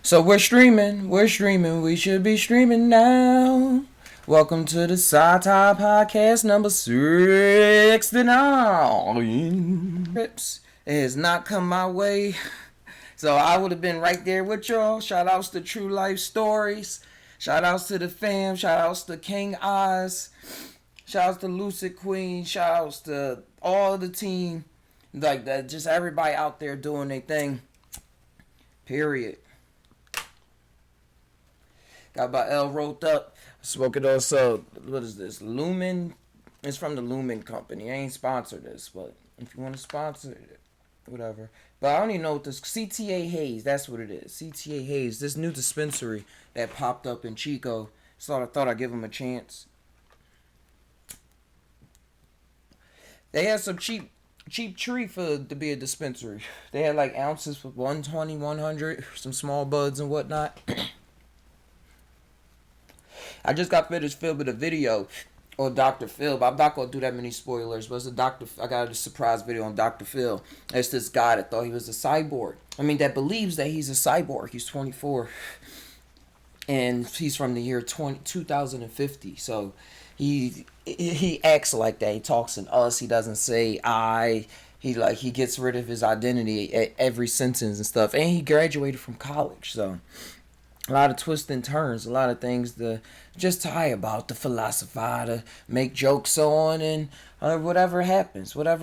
So we're streaming, we should be streaming now. Welcome to the Psy TAi Podcast number 69. Trips, it has not come my way, so I would have been right there with y'all. Shout outs to True Life Stories. Shout outs to the fam. Shout outs to King Oz. Shout outs to Lucid Queen. Shout outs to all the team. Like that, just everybody out there doing their thing. Period. Got my L rolled up. Smoking also, what is this? Lumen. It's from the Lumen Company. I ain't sponsored this, but if you want to sponsor it, whatever. But I don't even know what this CTA Haze. That's what it is. CTA Haze. This new dispensary that popped up in Chico. So I thought I'd give them a chance. They had some cheap tree for to be a dispensary. They had like ounces for 120, 100, some small buds and whatnot. I just got finished filming a video on Dr. Phil, but I'm not gonna do that many spoilers. But it's a Dr. I got a surprise video on Dr. Phil. It's this guy that thought he was a cyborg. I mean, that believes that he's a cyborg. He's 24, and he's from the year 2050. So he acts like that. He talks in us. He doesn't say I. He gets rid of his identity at every sentence and stuff. And he graduated from college, so a lot of twists and turns, a lot of things to just tie about, to philosophize, to make jokes on, and whatever happens. But I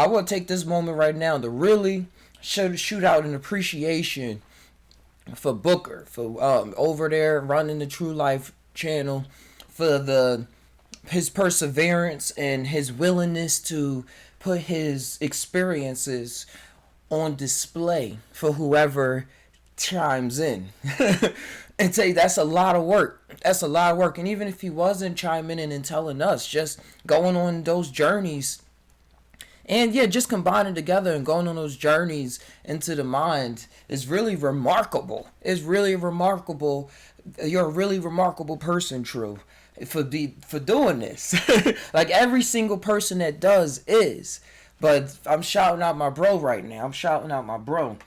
want to take this moment right now to really shoot out an appreciation for Booker, for over there running the True Life channel, for his perseverance and his willingness to put his experiences on display for whoever chimes in. And say that's a lot of work. That's a lot of work. And even if he wasn't chiming in and telling us, just going on those journeys and yeah, just combining together and going on those journeys into the mind is really remarkable. It's really remarkable. You're a really remarkable person, True, for doing this. Like every single person that does is. But I'm shouting out my bro right now. I'm shouting out my bro.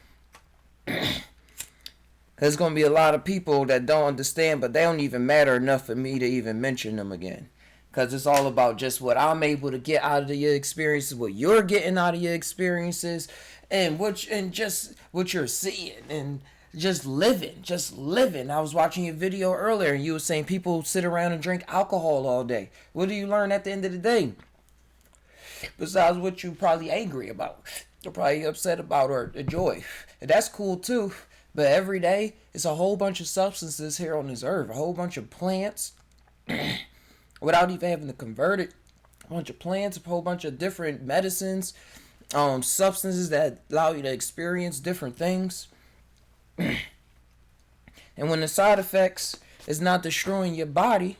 There's gonna be a lot of people that don't understand, but they don't even matter enough for me to even mention them again. Cause it's all about just what I'm able to get out of your experiences, what you're getting out of your experiences, and just what you're seeing and just living. I was watching your video earlier, and you were saying people sit around and drink alcohol all day. What do you learn at the end of the day? Besides what you're probably angry about, you're probably upset about or enjoy, and that's cool too. But every day, it's a whole bunch of substances here on this earth, a whole bunch of plants without even having to convert it. A bunch of plants, a whole bunch of different medicines, substances that allow you to experience different things. And when the side effects is not destroying your body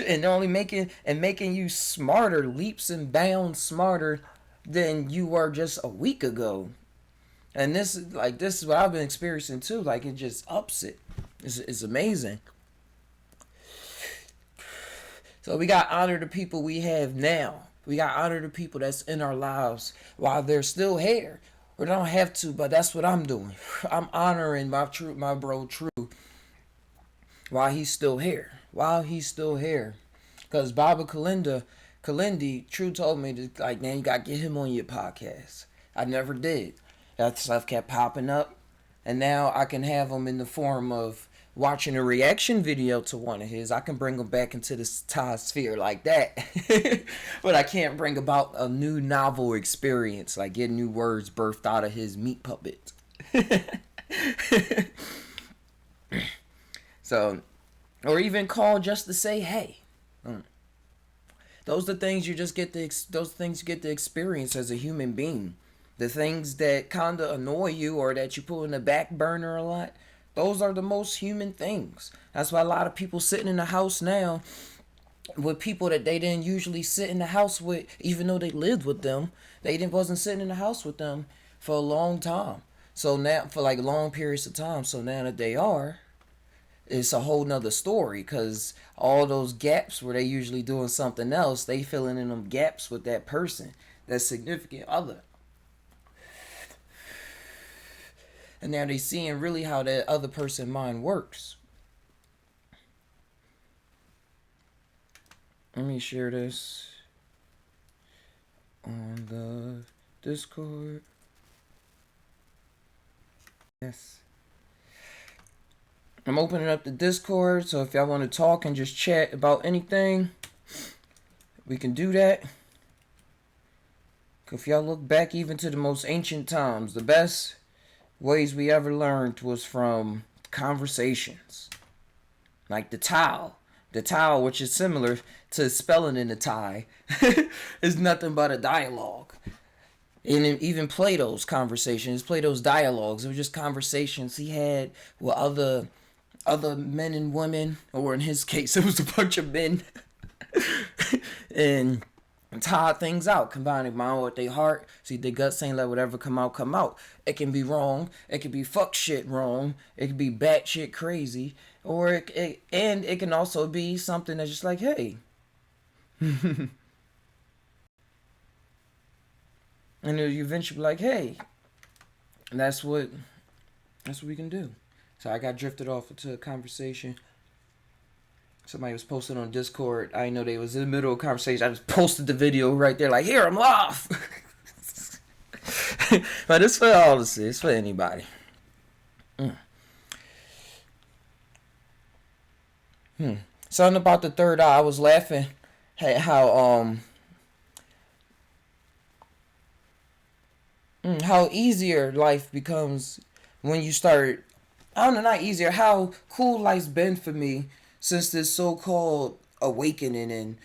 and only making you smarter, leaps and bounds smarter than you were just a week ago. And this is what I've been experiencing too. Like it just ups it. It's amazing. So we got to honor the people we have now. We got to honor the people that's in our lives while they're still here. We don't have to, but that's what I'm doing. I'm honoring my bro True while he's still here. Because Baba Kalindi, True told me to like, man, you got to get him on your podcast. I never did. That stuff kept popping up, and now I can have him in the form of watching a reaction video to one of his. I can bring him back into the Thai sphere like that. But I can't bring about a new novel experience, like get new words birthed out of his meat puppet. So, or even call just to say hey. Those are things you just get those things you get to experience as a human being. The things that kind of annoy you or that you put in the back burner a lot, those are the most human things. That's why a lot of people sitting in the house now with people that they didn't usually sit in the house with, even though they lived with them. Wasn't sitting in the house with them for a long time. So now, for like long periods of time. So now that they are, it's a whole nother story, because all those gaps where they usually doing something else, they filling in them gaps with that person, that significant other. And now they seeing really how that other person mind works. Let me share this on the Discord. Yes. I'm opening up the Discord, so if y'all want to talk and just chat about anything, we can do that. If y'all look back even to the most ancient times, the best ways we ever learned was from conversations. Like the tainow. The tainow, which is similar to spelling in the Thai, is nothing but a dialogue. And even Plato's conversations, Plato's dialogues, it was just conversations he had with other men and women, or in his case, it was a bunch of men, and tie things out, combining mind with their heart. See, their gut saying, let whatever come out, come out. It can be wrong. It can be fuck shit wrong. It can be batshit crazy. Or it can also be something that's just like, hey. And then you eventually be like, hey. And that's what we can do. So I got drifted off into a conversation. Somebody was posting on Discord. I didn't know they was in the middle of a conversation. I just posted the video right there, like, here, I'm off. But it's for all to see. It's for anybody. Something about the third eye. I was laughing at how easier life becomes when you start. I don't know, not easier. How cool life's been for me since this so-called awakening and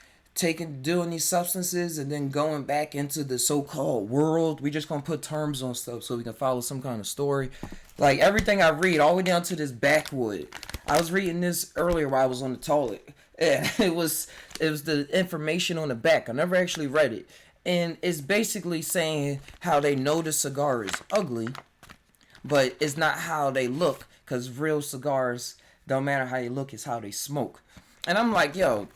doing these substances and then going back into the so-called world. We just gonna put terms on stuff so we can follow some kind of story. Like everything I read, all the way down to this backwood. I was reading this earlier while I was on the toilet. Yeah, it was the information on the back. I never actually read it. And it's basically saying how they know the cigar is ugly, but it's not how they look, because real cigars, don't matter how you look, it's how they smoke. And I'm like, yo,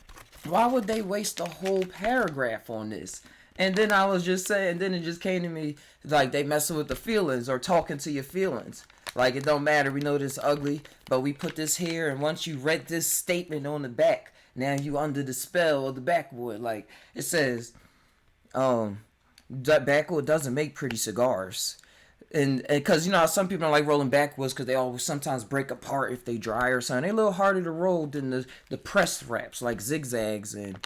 why would they waste a whole paragraph on this? And then I was just saying, then it just came to me, like, they messing with the feelings or talking to your feelings. Like, it don't matter, we know this ugly, but we put this here, and once you read this statement on the back, now you under the spell of the backwood. Like, it says, that backwood doesn't make pretty cigars. And because, you know, some people don't like rolling backwoods because they always sometimes break apart if they dry or something. They're a little harder to roll than the pressed wraps, like zigzags and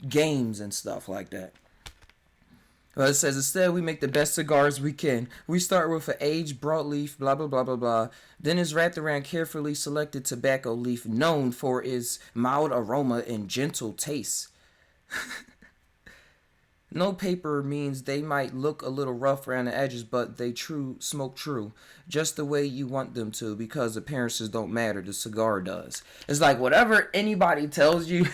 games and stuff like that. Well, it says, instead, we make the best cigars we can. We start with an aged broadleaf, blah, blah, blah, blah, blah. Then is wrapped around carefully selected tobacco leaf known for its mild aroma and gentle taste. No paper means they might look a little rough around the edges, but they smoke true. Just the way you want them to, because appearances don't matter. The cigar does. It's like whatever anybody tells you,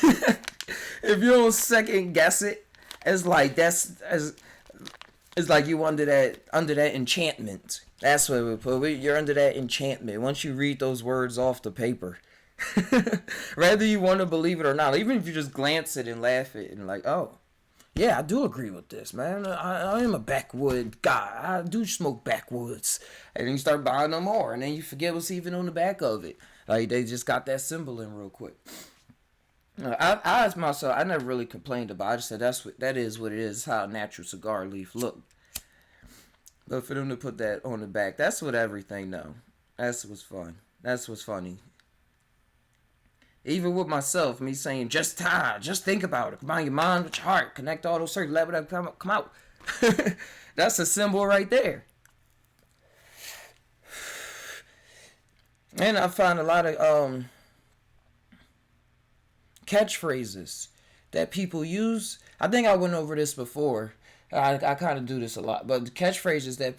if you don't second guess it, it's like it's like you under that enchantment. That's what we put. You're under that enchantment once you read those words off the paper. Whether you want to believe it or not, even if you just glance at it and laugh at it and like, oh, yeah, I do agree with this, man. I am a backwood guy. I do smoke backwoods. And then you start buying them more, and then you forget what's even on the back of it. Like, they just got that symbol in real quick. I asked myself, I never really complained about it. I just said that is what it is. It's how a natural cigar leaf look. But for them to put that on the back, that's what everything know. That's what's fun. That's what's funny. Even with myself, me saying, just think about it. Combine your mind with your heart. Connect all those circuits. Let it come out. That's a symbol right there. And I find a lot of catchphrases that people use. I think I went over this before. I kind of do this a lot. But the catchphrases that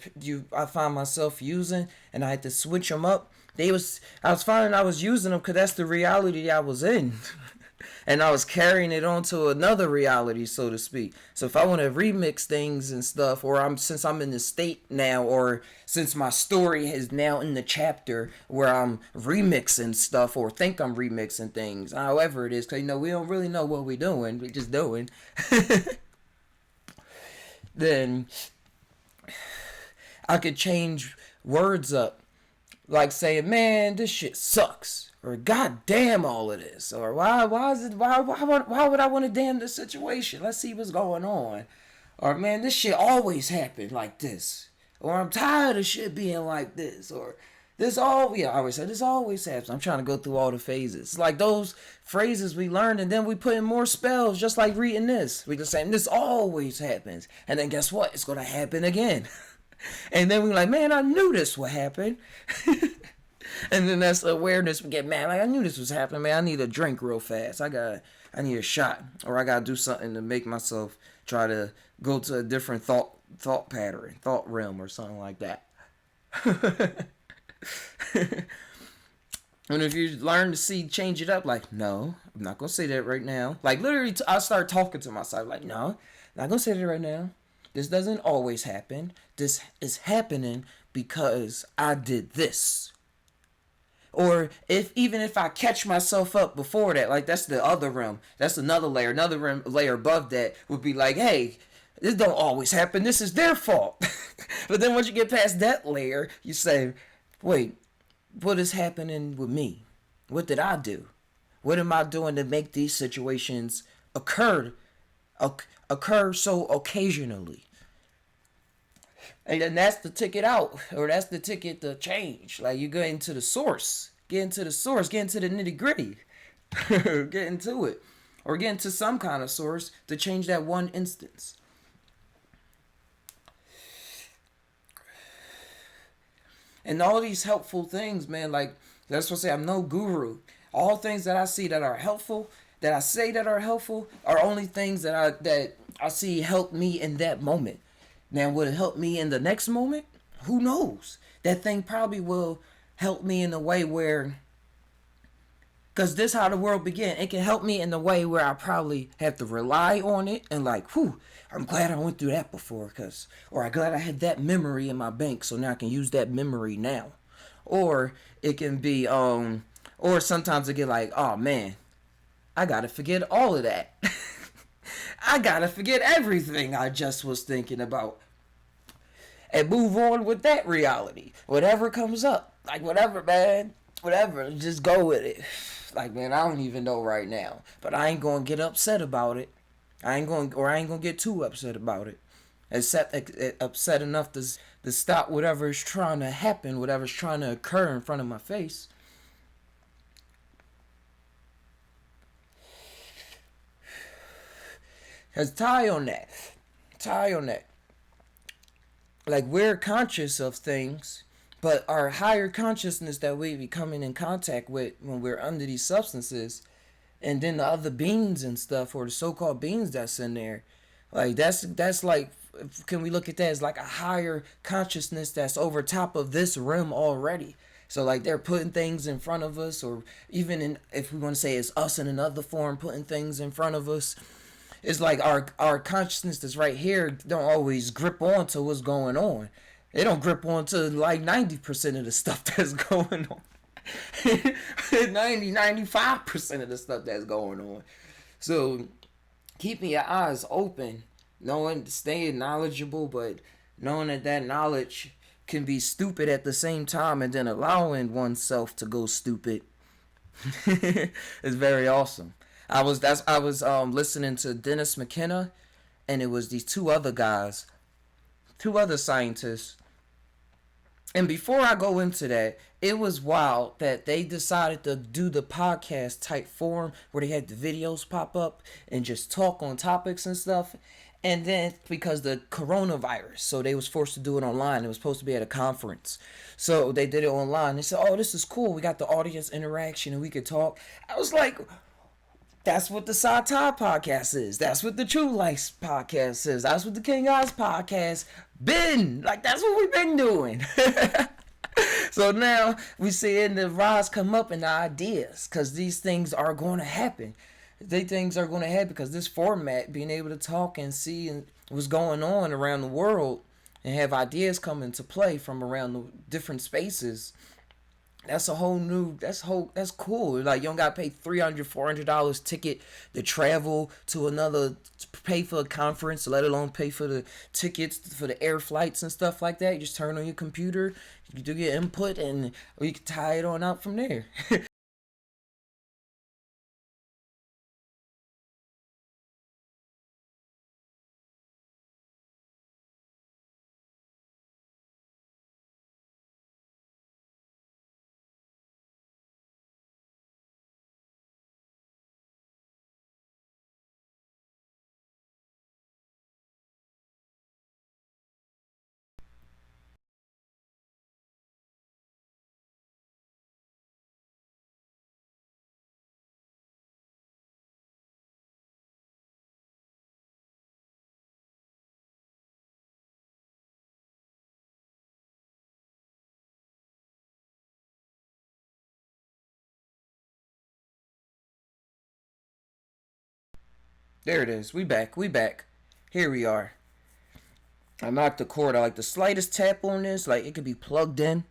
I find myself using, and I had to switch them up. I was finding I was using them because that's the reality I was in. And I was carrying it on to another reality, so to speak. So if I want to remix things and stuff, or since I'm in the state now, or since my story is now in the chapter where I'm remixing stuff or think I'm remixing things, however it is, because we don't really know what we're doing, we're just doing. Then I could change words up, like saying, "Man, this shit sucks," or "God damn all of this," or why would I want to damn this situation? Let's see what's going on. Or, "Man, this shit always happened like this," or "I'm tired of shit being like this," or I always say this always happens. I'm trying to go through all the phases. It's like those phrases we learned, and then we put in more spells, just like reading this. We just say this always happens, and then guess what? It's gonna happen again. And then we're like, "Man, I knew this would happen." And then that's the awareness. We get mad. Like, I knew this was happening, man. I need a drink real fast. I need a shot, or I gotta do something to make myself try to go to a different thought pattern, thought realm, or something like that. And if you learn to change it up, like, "No, I'm not gonna say that right now." Like, literally, I start talking to myself, like, "No, I'm not gonna say that right now. This doesn't always happen. This is happening because I did this." Or even if I catch myself up before that, like, that's the other realm. That's another layer. Another layer above that would be like, "Hey, this don't always happen. This is their fault." But then once you get past that layer, you say, "Wait, what is happening with me? What did I do? What am I doing to make these situations occur so occasionally?" And then that's the ticket out, or that's the ticket to change. Like, you get into the source, get into the nitty gritty, get into it, or get into some kind of source to change that one instance. And all these helpful things, man, like, that's what I say, I'm no guru. All things that I see that are helpful, that I say that are helpful, are only things that I see help me in that moment. Now, would it help me in the next moment? Who knows? That thing probably will help me in a way where, because this is how the world began. It can help me in a way where I probably have to rely on it and like, "Whew, I'm glad I went through that before," or I'm glad I had that memory in my bank, so now I can use that memory now. Or it can be, or sometimes it get like, "Oh man, I gotta forget all of that." I gotta forget everything I just was thinking about and move on with that reality. Whatever comes up, like, whatever, man, whatever, just go with it. Like, man, I don't even know right now, but I ain't gonna get upset about it. I ain't gonna get too upset about it. Except upset enough to stop whatever's trying to happen, whatever's trying to occur in front of my face. Because tie on that. Like, we're conscious of things, but our higher consciousness that we be coming in contact with when we're under these substances, and then the other beings and stuff, or the so-called beings that's in there, like, that's like, can we look at that as like a higher consciousness that's over top of this realm already? So, like, they're putting things in front of us, or even if we want to say it's us in another form putting things in front of us. It's like our consciousness that's right here don't always grip on to what's going on. They don't grip on to like 90% of the stuff that's going on. 95% of the stuff that's going on. So, keeping your eyes open, staying knowledgeable, but knowing that knowledge can be stupid at the same time, and then allowing oneself to go stupid is very awesome. I was listening to Dennis McKenna, and it was these two other scientists. And before I go into that, it was wild that they decided to do the podcast type form where they had the videos pop up and just talk on topics and stuff. And then because the coronavirus, so they was forced to do it online. It was supposed to be at a conference. So they did it online. They said, "Oh, this is cool. We got the audience interaction and we could talk." I was like, that's what the Psy TAi podcast is. That's what the True Life podcast is. That's what the King Eyes podcast been. Like, that's what we've been doing. So now we seeing the rise come up in the ideas, because these things are going to happen. they things are going to happen because this format, being able to talk and see and what's going on around the world and have ideas come into play from around the different spaces, that's a whole new that's cool. Like you don't gotta pay $300 $400 ticket to travel to another, to pay for a conference, let alone pay for the tickets for the air flights and stuff like that. You just turn on your computer, you do your input, and or you can tie it on out from there. There it is. We back. We back. Here we are. I knocked the cord. I like the slightest tap on this, like it could be plugged in.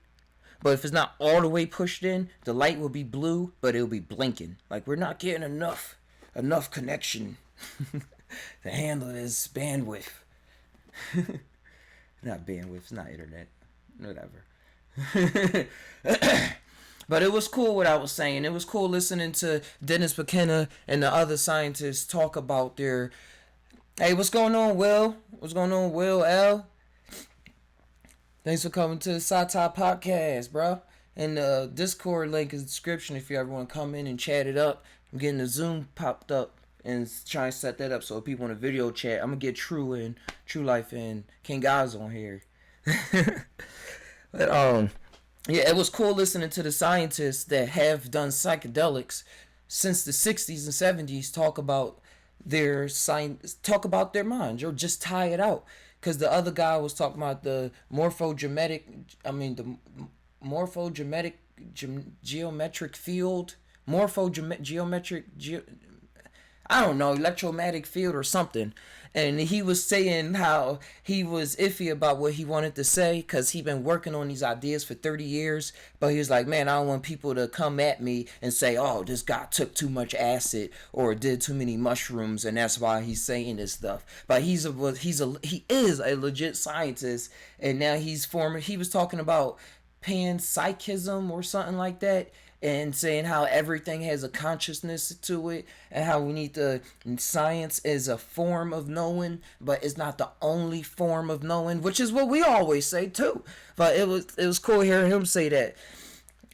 But if it's not all the way pushed in, the light will be blue, but it'll be blinking. Like we're not getting enough connection to handle this bandwidth. Not bandwidth, it's not internet. Whatever. But it was cool what I was saying. It was cool listening to Dennis McKenna and the other scientists talk about their. Hey, what's going on, Will? What's going on, Will L? Thanks for coming to the Psy TAi Podcast, bro. And the Discord link is in the description if you ever want to come in and chat it up. I'm getting the Zoom popped up and trying to set that up so if people want to video chat, I'm gonna get True Life and King Guys on here. But yeah, it was cool listening to the scientists that have done psychedelics since the 60s and 70s talk about their science, talk about their minds, or just tie it out. Because the other guy was talking about the morphogenetic, I mean, the morphogenetic geometric field, I don't know, electromagnetic field or something. And he was saying how he was iffy about what he wanted to say because he'd been working on these ideas for 30 years. But he was like, man, I don't want people to come at me and say, oh, this guy took too much acid or did too many mushrooms, and that's why he's saying this stuff. But he is a legit scientist, and now he was talking about panpsychism or something like that, and saying how everything has a consciousness to it, and how we need to, science is a form of knowing, but it's not the only form of knowing, which is what we always say too. But it was cool hearing him say that.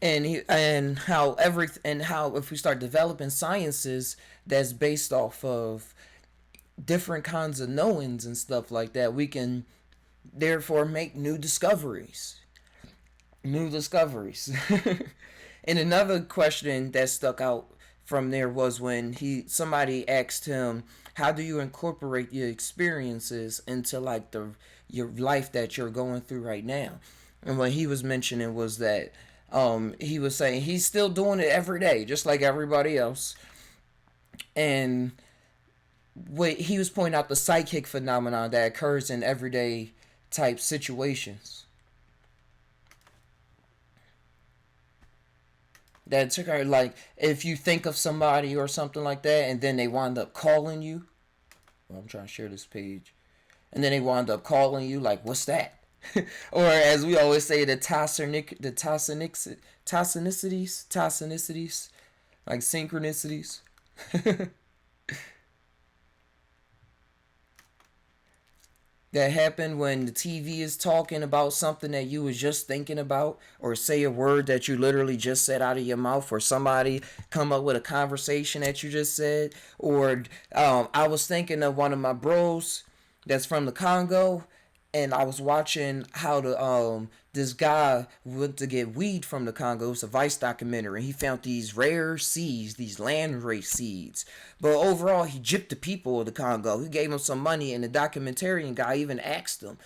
And how if we start developing sciences that's based off of different kinds of knowings and stuff like that, we can therefore make new discoveries. And another question that stuck out from there was when somebody asked him, how do you incorporate your experiences into like your life that you're going through right now? And what he was mentioning was that he was saying he's still doing it every day just like everybody else. And what he was pointing out, the psychic phenomenon that occurs in everyday type situations. That's like if you think of somebody or something like that, and then they wind up calling you. Well, I'm trying to share this page, and then they wind up calling you like, "What's that?" Or as we always say, the toxinicities, like synchronicities. That happen when the TV is talking about something that you was just thinking about, or say a word that you literally just said out of your mouth, or somebody come up with a conversation that you just said. Or I was thinking of one of my bros that's from the Congo, and I was watching how this guy went to get weed from the Congo. It's a Vice documentary. He found these rare seeds, these landrace seeds. But overall, he gypped the people of the Congo. He gave them some money, and the documentarian guy even asked him,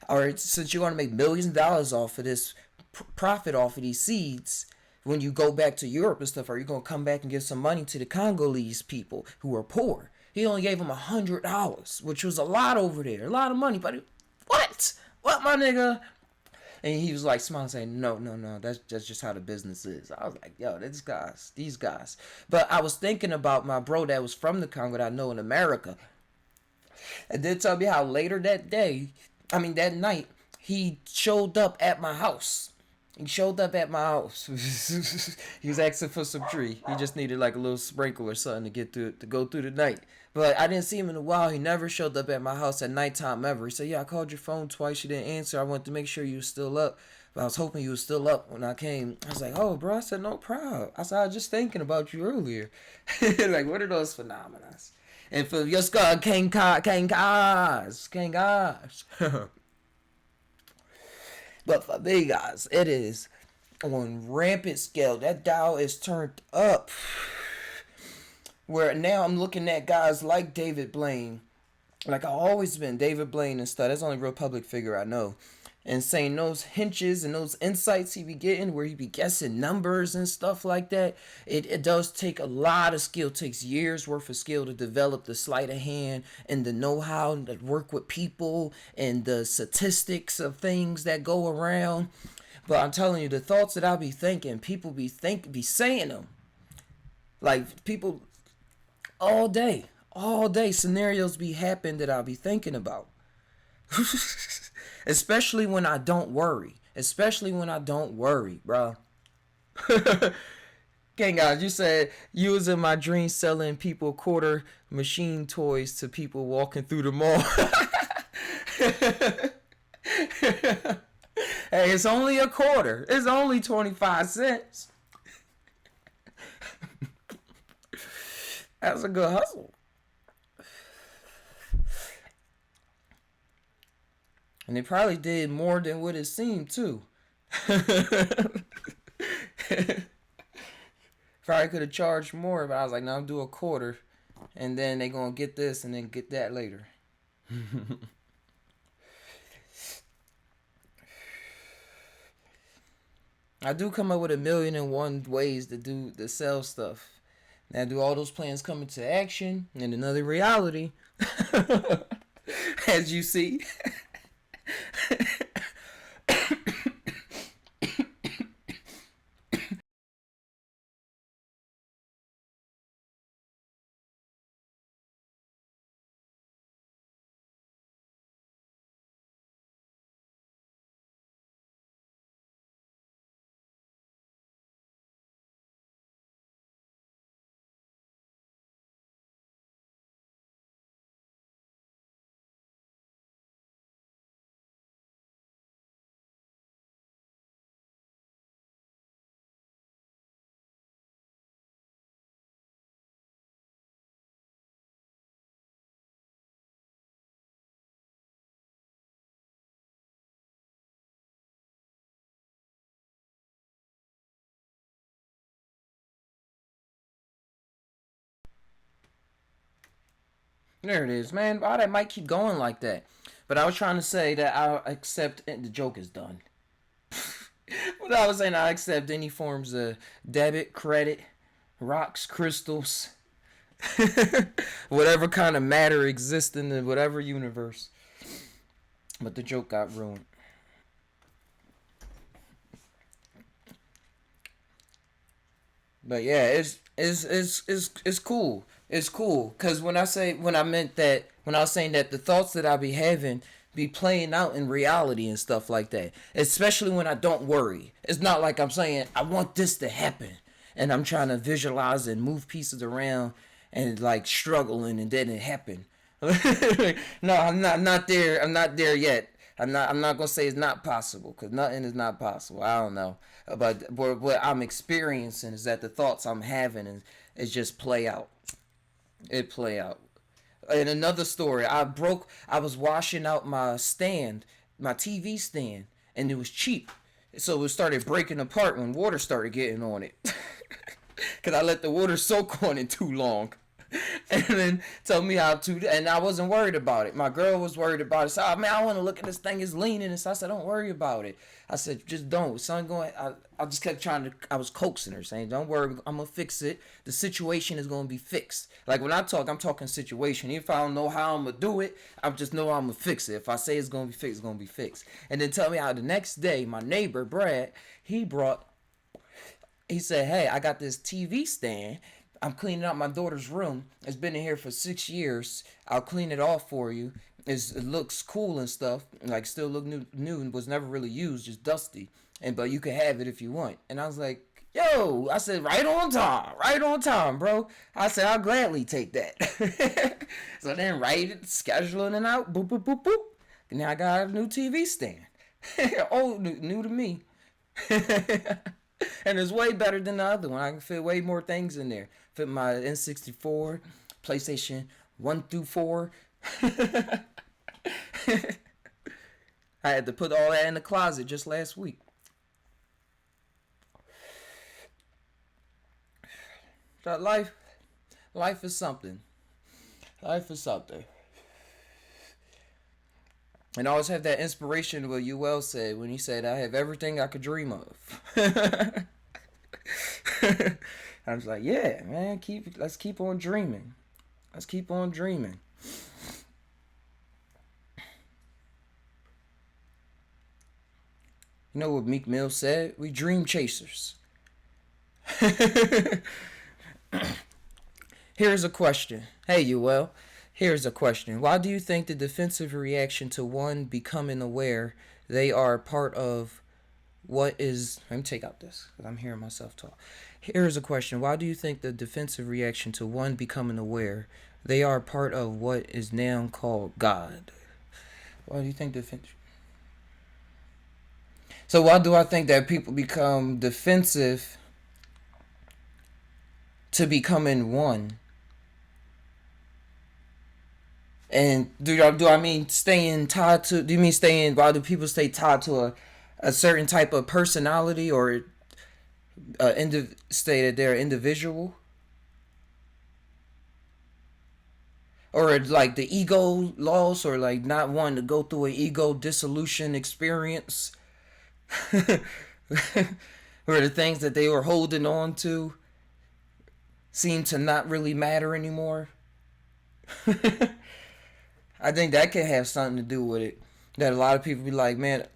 "All right, since you want to make millions of dollars off of this, profit off of these seeds, when you go back to Europe and stuff, are you gonna come back and give some money to the Congolese people who are poor? He only gave them $100, which was a lot over there, a lot of money. But what, my nigga? And he was like smiling, saying, "No, no, no. That's just how the business is." I was like, "Yo, these guys." But I was thinking about my bro that was from the Congo that I know in America, and then tell me how later that night, he showed up at my house. He showed up at my house. He was asking for some tree. He just needed like a little sprinkle or something to go through the night. But I didn't see him in a while. He never showed up at my house at nighttime ever. He said, "Yeah, I called your phone twice. You didn't answer. I wanted to make sure you were still up. But I was hoping you were still up when I came." I was like, "Oh, bro." I said, "No problem." I said, "I was just thinking about you earlier." Like, what are those phenomena? And for your skull, King Kaz. But for me, guys, it is on rampant scale. That dial is turned up. Where now I'm looking at guys like David Blaine, like I've always been David Blaine and stuff. That's the only real public figure I know. And saying those hinges and those insights he be getting, where he be guessing numbers and stuff like that, it does take a lot of skill. It takes years worth of skill to develop the sleight of hand and the know-how to work with people and the statistics of things that go around. But I'm telling you, the thoughts that I be thinking, people be saying them. Like people all day scenarios be happening that I'll be thinking about. Especially when I don't worry. Bro. Okay, guys, you said you was in my dream selling people quarter machine toys to people walking through the mall. Hey, it's only a quarter. It's only 25 cents. That's a good hustle. And they probably did more than what it seemed, too. Probably could have charged more, but I was like, no, I'll do a quarter. And then they going to get this and then get that later. I do come up with 1,000,001 ways to sell stuff. Now, do all those plans come into action? And another reality, as you see. There it is, man. Why that might keep going like that? But I was trying to say that I accept, and the joke is done. But I was saying I accept any forms of debit, credit, rocks, crystals, whatever kind of matter exists in the whatever universe. But the joke got ruined. But yeah, it's cool. It's cool because when I was saying that the thoughts that I be having be playing out in reality and stuff like that. Especially when I don't worry. It's not like I'm saying I want this to happen and I'm trying to visualize and move pieces around and like struggling and then it happen. No, I'm not there. I'm not there yet. I'm not gonna say it's not possible because nothing is not possible. I don't know, but what I'm experiencing is that the thoughts I'm having is just play out. It play out. In another story, I was washing out my stand, my TV stand, and it was cheap, so it started breaking apart when water started getting on it. Cause I let the water soak on it too long. And then told me how to, and I wasn't worried about it. My girl was worried about it. So, oh, man, I want to look at this thing. It's leaning. And so I said, don't worry about it. I said, just don't. Son, going. I just kept trying to. I was coaxing her, saying, don't worry. I'm gonna fix it. The situation is gonna be fixed. Like when I talk, I'm talking situation. If I don't know how I'm gonna do it, I just know I'm gonna fix it. If I say it's gonna be fixed, it's gonna be fixed. And then tell me how the next day, my neighbor Brad, he said, hey, I got this TV stand. I'm cleaning out my daughter's room. It's been in here for 6 years. I'll clean it off for you. It looks cool and stuff. Like still look new and was never really used, just dusty. But you can have it if you want. And I was like, yo, I said, right on time, bro. I said, I'll gladly take that. So then scheduling it out, boop, boop, boop, boop. And now I got a new TV stand. Old, new to me. And it's way better than the other one. I can fit way more things in there. Fit my N64, PlayStation 1 through 4. I had to put all that in the closet just last week. So life is something. Life is something. And I always have that inspiration what UL said when he said, I have everything I could dream of. I was like, yeah, man, let's keep on dreaming. Let's keep on dreaming. You know what Meek Mill said? We dream chasers. Here's a question. Hey, UL. Here's a question. Why do you think the defensive reaction to one becoming aware they are part of what is... Let me take out this because I'm hearing myself talk. Here's a question. Why do you think the defensive reaction to one becoming aware they are part of what is now called God? Why do you think defensive... So why do I think that people become defensive to becoming one? And do I mean staying tied to? Do you mean staying? Why do people stay tied to a certain type of personality or stay that they're individual, or like the ego loss, or like not wanting to go through an ego dissolution experience, where the things that they were holding on to seem to not really matter anymore. I think that could have something to do with it. That a lot of people be like, man,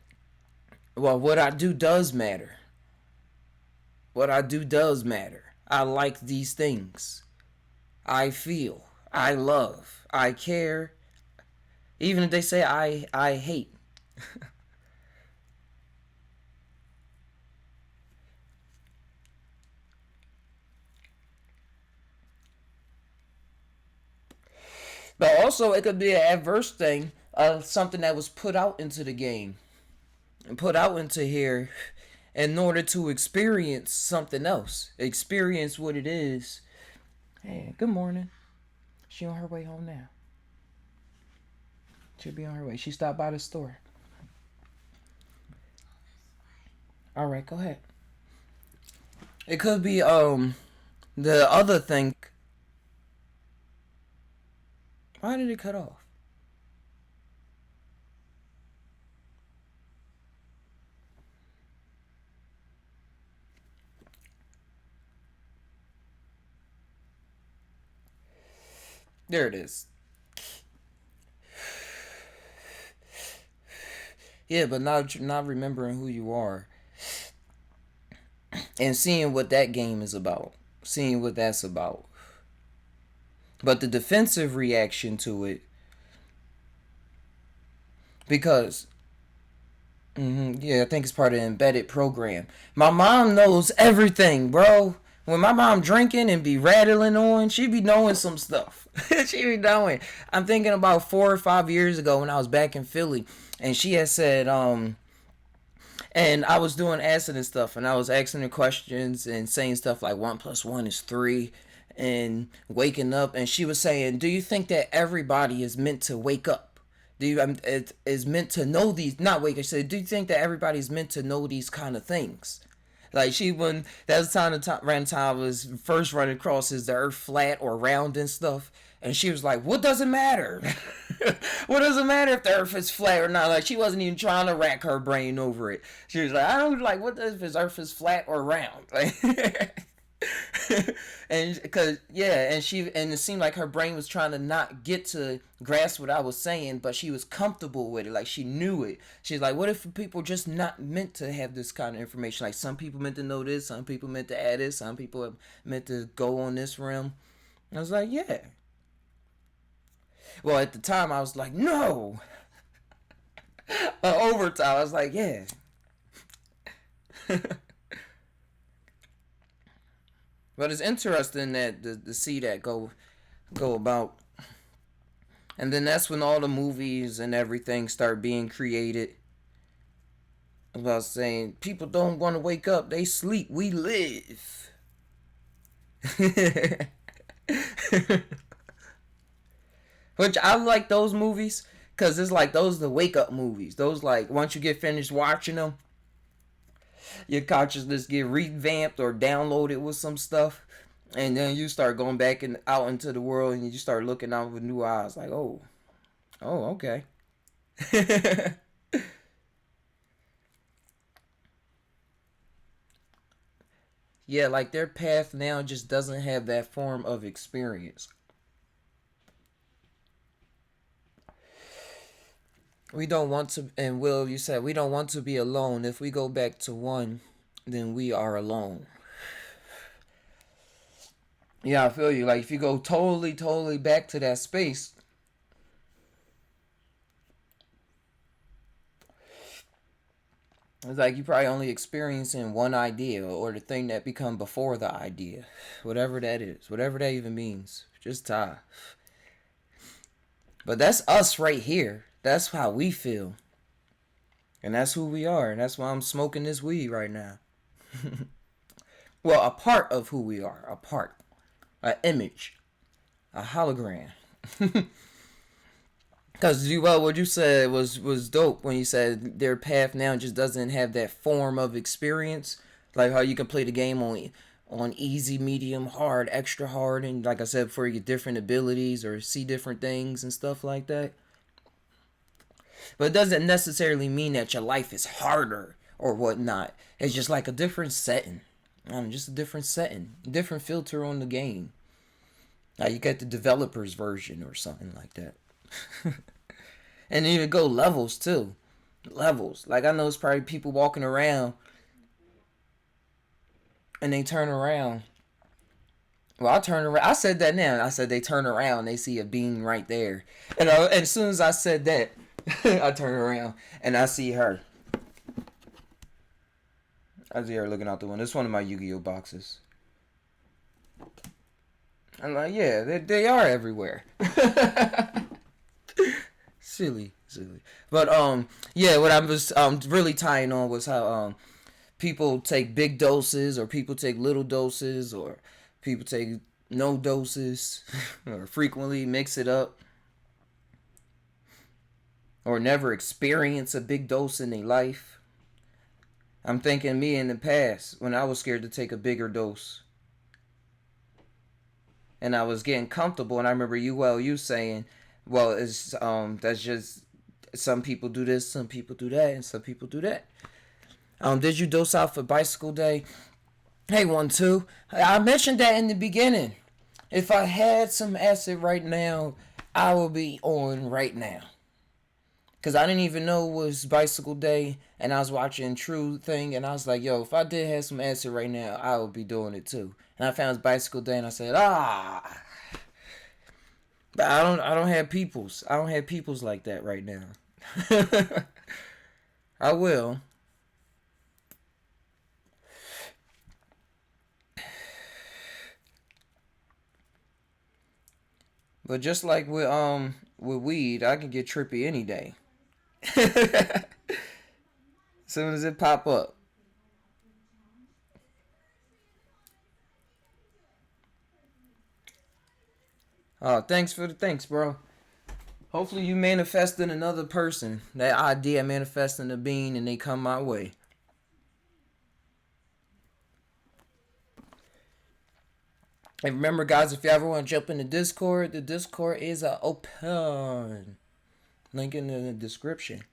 well, what I do does matter. What I do does matter. I like these things. I feel. I love. I care. Even if they say I hate. But also, it could be an adverse thing of something that was put out into the game and put out into here in order to experience something else. Experience what it is. Hey, good morning. She on her way home now. She'll be on her way. She stopped by the store. All right, go ahead. It could be the other thing. Why did it cut off? There it is. Yeah, but not remembering who you are and seeing what that game is about, seeing what that's about. But the defensive reaction to it, because yeah, I think it's part of the embedded program. My mom knows everything, bro. When my mom drinking and be rattling on, she be knowing some stuff. She be knowing. I'm thinking about 4 or 5 years ago when I was back in Philly, and she had said, and I was doing acid and stuff, and I was asking her questions and saying stuff like 1+1 is 3, and waking up, and she was saying, "Do you think that everybody is meant to wake up? Do you is meant to know these? Not wake up." She said, "Do you think that everybody's meant to know these kind of things? Like she when that was the random time I was first running across is the earth flat or round and stuff. And she was like, what does it matter? What does it matter if the earth is flat or not? Like she wasn't even trying to rack her brain over it. She was like, I don't like what does if the earth is flat or round? Like and because yeah, and it seemed like her brain was trying to not get to grasp what I was saying, but she was comfortable with it, like she knew it. She's like, what if people just not meant to have this kind of information? Like some people meant to know this, some people meant to add this, some people meant to go on this realm. I was like, yeah. Well, at the time I was like, no. Over time I was like, yeah. But it's interesting that to see that go about, and then that's when all the movies and everything start being created. About saying people don't want to wake up, they sleep, we live. Which I like those movies because it's like those are the wake up movies. Those like once you get finished watching them, your consciousness get revamped or downloaded with some stuff, and then you start going back and out into the world, and you start looking out with new eyes. Like, okay. Yeah, like their path now just doesn't have that form of experience. We don't want to, and Will, you said we don't want to be alone. If we go back to one, then we are alone. Yeah, I feel you. Like if you go totally back to that space, it's like you probably only experiencing one idea or the thing that become before the idea, whatever that is, whatever that even means. Just Ty. But that's us right here. That's how we feel, and that's who we are, and that's why I'm smoking this weed right now. Well, a part of who we are, a part, an image, a hologram. Because what you said was dope when you said their path now just doesn't have that form of experience, like how you can play the game on easy, medium, hard, extra hard, and like I said before, you get different abilities or see different things and stuff like that. But it doesn't necessarily mean that your life is harder or whatnot. It's just like a different setting. Just a different setting, different filter on the game. Now you got the developers version or something like that. And even go levels too. Levels. Like I know it's probably people walking around and they turn around. Well, I turn around. I said that now. I said they turn around. They see a being right there. And as soon as I said that, I turn around and I see her. I see her looking out the window. It's one of my Yu-Gi-Oh boxes. I'm like, yeah, they are everywhere. silly. But yeah, what I was really tying on was how people take big doses, or people take little doses, or people take no doses, or frequently mix it up, or never experience a big dose in their life. I'm thinking me in the past when I was scared to take a bigger dose. And I was getting comfortable, and I remember you saying, well, it's that's just some people do this, some people do that, and some people do that. Did you dose out for bicycle day? Hey, 1-2. I mentioned that in the beginning. If I had some acid right now, I would be on right now. Because I didn't even know it was bicycle day, and I was watching True Thing, and I was like, yo, if I did have some acid right now, I would be doing it too. And I found it was bicycle day, and I said, but I don't have peoples. I don't have peoples like that right now. I will. But just like with weed, I can get trippy any day. As soon as it pop up. Oh, thanks, bro. Hopefully you manifest in another person. That idea manifesting a being and they come my way. And remember, guys, if you ever want to jump in the Discord is open. Link in the description.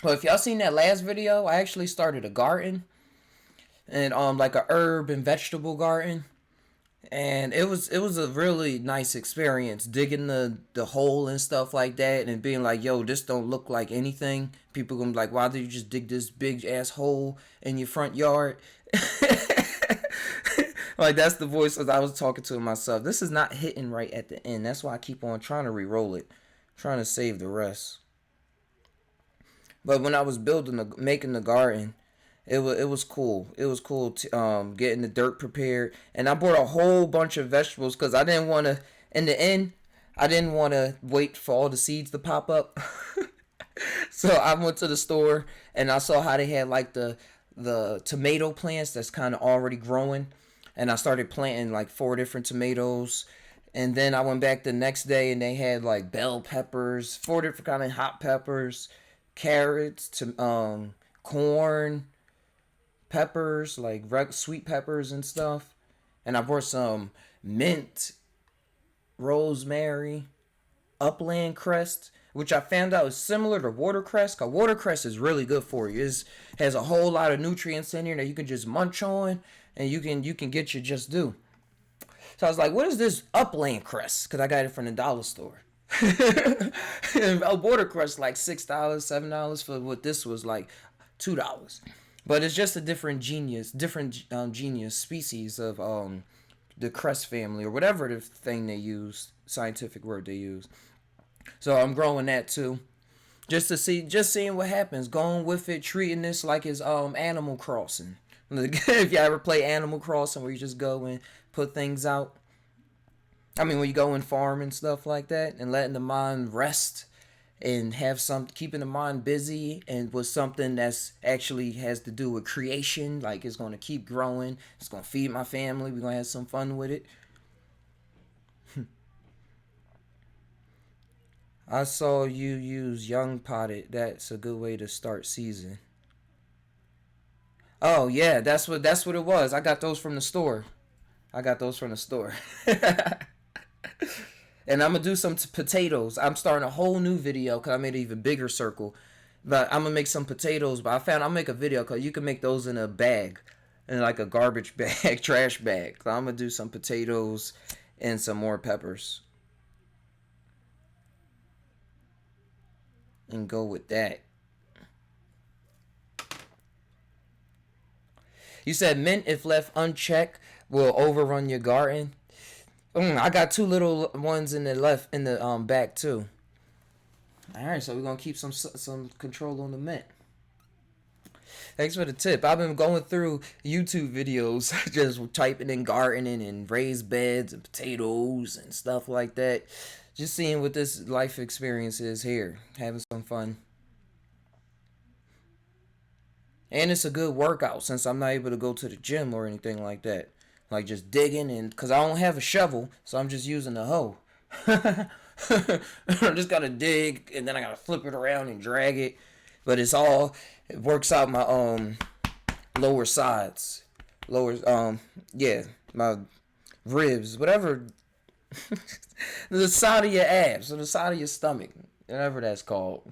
Well, if y'all seen that last video, I actually started a garden. And like a herb and vegetable garden. And it was a really nice experience digging the hole and stuff like that, and being like, yo, this don't look like anything. People gonna be like, why did you just dig this big ass hole in your front yard? Like, that's the voice that I was talking to myself. This is not hitting right at the end. That's why I keep on trying to re-roll it, trying to save the rest. But when I was making the garden, it was cool. It was cool getting the dirt prepared, and I bought a whole bunch of vegetables because I didn't want to. In the end, I didn't want to wait for all the seeds to pop up. So I went to the store and I saw how they had like the tomato plants that's kind of already growing, and I started planting like 4 different tomatoes. And then I went back the next day and they had like bell peppers, 4 different kind of hot peppers, carrots, to corn, peppers, like sweet peppers and stuff. And I brought some mint, rosemary, upland crest, which I found out is similar to watercress. Cause watercress is really good for you. It has a whole lot of nutrients in here that you can just munch on, and you can get your just due. So I was like, what is this upland crest? Because I got it from the dollar store. And a watercress like $6, $7 for what this was like $2. But it's just a different genius species of the crest family, or whatever the thing they use, scientific word they use. So I'm growing that too, just seeing what happens, going with it, treating this like it's Animal Crossing. If you ever play Animal Crossing, where you just go and put things out. I mean, when you go and farm and stuff like that, and letting the mind rest and keeping the mind busy and with something that's actually has to do with creation, like it's going to keep growing, it's going to feed my family, we're going to have some fun with it. I saw you use young potted. That's a good way to start season. Oh yeah, that's what it was. I got those from the store. I got those from the store. And I'm gonna do some potatoes. I'm starting a whole new video because I made an even bigger circle. But I'm gonna make some potatoes. But I found I'll make a video because you can make those in a bag, in like a garbage bag, trash bag. So I'm gonna do some potatoes and some more peppers and go with that. You said mint, if left unchecked, will overrun your garden. I got 2 little ones in the back too. All right, so we're gonna keep some control on the mint. Thanks for the tip. I've been going through YouTube videos, just typing in gardening and raised beds and potatoes and stuff like that. Just seeing what this life experience is here, having some fun. And it's a good workout since I'm not able to go to the gym or anything like that. Like just digging, and because I don't have a shovel, so I'm just using the hoe. I just gotta dig, and then I gotta flip it around and drag it. But it works out my lower sides, yeah, my ribs, whatever. The side of your abs or the side of your stomach, whatever that's called.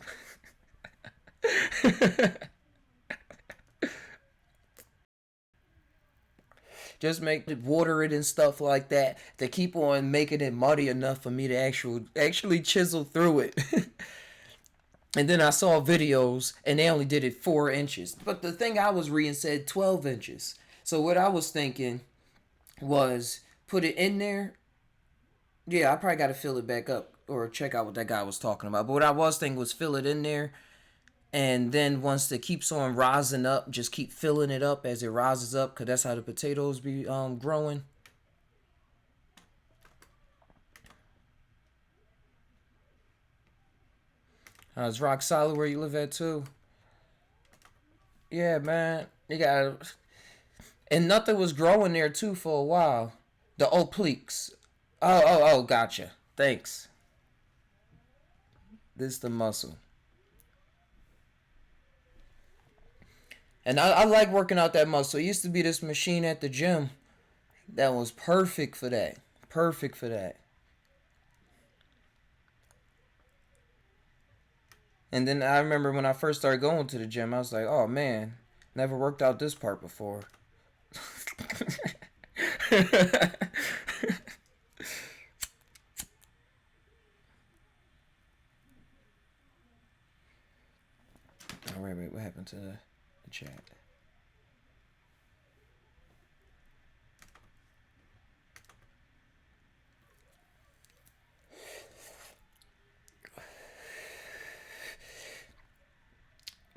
Just water it and stuff like that to keep on making it muddy enough for me to actually chisel through it. And then I saw videos and they only did it 4 inches, but the thing I was reading said 12 inches. So what I was thinking was put it in there. Yeah, I probably got to fill it back up or check out what that guy was talking about. But what I was thinking was fill it in there, and then once it keeps on rising up, just keep filling it up as it rises up, because that's how the potatoes be growing. It's rock solid where you live at too. Yeah, man. You got, and nothing was growing there too for a while. The obliques. Oh, gotcha. Thanks. This the muscle. And I like working out that muscle. It used to be this machine at the gym that was perfect for that. Perfect for that. And then I remember when I first started going to the gym, I was like, oh man, never worked out this part before. Oh, wait, what happened to the chat?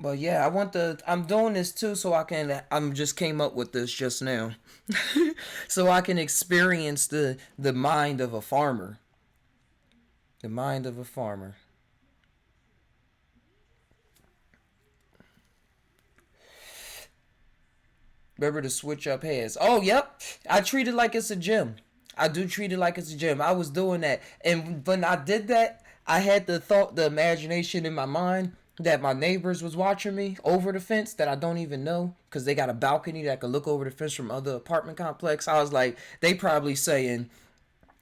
But yeah, I'm doing this too so I'm just came up with this just now. So I can experience the mind of a farmer. The mind of a farmer. Remember to switch up heads. Oh, yep. I treat it like it's a gym. I do treat it like it's a gym. I was doing that. And when I did that, I had the imagination in my mind that my neighbors was watching me over the fence that I don't even know because they got a balcony that could look over the fence from other apartment complex. I was like, they probably saying,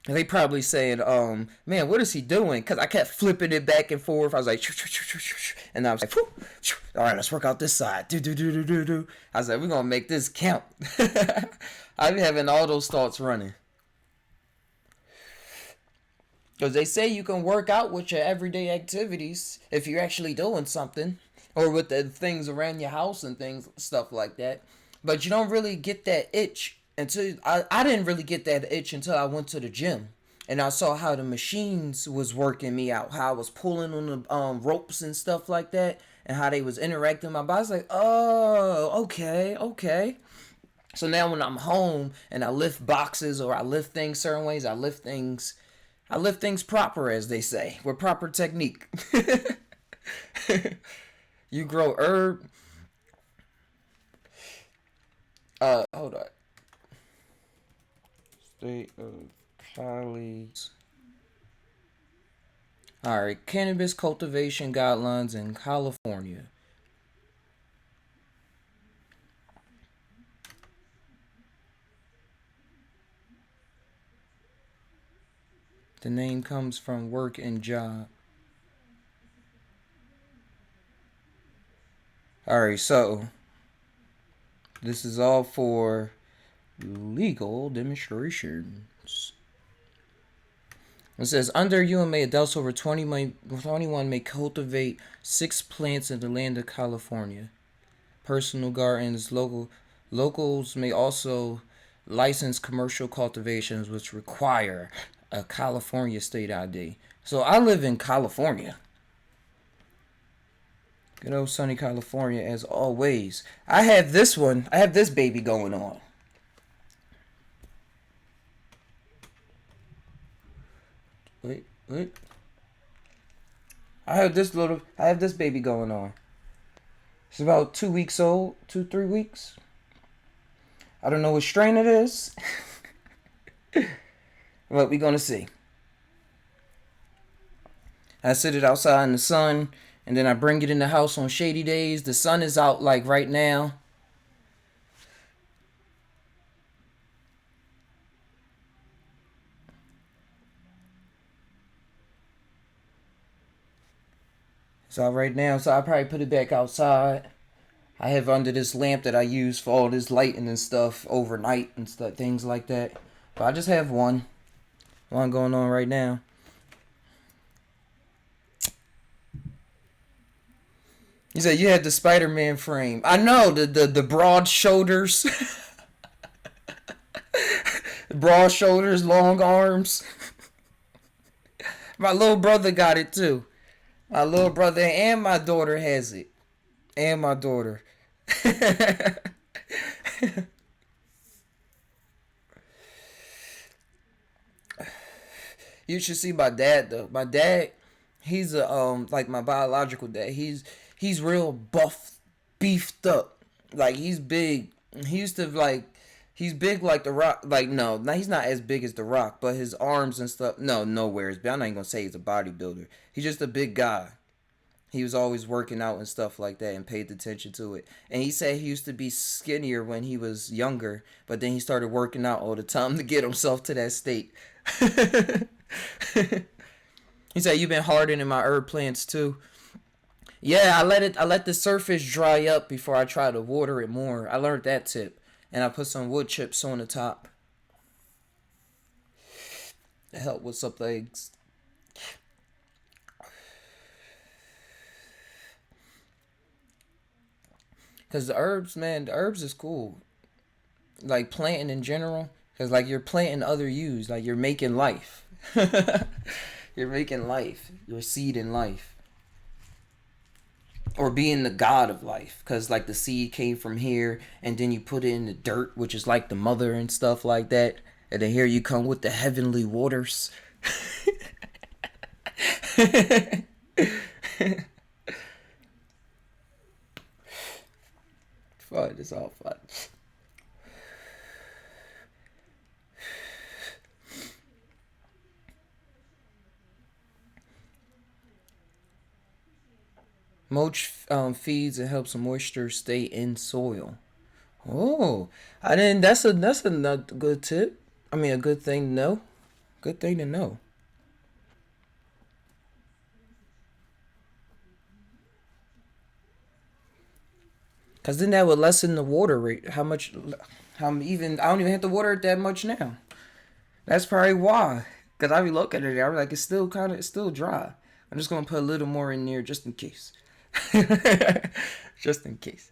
man, what is he doing? Because I kept flipping it back and forth. I was like, and I was like, all right, let's work out this side. Do, do, do, do, do, do. I was like, we're going to make this count. I've been having all those thoughts running. Because they say you can work out with your everyday activities if you're actually doing something. Or with the things around your house and things, stuff like that. But you don't really get that itch until I didn't really get that itch until I went to the gym and I saw how the machines was working me out, how I was pulling on the ropes and stuff like that, and how they was interacting with my body. I was like, oh, okay, okay. So now when I'm home and I lift boxes or I lift things certain ways, I lift things proper, as they say, with proper technique. You grow herb. Hold on. State of Cali. Alright, cannabis cultivation guidelines in California. The name comes from work and job. Alright, so this is all for legal demonstrations. It says under UMA, adults over 21 may cultivate 6 plants in the land of California. Personal gardens, locals may also license commercial cultivations, which require a California state ID. So I live in California. Good old sunny California as always. I have this baby going on. Wait. I have this baby going on. It's about 2 weeks old, 3 weeks. I don't know what strain it is, but we're gonna see. I sit it outside in the sun, and then I bring it in the house on shady days. The sun is out like right now. It's out right now, so I'll probably put it back outside. I have under this lamp that I use for all this lighting and stuff overnight and stuff, things like that. But I just have one going on right now. You said you had the Spider-Man frame. I know the broad shoulders, broad shoulders, long arms. My little brother got it too. My little brother and my daughter has it, and my daughter. You should see my dad though. My dad, he's a like my biological dad. He's real buff, beefed up. Like he's big. He used to like he's big like the Rock. Like no, he's not as big as the Rock, but his arms and stuff. No, nowhere is big. I'm not even gonna say he's a bodybuilder. He's just a big guy. He was always working out and stuff like that and paid attention to it. And he said he used to be skinnier when he was younger, but then he started working out all the time to get himself to that state. He said, "You've been hardening my herb plants too." Yeah, I let the surface dry up before I try to water it more. I learned that tip. And I put some wood chips on the top to help with some things. Cause the herbs, man, the herbs is cool. Like planting in general. Cause like you're planting other yous. Like you're making life. You're making life. You're seeding life. Or being the god of life, because like the seed came from here and then you put it in the dirt, which is like the mother and stuff like that, and then here you come with the heavenly waters. Fun, it's all fun. Mulch feeds and helps moisture stay in soil. Oh, I didn't. That's a not good tip. I mean, a good thing to know. Good thing to know. Cause then that would lessen the water rate. How much? How even? I don't even have to water it that much now. That's probably why. Cause I be looking at it, I be like, it's still dry. I'm just gonna put a little more in there just in case. Just in case.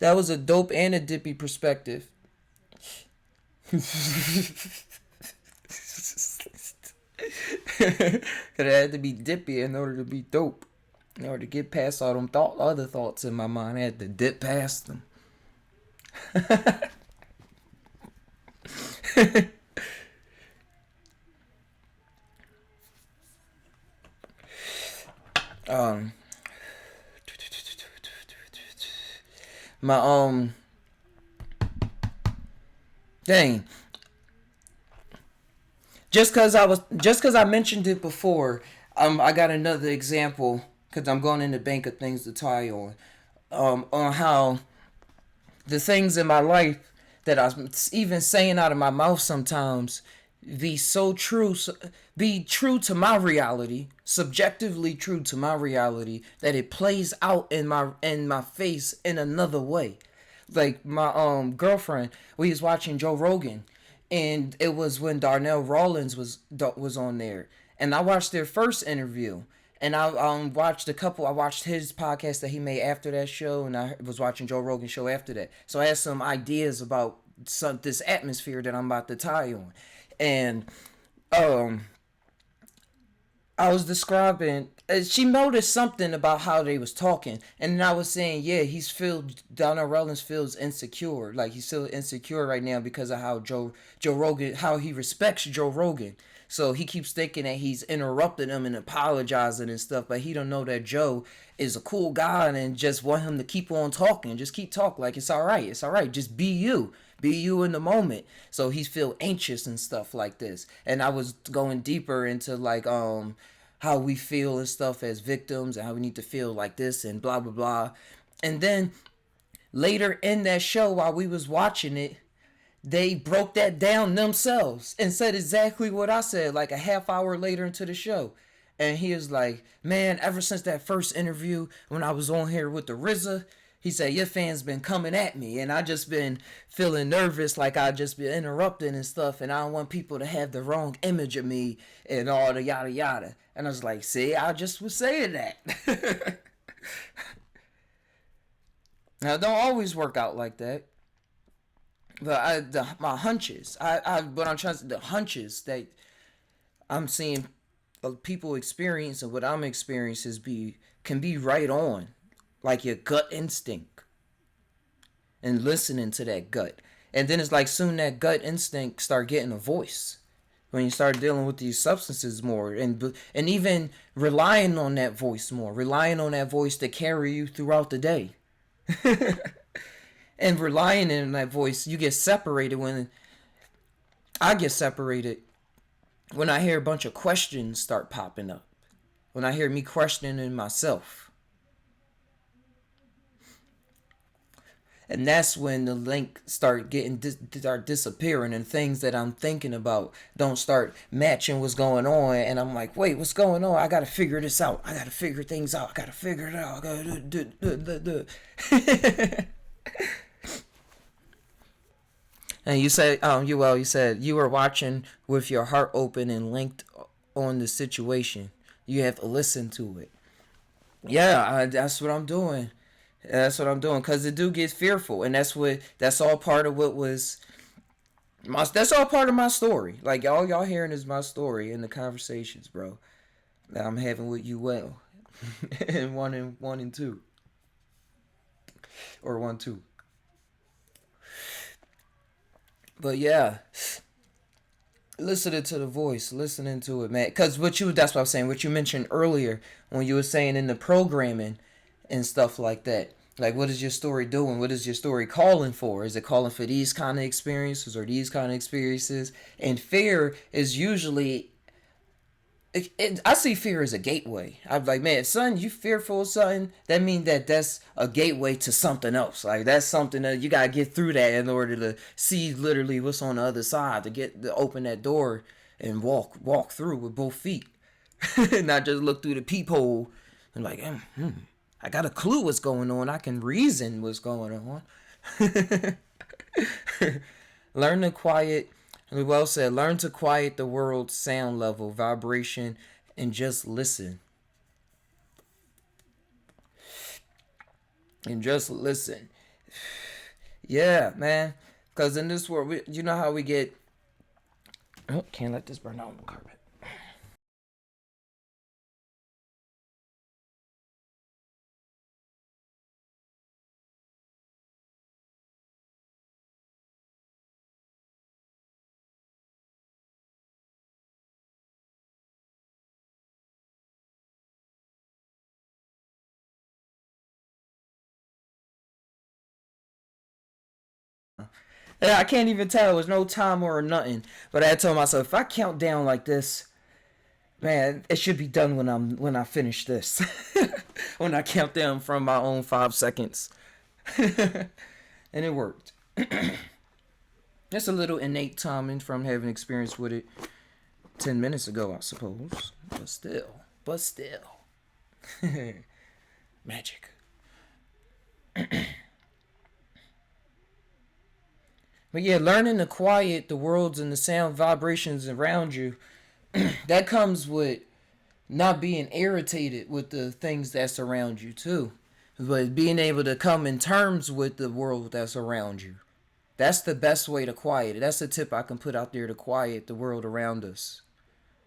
That was a dope and a dippy perspective. Cause it had to be dippy in order to be dope. In order to get past all them other thoughts in my mind, I had to dip past them. um, my dang, just cause I mentioned it before, I got another example because I'm going in the bank of things to tie on how the things in my life that I'm even saying out of my mouth sometimes be so true, be true to my reality, subjectively true to my reality, that it plays out in my face in another way. Like my girlfriend, we was watching Joe Rogan, and it was when Darnell Rawlins was on there, and I watched their first interview, and I watched a couple. I watched his podcast that he made after that show, and I was watching Joe Rogan's show after that. So I had some ideas about this atmosphere that I'm about to tie on, and um I was describing. She noticed something about how they was talking, and I was saying, yeah, Donnell Rollins feels insecure, like he's still insecure right now because of how Joe Rogan, how he respects Joe Rogan. So he keeps thinking that he's interrupting him and apologizing and stuff, but he don't know that Joe is a cool guy and just want him to keep on talking, just keep talking, like it's all right, just be you in the moment. So he feel anxious and stuff like this, and I was going deeper into like how we feel and stuff as victims and how we need to feel like this and blah blah blah. And then later in that show, while we was watching it, they broke that down themselves and said exactly what I said like a half hour later into the show. And he was like, man, ever since that first interview when I was on here with the RZA, he said, your fans been coming at me and I just been feeling nervous, like I just been interrupting and stuff, and I don't want people to have the wrong image of me and all the yada yada. And I was like, see, I just was saying that. Now, it don't always work out like that. But my hunches, what I'm trying to, the hunches that I'm seeing people experience and what I'm experiencing can be right on, like your gut instinct, and listening to that gut, and then it's like soon that gut instinct start getting a voice when you start dealing with these substances more, and even relying on that voice more, relying on that voice to carry you throughout the day. And relying on that voice, you get separated when I get separated when I hear a bunch of questions start popping up, when I hear me questioning myself, and that's when the link start disappearing, and things that I'm thinking about don't start matching what's going on, and I'm like, wait, what's going on? I gotta figure this out. I gotta figure things out. I gotta figure it out. I gotta do. And you said you were watching with your heart open and linked on the situation. You have to listen to it. Yeah, that's what I'm doing. That's what I'm doing, cause it do get fearful, and that's all part of what was that's all part of my story. Like y'all hearing is my story in the conversations, bro, that I'm having with you, well, and one and two, or 1 2. But yeah, listening to the voice, listening to it, man. Cause that's what I was saying. What you mentioned earlier when you were saying in the programming and stuff like that. Like, what is your story doing? What is your story calling for? Is it calling for these kind of experiences or these kind of experiences? And fear is usually, I see fear as a gateway. I'm like, man, if son, you fearful of something, that means that's a gateway to something else. Like, that's something that you gotta get through that in order to see literally what's on the other side, to open that door and walk through with both feet, not just look through the peephole and like, I got a clue what's going on. I can reason what's going on. Learn to quiet, well said, learn to quiet the world's sound level, vibration, and just listen. And just listen. Yeah, man. Because in this world, you know how we get. Oh, can't let this burn out on the carpet. Yeah, I can't even tell. There was no timer or nothing. But I told myself, if I count down like this, man, it should be done when I finish this. When I count down from my own 5 seconds. And it worked. It's a little innate timing from having experience with it 10 minutes ago, I suppose. But still. Magic. But yeah, learning to quiet the worlds and the sound vibrations around you, that comes with not being irritated with the things that surround you too. But being able to come in terms with the world that's around you. That's the best way to quiet it. That's the tip I can put out there to quiet the world around us.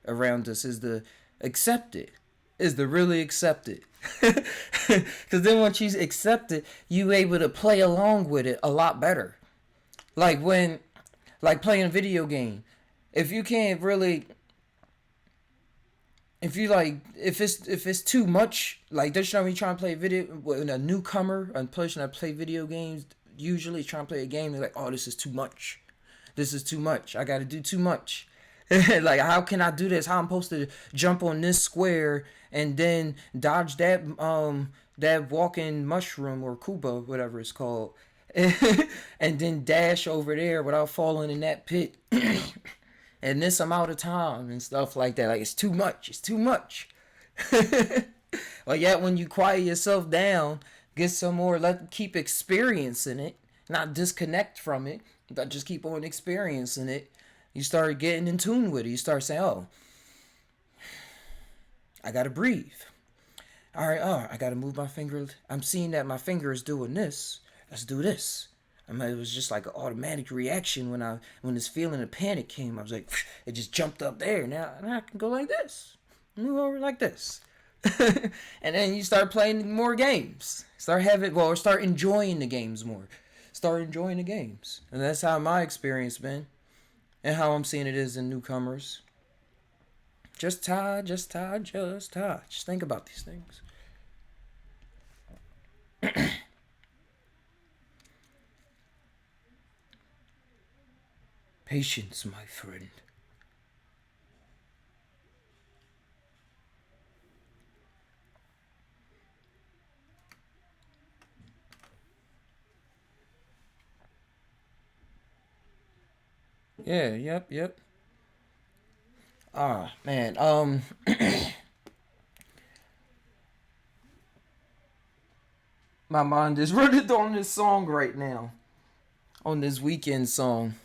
Around us is the accept it. Is the really accept it. Because then once you accept it, you able to play along with it a lot better. Like when, like playing a video game. If you can't really, if you like, if it's too much, like there's somebody trying to play video when a newcomer, a person that play video games usually trying to play a game, they're like, oh, this is too much. This is too much. I got to do too much. Like, how can I do this? How I'm supposed to jump on this square and then dodge that walking mushroom or Kuba, whatever it's called, and then dash over there without falling in that pit in this amount of time and stuff like that. Like, it's too much. It's too much. Like, yet when you quiet yourself down, get some more, keep experiencing it, not disconnect from it, but just keep on experiencing it. You start getting in tune with it. You start saying, "Oh, I gotta breathe. All right, oh, I gotta move my finger. I'm seeing that my finger is doing this. Let's do this." I mean, it was just like an automatic reaction when this feeling of panic came. I was like, it just jumped up there. Now I can go like this, move over like this, and then you start playing more games. Start enjoying the games more. Start enjoying the games, and that's how my experience been, and how I'm seeing it is in newcomers. Just Ty, just Ty, just Ty. Just think about these things. Patience, my friend. Yeah, yep. Ah, man. My mind is running on this song right now. On this weekend song.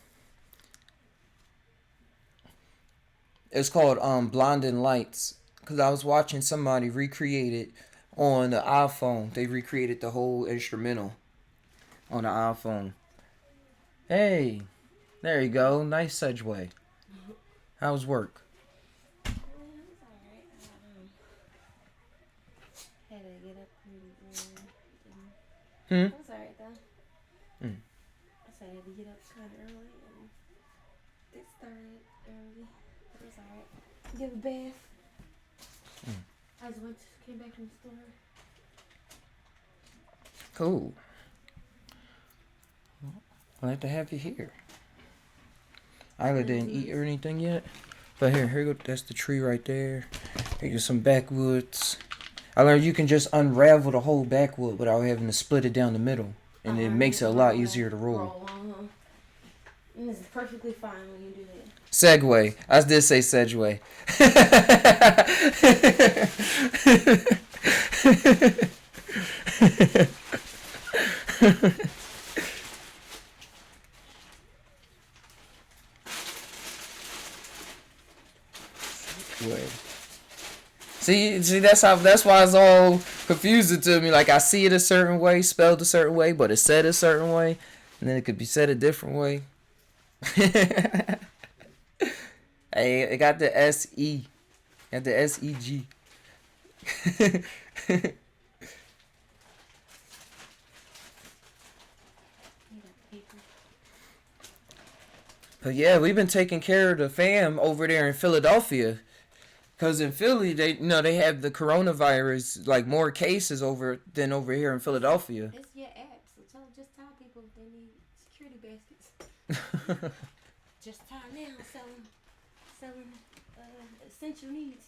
It's called Blinding Lights. Cause I was watching somebody recreate it on the iPhone. They recreated the whole instrumental on the iPhone. Hey, there you go. Nice segue. How's work? It was alright. Had to get up pretty early. Hmm. It was alright though. Mm. I said I had to get up kind of early and it started early. It was alright. Give a bath. Mm. I just came back from the store. Cool. Glad to have you here. Isla didn't eat or anything yet. But here you go. That's the tree right there. Here's some backwoods. I learned you can just unravel the whole backwood without having to split it down the middle. And it makes it a lot easier to roll. And this is perfectly fine when you do that. Segway. I did say Segway. Way. See, that's why it's all confusing to me. Like I see it a certain way, spelled a certain way, but it's said a certain way, and then it could be said a different way. Hey, it got the SE. Got the SEG. But yeah, we've been taking care of the fam over there in Philadelphia. Cause in Philly, they have the coronavirus, like more cases than over here in Philadelphia. It's your app, so just tell people if they need security baskets. Just tainow selling essential needs.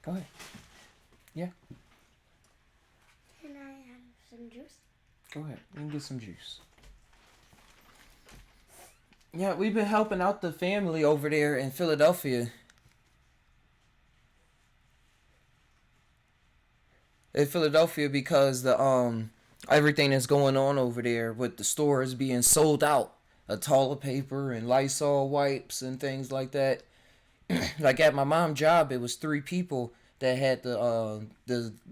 Go ahead. Yeah. Can I have some juice? Go ahead. You can get some juice. Yeah, we've been helping out the family over there in Philadelphia. In Philadelphia because the everything that's going on over there with the stores being sold out of toilet paper and Lysol wipes and things like that. Like at my mom's job, it was 3 people that had the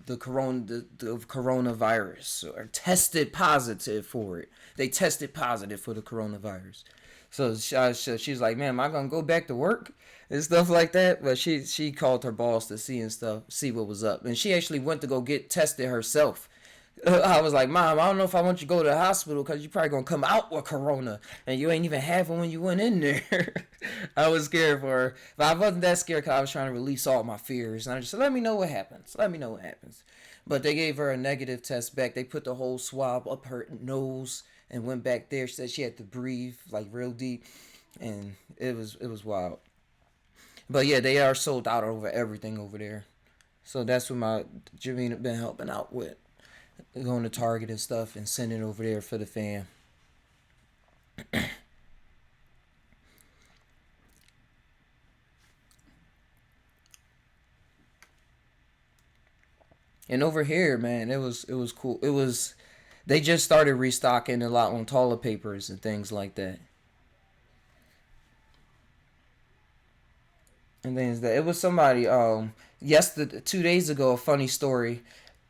coronavirus or tested positive for it. They tested positive for the coronavirus. So she's like, man, am I gonna go back to work and stuff like that? But she called her boss to see what was up, and she actually went to go get tested herself. I was like, Mom, I don't know if I want you to go to the hospital because you're probably gonna come out with corona, and you ain't even have it when you went in there. I was scared for her, but I wasn't that scared because I was trying to release all my fears, and I just said, let me know what happens. Let me know what happens. But they gave her a negative test back. They put the whole swab up her nose and went back there. She said she had to breathe like real deep, and it was wild. But yeah, they are sold out over everything over there. So that's what my Javina been helping out with, going to Target and stuff and sending it over there for the fam. And over here, man, it was cool. They just started restocking a lot on toilet papers and things like that. And things that it was somebody yesterday 2 days ago, a funny story.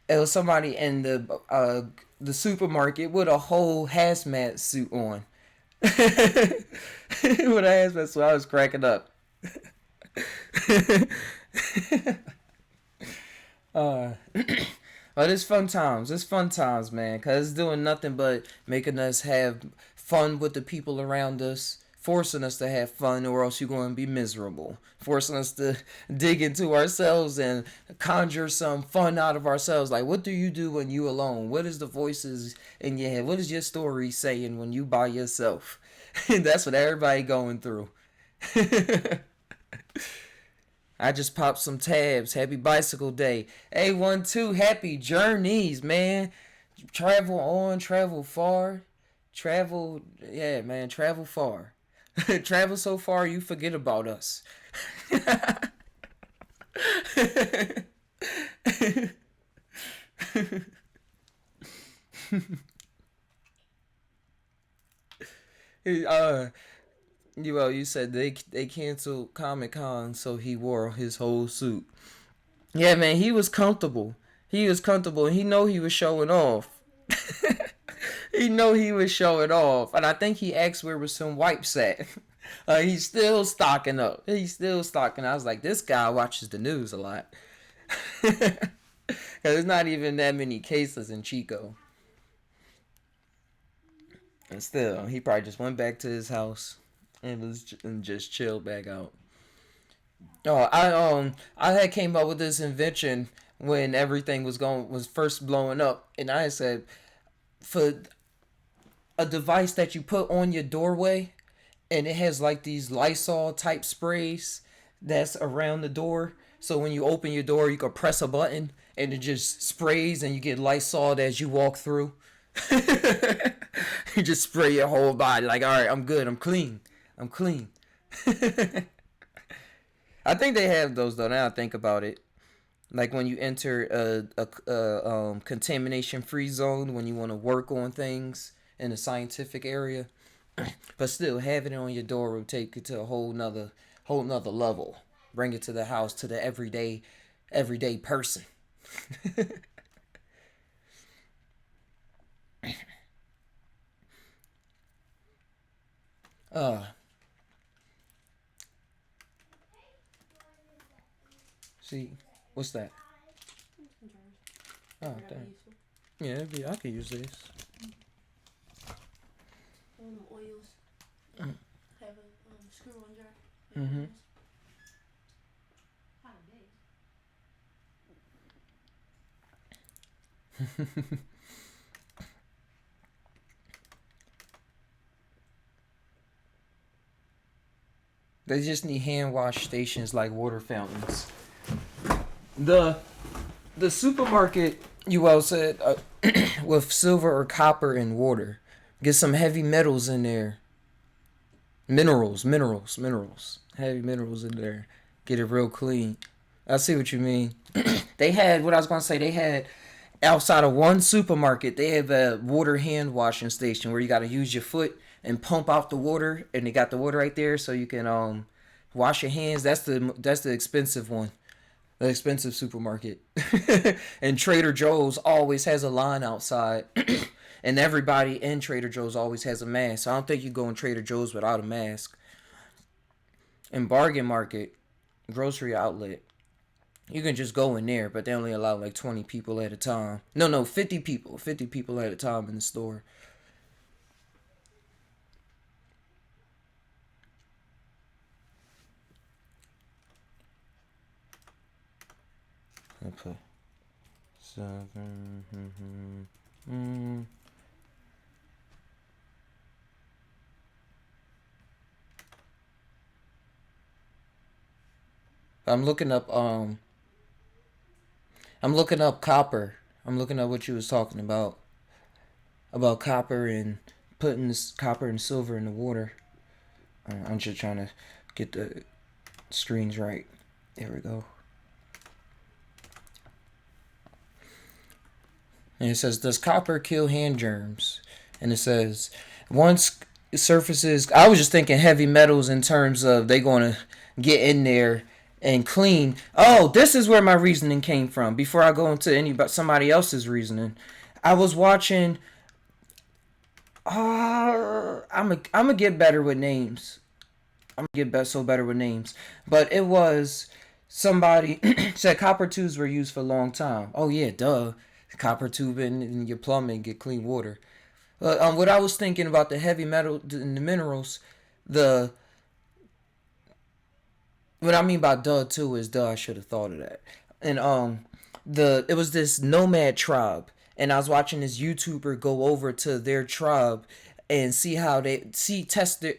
It was somebody in the supermarket with a whole hazmat suit on. With a hazmat suit, I was cracking up. uh But it's fun times. It's fun times, man. Cause it's doing nothing but making us have fun with the people around us, forcing us to have fun, or else you're going to be miserable. Forcing us to dig into ourselves and conjure some fun out of ourselves. Like, what do you do when you alone? What is the voices in your head? What is your story saying when you by yourself? That's what everybody going through. I just popped some tabs. Happy bicycle day. A12, happy journeys, man. Travel on, travel far. Travel, yeah, man, travel far. Travel so far you forget about us. uh, you said they canceled Comic Con, so he wore his whole suit. Yeah, man, he was comfortable. He was comfortable, and he know he was showing off. He know he was showing off, and I think he asked where was some wipes at. He's still stocking up. He's still stocking. I was like, this guy watches the news a lot. There's not even that many cases in Chico. And still, he probably just went back to his house and just chilled back out. Oh, I had came up with this invention when everything was first blowing up, and I said for a device that you put on your doorway, and it has like these Lysol type sprays that's around the door. So when you open your door, you can press a button and it just sprays, and you get Lysol as you walk through. You just spray your whole body like, all right, I'm good, I'm clean, I'm clean. I think they have those though. Now I think about it, like when you enter a contamination free zone when you want to work on things in a scientific area, but still having it on your door will take it to a whole nother level. Bring it to the house to the everyday person. uh See, what's that? Oh, dang. Yeah, I could use this. Oils. Mm. Have a screw on jar. Mm-hmm. They just need hand wash stations like water fountains. The the supermarket you all said with silver or copper and water. Get some heavy metals in there. Minerals. Heavy minerals in there. Get it real clean. I see what you mean. They had what I was gonna say. They had outside of one supermarket. They have a water hand washing station where you got to use your foot and pump out the water, and they got the water right there so you can wash your hands. That's the expensive one. The expensive supermarket. And Trader Joe's always has a line outside. And everybody in Trader Joe's always has a mask. So I don't think you go in Trader Joe's without a mask. In Bargain Market, grocery outlet, you can just go in there, but they only allow like 20 people at a time. No, 50 people. 50 people at a time in the store. Okay. 7. I'm looking up I'm looking up copper. I'm looking up what you was talking about copper and putting this copper and silver in the water. I'm just trying to get the screens right. There we go. And it says, does copper kill hand germs? And it says, once surfaces, I was just thinking heavy metals in terms of they going to get in there and clean. Oh, this is where my reasoning came from. Before I go into somebody else's reasoning, I was watching. I'm gonna get better with names. I'm gonna get so better with names. But it was somebody said copper tubes were used for a long time. Oh yeah, duh. Copper tubing in your plumbing get clean water. What I was thinking about the heavy metal and the minerals, the what I mean by duh too is duh. I should have thought of that. And it was this nomad tribe, and I was watching this YouTuber go over to their tribe and see how they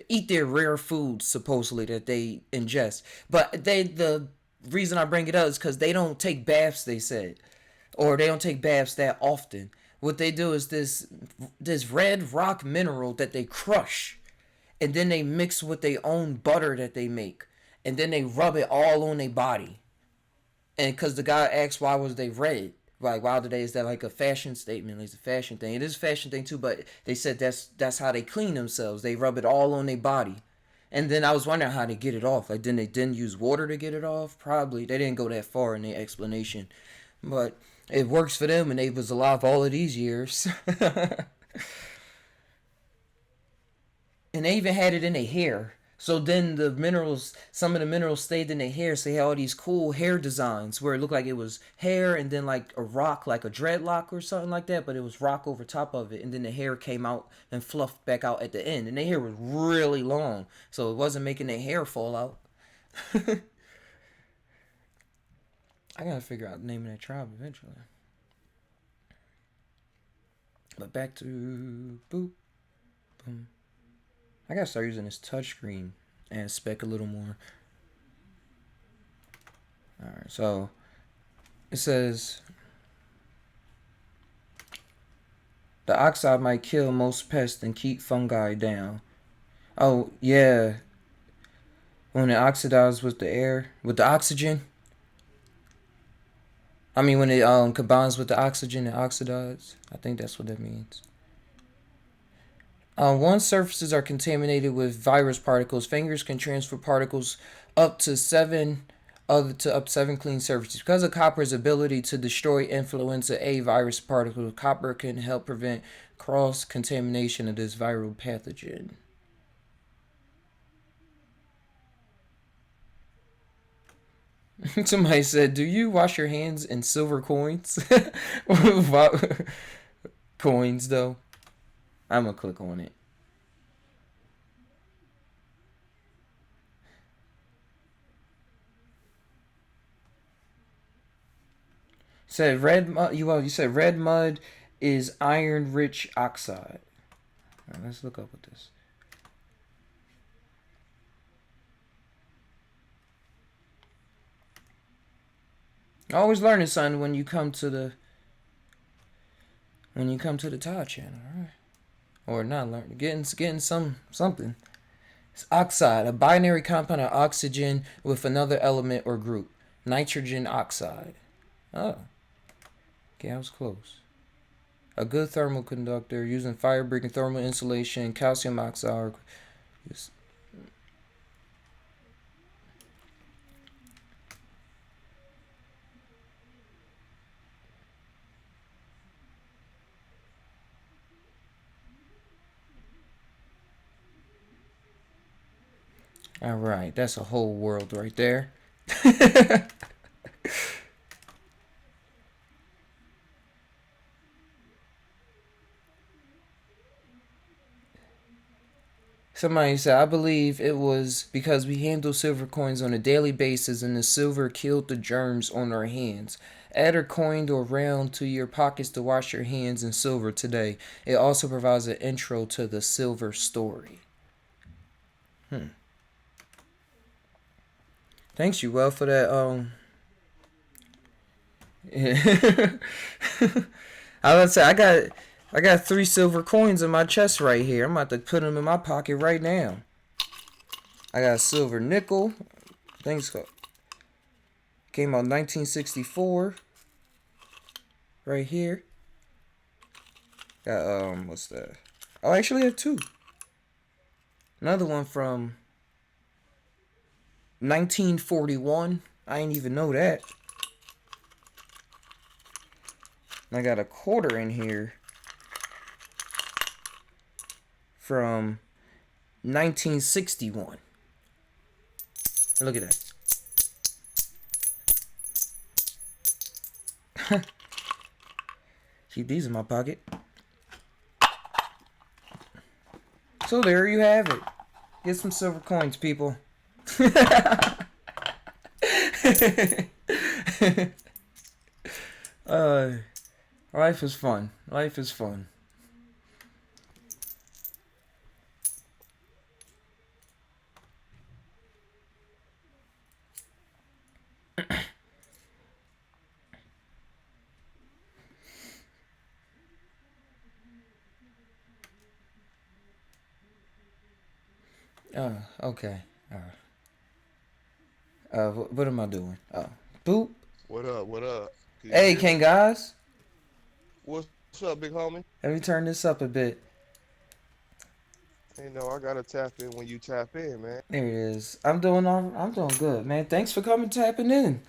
eat their rare foods supposedly that they ingest. But the reason I bring it up is because they don't take baths. They said, or they don't take baths that often. What they do is this red rock mineral that they crush, and then they mix with their own butter that they make, and then they rub it all on their body. And because the guy asked why was they red, like why today is that like a fashion statement? Like it's a fashion thing. It is a fashion thing too, but they said that's how they clean themselves. They rub it all on their body. And then I was wondering how they get it off. Like, then they didn't use water to get it off? Probably. They didn't go that far in their explanation. But it works for them, and they was alive all of these years. And they even had it in their hair. So then the minerals, some of the minerals stayed in their hair, so they had all these cool hair designs where it looked like it was hair and then like a rock, like a dreadlock or something like that, but it was rock over top of it, and then the hair came out and fluffed back out at the end, and their hair was really long, so it wasn't making their hair fall out. I gotta figure out the name of that tribe eventually. But back to boop, boom. I gotta start using this touchscreen and spec a little more. Alright, so it says the oxide might kill most pests and keep fungi down. Oh, yeah. When it oxidizes with the air, with the oxygen. I mean, when it combines with the oxygen, it oxidizes. I think that's what that means. Once surfaces are contaminated with virus particles, fingers can transfer particles up to seven clean surfaces. Because of copper's ability to destroy influenza A virus particles, copper can help prevent cross contamination of this viral pathogen. Somebody said, "Do you wash your hands in silver coins?" Coins, though. I'm gonna click on it. Said red mud. You said red mud is iron-rich oxide. All right, let's look up with this. Always learning something when you come to the Tide channel, all right? Or not learning, getting something. It's oxide, a binary compound of oxygen with another element or group. Nitrogen oxide. Oh, okay, I was close. A good thermal conductor using fire-breathing thermal insulation, calcium oxide. All right, that's a whole world right there. Somebody said, I believe it was because we handle silver coins on a daily basis and the silver killed the germs on our hands. Add a coin or round to your pockets to wash your hands in silver today. It also provides an intro to the silver story. Thanks, you well, for that. I was say I got 3 silver coins in my chest right here. I'm about to put them in my pocket right now. I got a silver nickel. Things came out 1964. Right here. Got what's that? Oh, I actually have 2. Another one from 1941. I ain't even know that. And I got a quarter in here from 1961. Look at that. Keep these in my pocket. So there you have it. Get some silver coins, people. Life is fun. Life is fun. Okay. Uh, what am I doing? Boop. What up? What up? Can you Hey, hear King me? guys. What's up, big homie? Let me turn this up a bit. You know, I gotta tap in when you tap in, man. There it is. I'm doing good, man. Thanks for coming tapping in.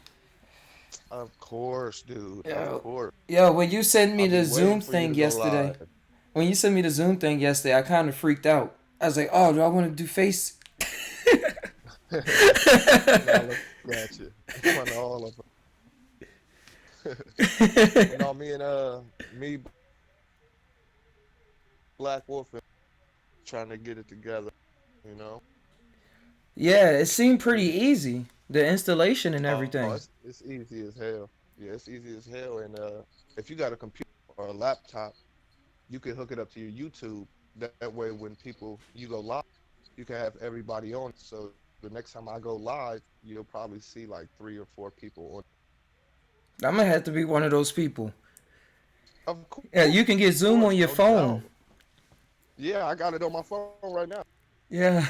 Of course, dude. Of Yo, course. yo, when you sent me I'll the be Zoom waiting for you thing to go yesterday, live. I kind of freaked out. I was like, oh, do I want to do face? Now look at you in front of all of us. But no, me, Black Wolf, and trying to get it together. You know. Yeah, it seemed pretty easy. The installation and Oh, everything. it's easy as hell. Yeah, it's easy as hell. And if you got a computer or a laptop, you can hook it up to your YouTube. That way, when you go live, you can have everybody on. So the next time I go live, you'll probably see like 3 or 4 people on. I'm gonna have to be one of those people. Of Yeah, course, you can get no Zoom on doubt. your phone. Yeah, I got it on my phone right now. Yeah.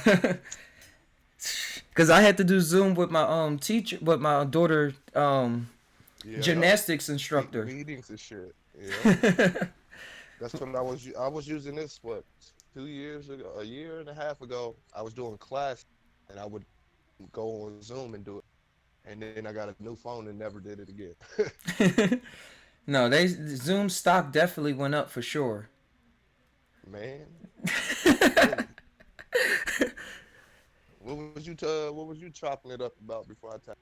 Cause I had to do Zoom with my teacher, with my daughter Yeah, gymnastics instructor. meetings and shit. Yeah, that's what I was using this what 2 years ago, a year and a half ago. I was doing class, and I would go on Zoom and do it. And then I got a new phone and never did it again. No, they Zoom stock definitely went up for sure. Man, really. What was you chopping it up about before I tapped?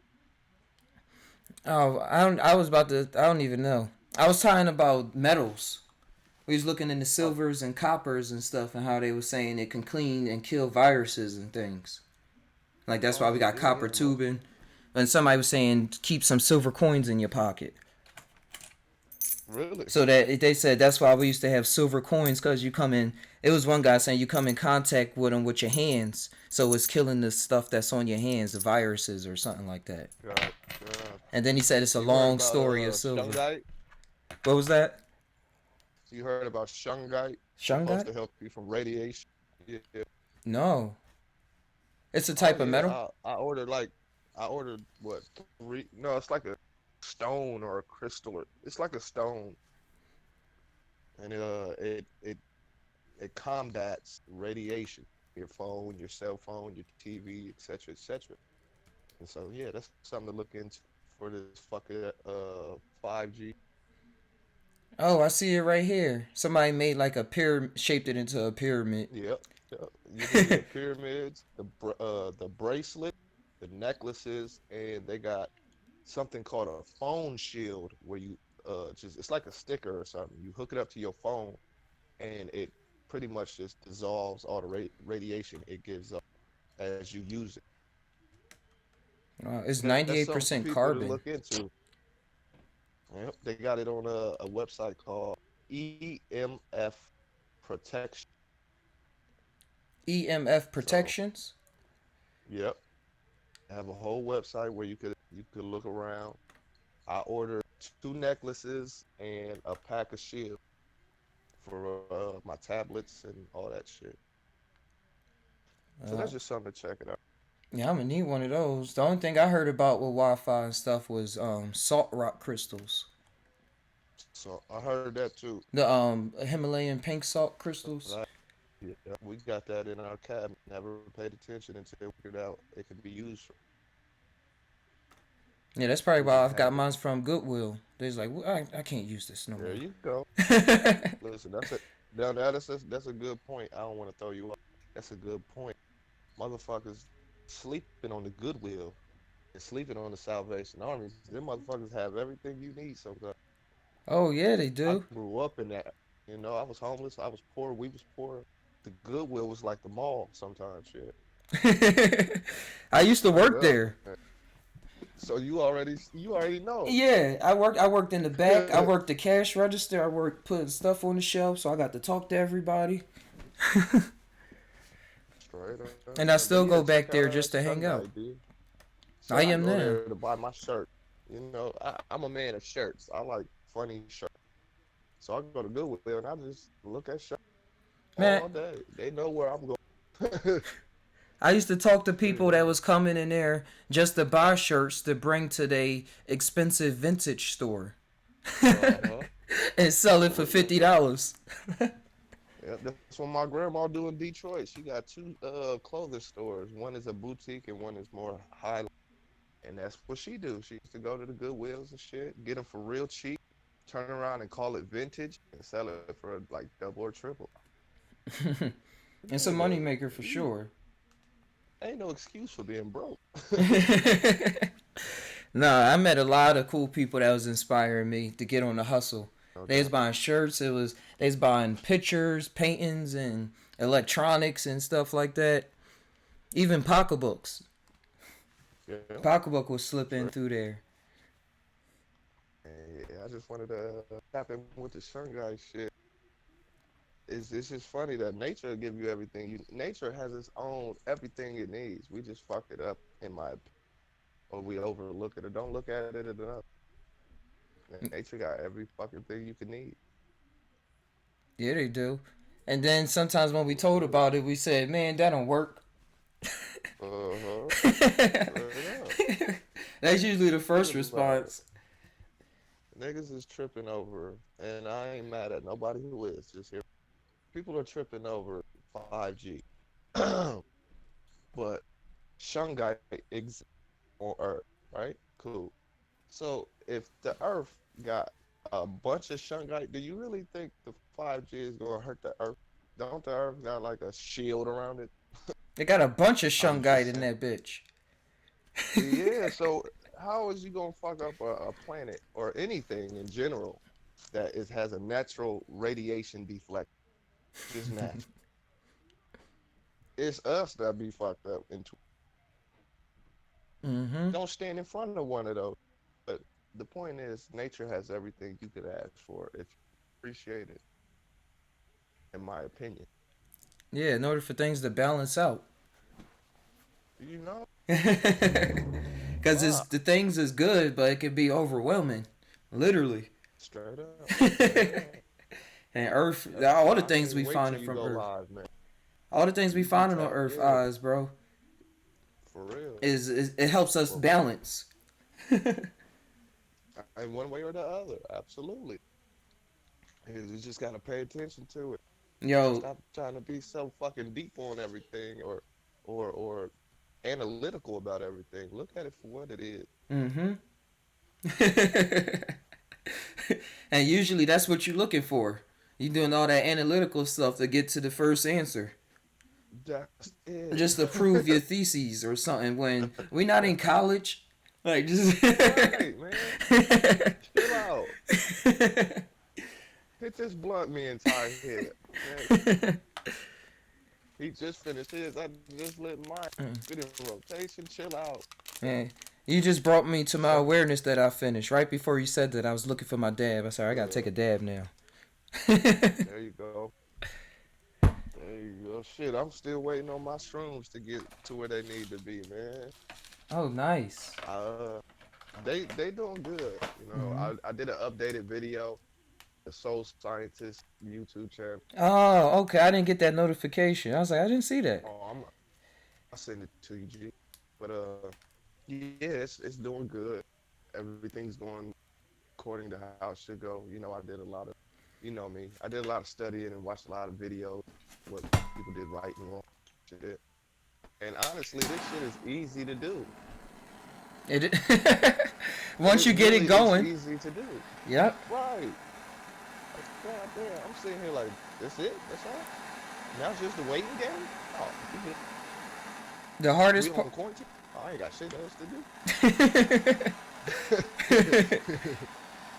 Oh, I don't. I was about to. I don't even know. I was talking about metals. We was looking into Oh, silvers and coppers and stuff, and how they were saying it can clean and kill viruses and things. Like that's why oh we yeah, got yeah, copper yeah. Most tubing. And somebody was saying keep some silver coins in your pocket. really. So that they said that's why we used to have silver coins because you come in. It was one guy saying you come in contact with them with your hands, so it's killing the stuff that's on your hands, the viruses or something like that. God, God. And then he said it's a You heard long about story of silver. shungite? What was that? You heard about shungite? Supposed Shungite? to help you from radiation. Yeah. No, it's a Oh type of yeah. metal. I ordered what three? No, it's like a stone or a crystal. It's like a stone, and it combats radiation. Your phone, your cell phone, your TV, etc., etc. And so yeah, that's something to look into for this fucking 5G. Oh, I see it right here. Somebody made like a pyramid, shaped it into a pyramid. Yep, yep. You can do the pyramids, the bracelet, the necklaces, and they got something called a phone shield where you just it's like a sticker or something. You hook it up to your phone, and it pretty much just dissolves all the radiation it gives up as you use it. It's That's something for 98% people to look carbon. into. Yep, they got it on a website called EMF Protection. EMF So, protections. yep, have a whole website where you could look around. I ordered 2 necklaces and a pack of shield for my tablets and all that shit. So that's Uh, just something to check it out. yeah, I'm gonna need one of those. The only thing I heard about with Wi-Fi and stuff was salt rock crystals. So I heard that too. The Himalayan pink salt But crystals. yeah, we got that in our cabinet. Never paid attention until we figured out it could be used. Yeah, that's We probably didn't why I've have got it. mine from Goodwill. They's like, well, I can't use this no There more. you go. Listen, that's a good point. I don't want to throw you off. That's a good point. Motherfuckers sleeping on the Goodwill and sleeping on the Salvation Armies. Them motherfuckers have everything you need sometimes. Oh yeah, they I do. grew up in that. You know, I was homeless. I was poor. We was poor. The Goodwill was like the mall sometimes. Shit. I used to Straight work up. there. So you already know. Yeah, I worked in the back. I worked the cash register. I worked putting stuff on the shelf, so I got to talk to everybody. Straight up. And I But yeah, still go check back out there just to hang Shungite, out. dude. So I I go am there now. to buy my shirt. You know, I'm a man of shirts. I like funny shirts. So I go to Goodwill and I just look at shirts all Man, day. They know where I'm going. I used to talk to people Mm-hmm. that was coming in there just to buy shirts to bring to their expensive vintage store Uh-huh. and sell it For for real. $50. Yeah, that's what my grandma do in Detroit. She got two clothing stores. One is a boutique and one is more high. And that's what she do. She used to go to the Goodwills and shit, get them for real cheap, turn around and call it vintage and sell it for like double or triple. It's a Nigga, moneymaker for you sure. ain't no excuse for being broke. Nah, I met a lot of cool people that was inspiring me to get on the hustle. No They was doubt. buying shirts. They was buying pictures, paintings, and electronics and stuff like that. Even pocketbooks. Yeah, Pocketbook was straight. slipping through there. And yeah, I just wanted to tap in with the sun guy shit. It's just funny that nature will give you everything. Nature has its own everything it needs. We just fuck it up in my opinion. Or we overlook it or don't look at it enough. Nature got every fucking thing you can need. Yeah, they do. And then sometimes when we For told real. about it, we said, "Man, that don't work." Uh-huh. Straight up. That's usually the Think first about it. response. Niggas is tripping over, and I ain't mad at nobody who is. Just here, people are tripping over 5G, but shungite exists on Earth, right? Cool. So if the Earth got a bunch of shungite, do you really think the 5G is gonna hurt the Earth? Don't the Earth got like a shield around it? They got a bunch of I'm just shungite in saying. that bitch. Yeah. So how is you gonna fuck up a planet or anything in general that is has a natural radiation deflect? Just natural. It's us that be fucked up and Mm-hmm. don't stand in front of one of those. But the point is, nature has everything you could ask for if you appreciate it, in my opinion. Yeah, in order for things to balance out. You know? Because Wow. the things is good, but it can be overwhelming. Literally. Straight up. Straight up. And Earth, That's all why the I things can't we wait till finding you from go Earth. live, man. All the things we We be finding on tapped Earth in. eyes, bro, For real. is it helps us For real. balance. In one way or the other. Absolutely. You just gotta pay attention to it. Yo, Stop trying to be so fucking deep on everything or analytical about everything. Look at it for what it is. mm-hmm. And usually that's what you're looking for. You doing all that analytical stuff to get to the first answer. That's it. Just to prove your theses or something when we not in college. Like just Right, man. Chill out. Hit this blunt me and Ty hit. Man, he just finished his. I just lit mine. Good in rotation. Chill out. Man, you just brought me to my Some awareness that I finished. Right before you said that, I was looking for my dab. I said, I gotta take a dab now. there you go. There you go. Shit, I'm still waiting on my shrooms to get to where they need to be, man. Oh, nice. They doing good. You know, Hmm. I did an updated video, the Soul Scientist YouTube channel. Oh, okay. I didn't get that notification. I was like, I didn't see that. Oh, I'll send it to you, G. But yeah, it's doing good. Everything's going according to how it should go. You know, I did a lot of, you know me, I did a lot of studying and watched a lot of videos, what people did right and wrong, shit. And honestly, this shit is easy to do. It It once you get really it is going. easy to do. Yep. Right. Like, God damn, I'm sitting here like, that's it? That's all? Now it's just the waiting game? Oh, The we hardest on part. quarantine? Oh, I ain't got shit else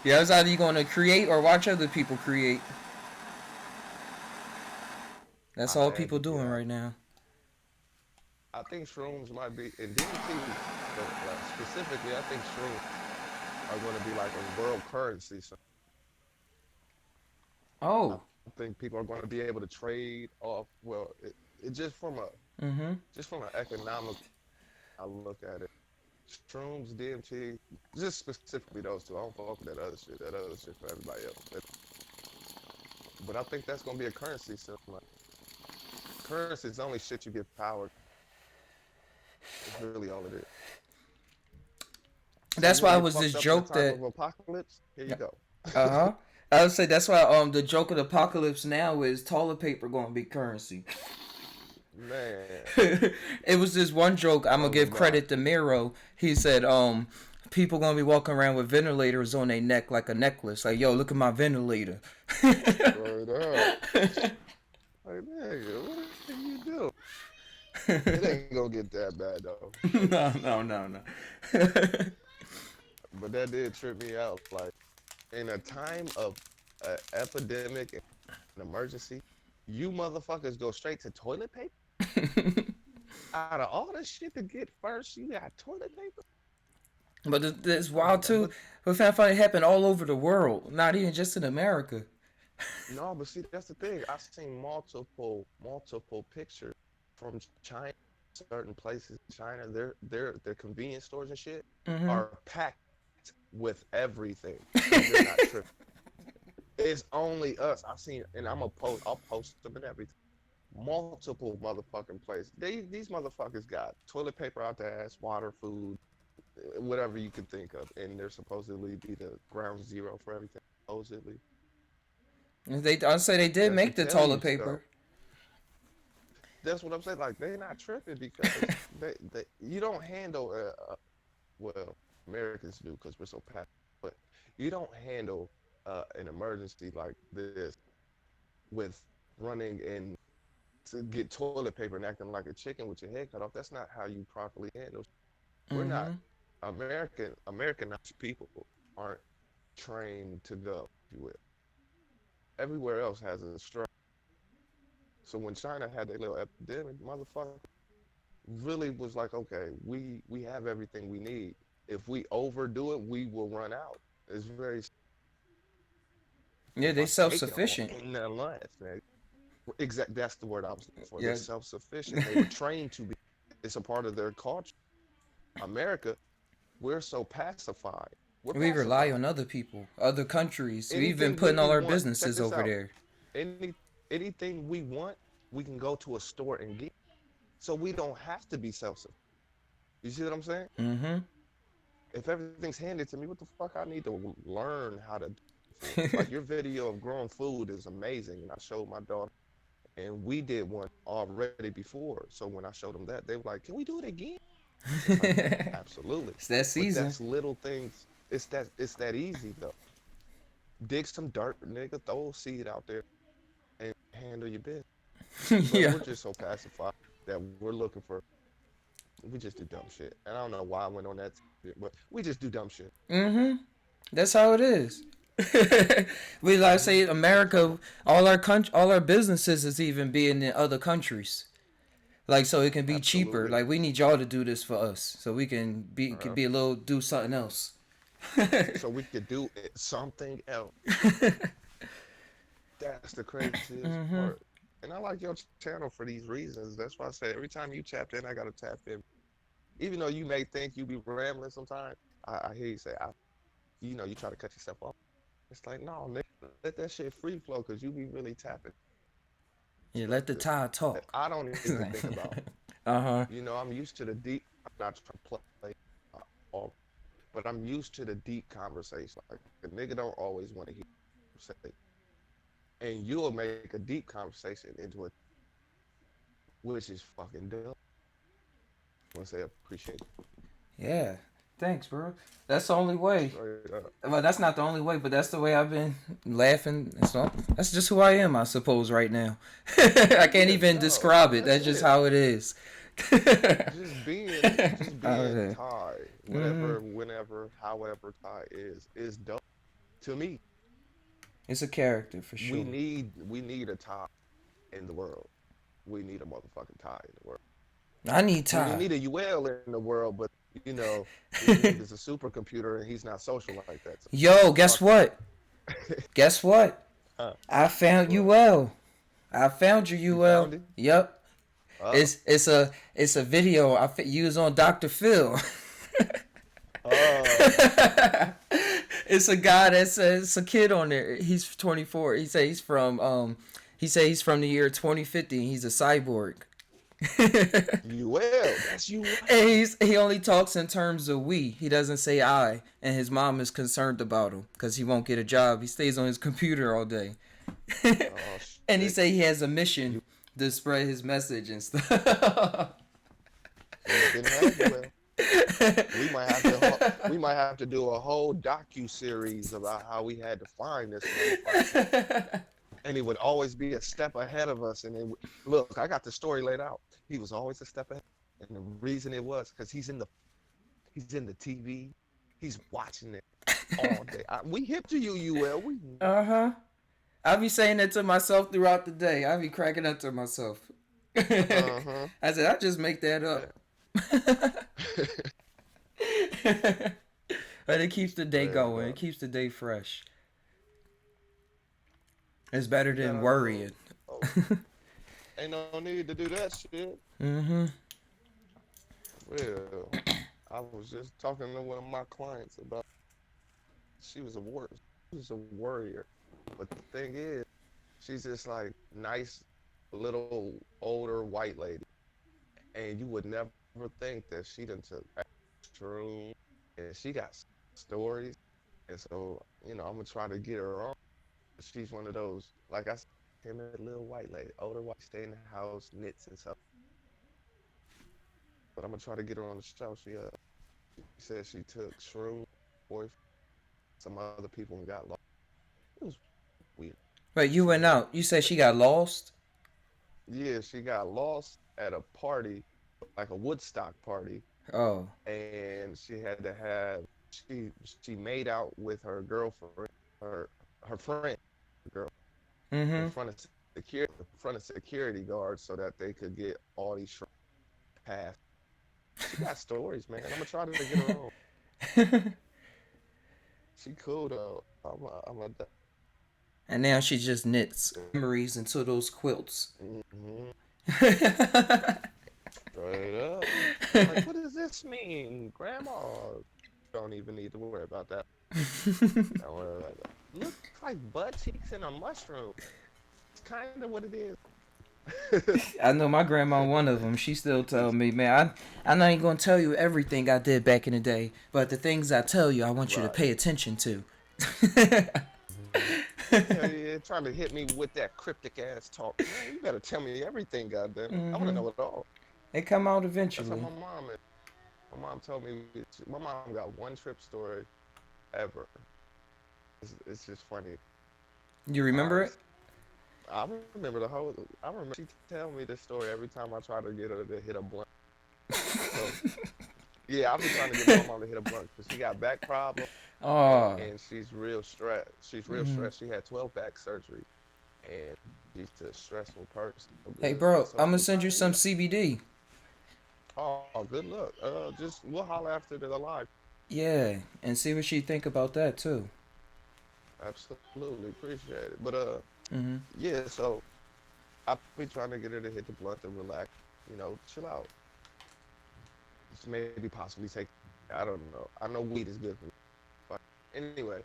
Yeah, to do. it's either you gonna create or watch other people create. That's I all had, people doing yeah, right now. I think shrooms might be, and DMT, but specifically, I think shrooms are going to be like a world currency. So I Oh. think people are going to be able to trade off. Well, it Mm-hmm. just from an economic, I look at it. Shrooms, DMT, just specifically those two. I don't fuck with that other shit. That other shit for everybody else. But I think that's going to be a currency. So like, currency is only shit you give power. That's really all it is. So you That's want why to it get was this fucked up in a joke time that. of apocalypse? Here you go. Uh huh. I would say that's why the joke of the apocalypse now is toilet paper going to be currency. Man, It was this one joke. I'm gonna oh give God. credit to Miro. He said, people gonna be walking around with ventilators on their neck like a necklace. Like, yo, look at my ventilator. Straight up. Like, nigga, what are you doing? It ain't gonna get that bad though. No, no, no, no. But that did trip me out. Like in a time of epidemic and emergency, you motherfuckers go straight to toilet paper. Out of all the shit to get first, you got toilet paper. But it's wild too. But But find it happened all over the world, not even just in America. no, but see, that's the thing. I've seen multiple pictures from China, certain places in China. Their convenience stores and shit Hmm. are packed with everything, and they're not tripping. It's only us. I've seen, and I'll post them and everything. Multiple motherfucking places. These motherfuckers got toilet paper out their ass, water, food, whatever you can think of, and they're supposedly be the ground zero for everything. Supposedly, I say they did that make should the tell you toilet stuff. paper. That's what I'm saying. Like they're not tripping because they you don't handle well Americans do because we're so passionate, but you don't handle an emergency like this with running and to get toilet paper and acting like a chicken with your head cut off. That's not how you properly handle. We're not Hmm. Americanized people aren't trained to go, if you will. Everywhere else has a struggle. So when China had their little epidemic, motherfucker really was like, okay, we have everything we need. If we overdo it, we will run out. It's very Yeah, they by self taking all sufficient. in their life, man. Exact. That's the word I was looking for. They're Yeah, self-sufficient. They were trained to be. It's a part of their culture. America, we're so pacified. We're we rely pacified. on other people, other countries. We've been Anything putting we all our want, check businesses this over out. there. Anything we want, we can go to a store and get. So we don't have to be self-sufficient. You see what I'm saying? Hmm. If everything's handed to me, what the fuck I need to learn how to do it for? Like your video of growing food is amazing, and I showed my daughter, and we did one already before. So when I showed them that, they were like, "Can we do it again?" It's like, absolutely. It's that But season. that's little things. It's that easy though. Dig some dirt, nigga. Throw a seed out there and handle your business. But Yeah. we're just so pacified that we're looking for. We just do dumb shit. And I don't know why I went on that, but we just do dumb shit. Hmm. That's how it is. We like Hmm. say So America, all our businesses is even being in other countries. Like so it can be cheaper. absolutely, Like we need y'all to do this for us, so we can uh, be a little do something else. so we could do something else. That's the craziest Hmm. part. And I like your channel for these reasons. That's why I say every time you tapped in, I gotta tap in. Even though you may think you be rambling sometimes, I hear you say, you try to cut yourself off. It's like, no, nigga, let that shit free flow because you be really tapping Yeah, let the perspective Thai that talk. I don't even think about. Uh huh. I'm used to the deep. I'm not trying to play, uh, all, but I'm used to the deep conversation. Like a nigga don't always want to hear you say, and you'll make a deep conversation into a which is fucking dope. I want to say I appreciate it. Yeah. Thanks, bro. That's the only way. Straight up. Well, that's not the only way, but that's the way I've been laughing. And so that's just who I am, I suppose, right now. I can't Yeah, even no, describe it. that's That's just it. how it is. Just Oh, being yeah. Thai, Hmm. whatever, whenever, however Thai is dope. To me, It's a character for we sure. need we need a Thai in the world. We need a motherfucking Thai in the world. I need We Ty. need a UL in the world, but this nigga's a supercomputer and he's not social like that. So Yo, fuck guess what? Guess what? huh? I found What? UL. I found your You UL. found it? Yep. Uh It's a video you was on Dr. Phil. oh. It's a guy that says it's a kid on there. He's 24. He say he's from the year 2050. He's a cyborg. You will. That's you will. And he only talks in terms of we. He doesn't say I. And his mom is concerned about him because he won't get a job. He stays on his computer all day. Oh And he shit. say he has a mission You to spread his message and stuff. you didn't have you will. We might have to do a whole docu series about how we had to find this motherfucker. And he would always be a step ahead of us. And look, I got the story laid out. He was always a step ahead, and the reason it was because he's in the TV, he's watching it all day. We hip to you, UL. We Uh-huh. I be saying that to myself throughout the day. I be cracking up to myself. uh-huh. I said, I just make that up. But it keeps the day Straight going. It up. keeps the day fresh. It's better You than gotta worrying. oh, ain't no need to do that shit. Mm-hmm. Well, I was just talking to one of my clients about she was a warrior. But the thing is, she's just like nice little older white lady. And you would never think that she done took shrooms and she got stories. And so, I'm gonna try to get her on. She's one of those, like I said, timid little white lady, older white, stay in the house, knits and stuff. But I'm gonna try to get her on the show. She said she took shrooms, boy, some other people and got lost. It was weird. Wait, you She went out. You said she got lost? Yeah, she got lost at a party, like a Woodstock party, Oh. and she had to have she made out with her girlfriend, her her friend, girl, in Mm-hmm. front of security guards so that they could get all these passed. She got stories, man. I'm gonna try to get her on. She cool though. I'm a And now she just knits memories into those quilts. mm-hmm. Straight up. Like, what does this mean, Grandma? Don't even need to worry about that. Don't worry about that. Looks like butt cheeks and a mushroom. It's kind of what it is. I know my grandma, one of them. She still tell me, man, I'm not even gonna tell you everything I did back in the day, but the things I tell you, I want you to Right. pay attention to. Hmm. Yeah, yeah, trying to hit me with that cryptic ass talk. Man, you better tell me everything, goddamn it. I want to Mm-hmm. know it all. It come out That's how eventually. my mom is. My mom told me. My mom got one trip story ever. It's just funny. You remember Um, it? I remember the whole. I remember she tell me this story every time I try to get her to hit a blunt. So yeah, I've been trying to get my mom to hit a blunt because she got back problems Oh. and she's real stressed. She's real Mm-hmm. stressed. She had 12 back surgery and she's a stressful person. So Hey, good. bro, So I'm I've gonna been send trying you to, some CBD. Oh, good luck. Just we'll holler after the live. Yeah, and see what she think about that too. Absolutely appreciate it. But Mm-hmm. yeah. So I've been trying to get her to hit the blunt and relax. Chill out. Just maybe possibly take. I don't know. I know weed is good for me. But anyway,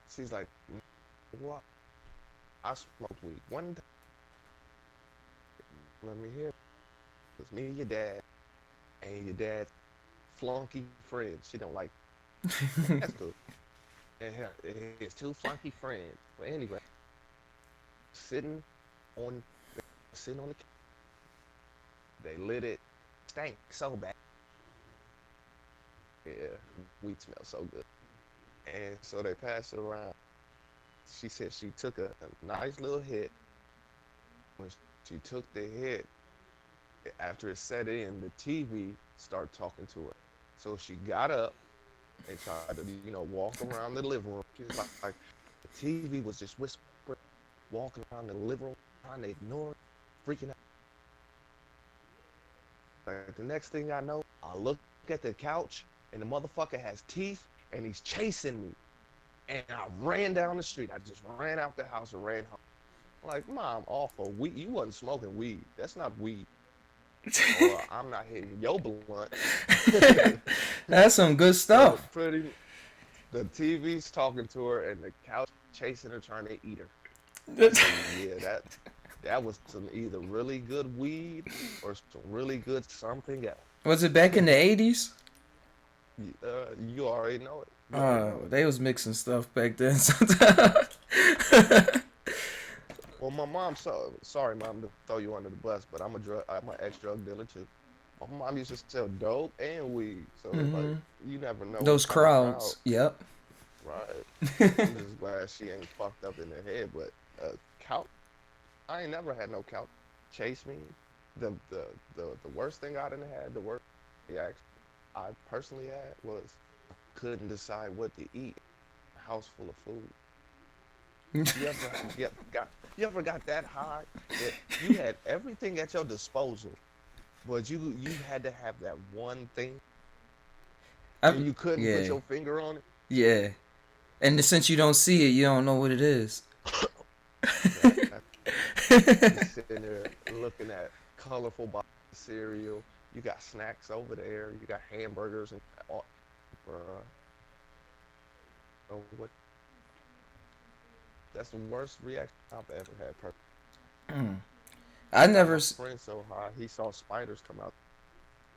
she's like, what? I smoked weed one time. Let me hear. It's me and your dad, and your dad's flunky friends. She don't like. That's cool. And his two flunky friends. But anyway, sitting on sitting on the. They lit it. Stank so bad. Yeah, weed smells so good. And so they passed it around. She said she took a nice little hit. When she took the hit, after it set in, the TV started talking to her. So she got up and tried to, walk around the living room. She was like the TV was just whispering, walking around the living room, trying to ignore it, freaking out. Like the next thing I know, I look at the couch and the motherfucker has teeth and he's chasing me. And I ran down the street. I just ran out the house and ran home. Like, Mom, off of weed. You wasn't smoking weed. That's not weed. Or I'm not hitting your blunt. That's some good So stuff. pretty, the TV's talking to her and the couch chasing her, trying to eat her. I say, yeah, that. That was some either really good weed or some really good something else. Was it back in the 80s? You already know it. You already Oh, know it. they was mixing stuff back then. Well, my mom, sorry, mom, to throw you under the bus, but I'm an ex-drug dealer too. My mom used to sell dope and weed, so it's like Hmm. you never know what Those kind of crowds. crowd, Yep. right? I'm just glad she ain't fucked up in the head, but couch, I ain't never had no couch chase me. The worst thing I didn't had, the worst reaction I personally had was couldn't decide what to eat. A house full of food. You ever you ever got that high that you had everything at your disposal, but you had to have that one thing I, and you couldn't put yeah. your finger on it? Yeah. And since you don't see it, you don't know what it is. Man, you sitting there looking at colorful boxes of cereal. You got snacks over there. You got hamburgers and all. Bruh, what? That's the worst reaction I've ever had. I Got never my friend so high he saw spiders come out.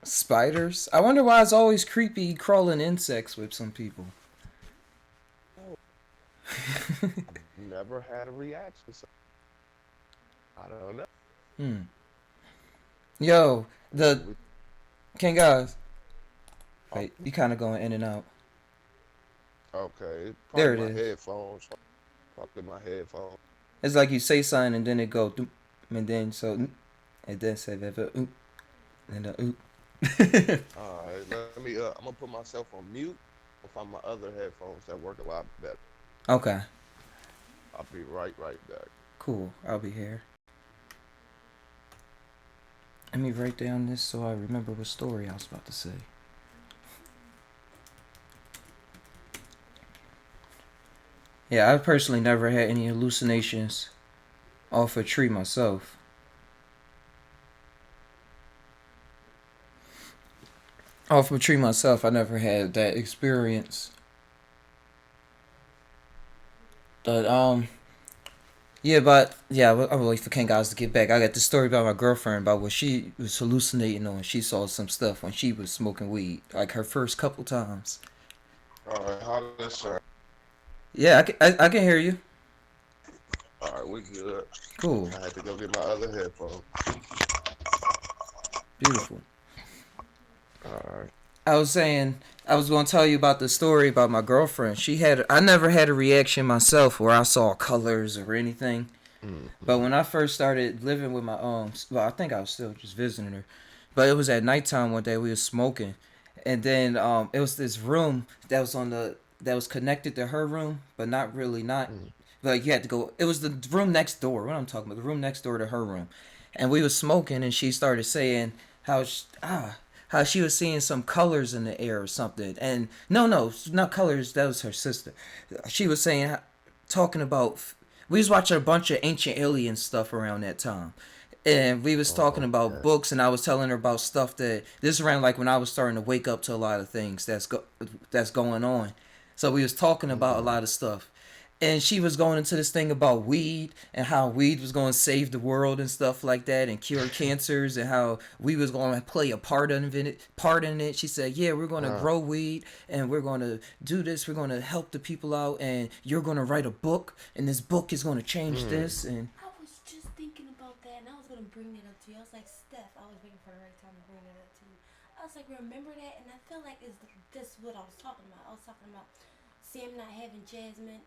spiders. I wonder why it's always creepy crawling insects with some people. Oh, never had a reaction. So I don't know. Hmm. Yo, the We, King guys. oh, Wait, you kind of going in and out. okay, There probably it my is. headphones. Probably my headphones. It's like you say something and then it go, doop, and then so, and then say that, and then oop. All right, let me. I'm gonna put myself on mute. I'll find my other headphones that work a lot better. Okay, I'll be right back. cool. I'll be here. Let me write down this so I remember what story I was about to say. Yeah, I personally never had any hallucinations off a tree myself. Off a tree myself, I never had that experience. But yeah, but yeah, I'm wait for Ken guys to get back. I got the story about my girlfriend about what she was hallucinating on. She saw some stuff when she was smoking weed, like her first couple times. All right, how does this sound? Yeah, I can hear you. All right, we good. Cool, I had to go get my other headphones. beautiful. All right. I was saying I was going to tell you about the story about my girlfriend. I never had a reaction myself where I saw colors or anything. But Mm-hmm. when I first started living with my well, I think I was still just visiting her, but it was at nighttime one day we was smoking, and then it was this room that was that was connected to her room, but not really not. Mm-hmm. Like you had to go. It was the room next door. What I'm talking about, the room next door to her room, and we was smoking, and she started saying how she was seeing some colors in the air or something. And no, not colors. That was her sister. She was saying, talking about. We was watching a bunch of ancient alien stuff around that time, and we was talking Oh, about okay. books, and I was telling her about stuff that this is around like when I was starting to wake up to a lot of things that's going on. So we was talking about a Mm-hmm. lot of stuff, and she was going into this thing about weed and how weed was going to save the world and stuff like that and cure cancers and how we was going to play a part in it. She said, "Yeah, we're going to Uh, grow weed and we're going to do this. We're going to help the people out and you're going to write a book and this book is going to change mm, this." And I was just thinking about that, and I was gonna bring that up to you. I was like, Steph, I was waiting for the right time to bring that up to you. I was like, remember that? And I feel like is this what I was talking about? I was talking about Sam not having Jasmine.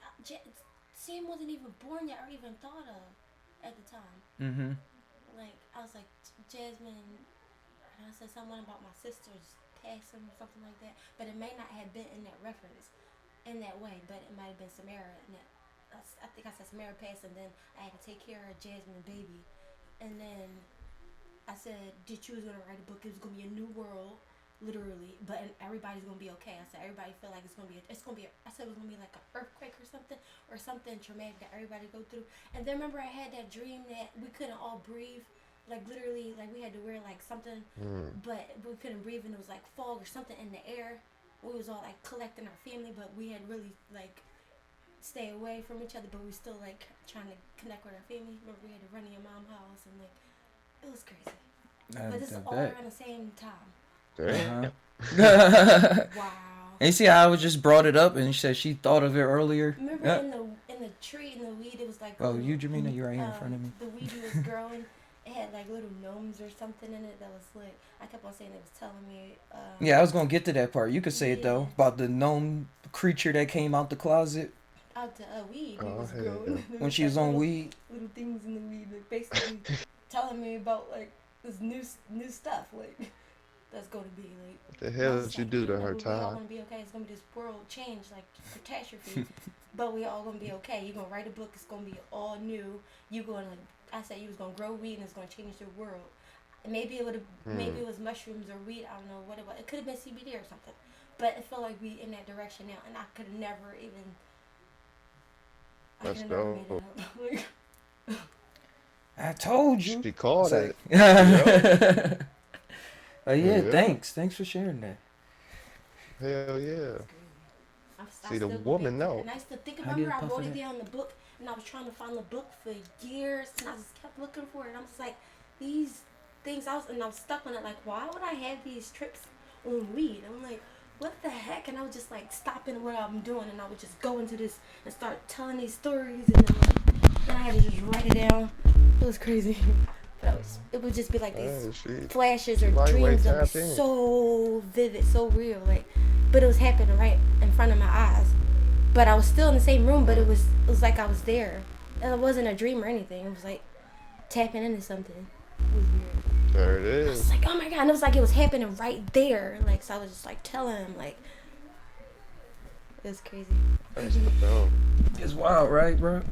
Sam wasn't even born yet or even thought of at the time. mm-hmm. Like I was like Jasmine, and I said something about my sister's passing or something like that. But it may not have been in that reference in that way. But it might have been Samara. And I think I said Samara passed, and then I had to take care of Jasmine and baby. And then I said, did you was gonna write a book? It was gonna be a new world, literally, but everybody's gonna be okay. I said everybody feel like it's gonna be. I said it was gonna be like an earthquake or something traumatic that everybody go through. And then remember I had that dream that we couldn't all breathe, like literally, like we had to wear like something, mm. but we couldn't breathe, and it was like fog or something in the air. We was all like collecting our family, but we had really like stay away from each other, but we still like trying to connect with our family. Remember, we had to run to your mom's house, and like it was crazy. But this is all bet. around the same time. Damn. Wow. And you see how I was just brought it up, and she said she thought of it earlier. Remember Yep. in the tree, in the weed, it was like. Oh, you, Jamina, you're right here in front of me. The weed was growing. It had like little gnomes or something in it that was lit. I kept on saying it was telling me. Yeah, I was gonna get to that part. You could say it though Yeah. about the gnome creature that came out the closet Out the weed. It Oh, was hell growing. yeah. when she was on weed. Little things in the weed, like basically telling me about like this new stuff like that's going to be like. What the hell I was did you like, do to know, her, we all Ty? gonna be okay. It's gonna be this world change, like catastrophe, but we all gonna be okay. You're gonna write a book. It's gonna be all new. You gonna. I said you was gonna grow weed and it's gonna change the world. Maybe it would have. Maybe it was mushrooms or weed. I don't know what it was. It could have been CBD or something. But it felt like we in that direction now, and I could have never even. That's I could have never made dope. it up. I told you. She called It's it. like- yeah, Yeah. thanks for sharing that. Hell yeah. I See, the still go woman back to it, know. And I used to think I about get her. I puff wrote of it that. down in the book, and I was trying to find the book for years, and I just kept looking for it. And I'm just like, these things, I was stuck on it. Like, why would I have these trips on weed? I'm like, what the heck? And I was just like stopping what I'm doing, and I would just go into this and start telling these stories, and then I had to just write it down. It was crazy. But it would just be like these Hey, she flashes or lightweight dreams that were tapped in. so vivid, so real, like, but it was happening right in front of my eyes. But I was still in the same room, but it was like I was there. And it wasn't a dream or anything. It was like tapping into something. It was weird. There it I was is. like, oh my god, and it was like it was happening right there. Like, so I was just like telling him, like, it was crazy. That's dope. It's wild, right, bro?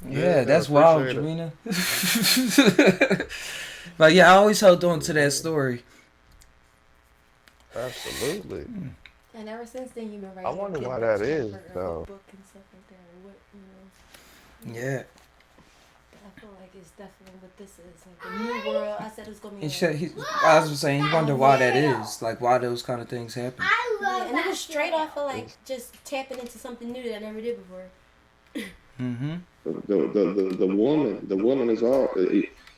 Yeah, Yeah, that's I wild, appreciate Jamina. But yeah, I always held on to that story. Absolutely. And ever since then, you've been writing. I wonder good why books, that like, is, for a though. book and stuff like that. Or what, Yeah. But I feel like it's definitely what this is. Like the new world. I said it was gonna be. He said, I was saying, you wonder why that is. Like, why those kind of things happen. Yeah, and it was straight off of like just tapping into something new that I never did before. Mm-hmm. The woman is all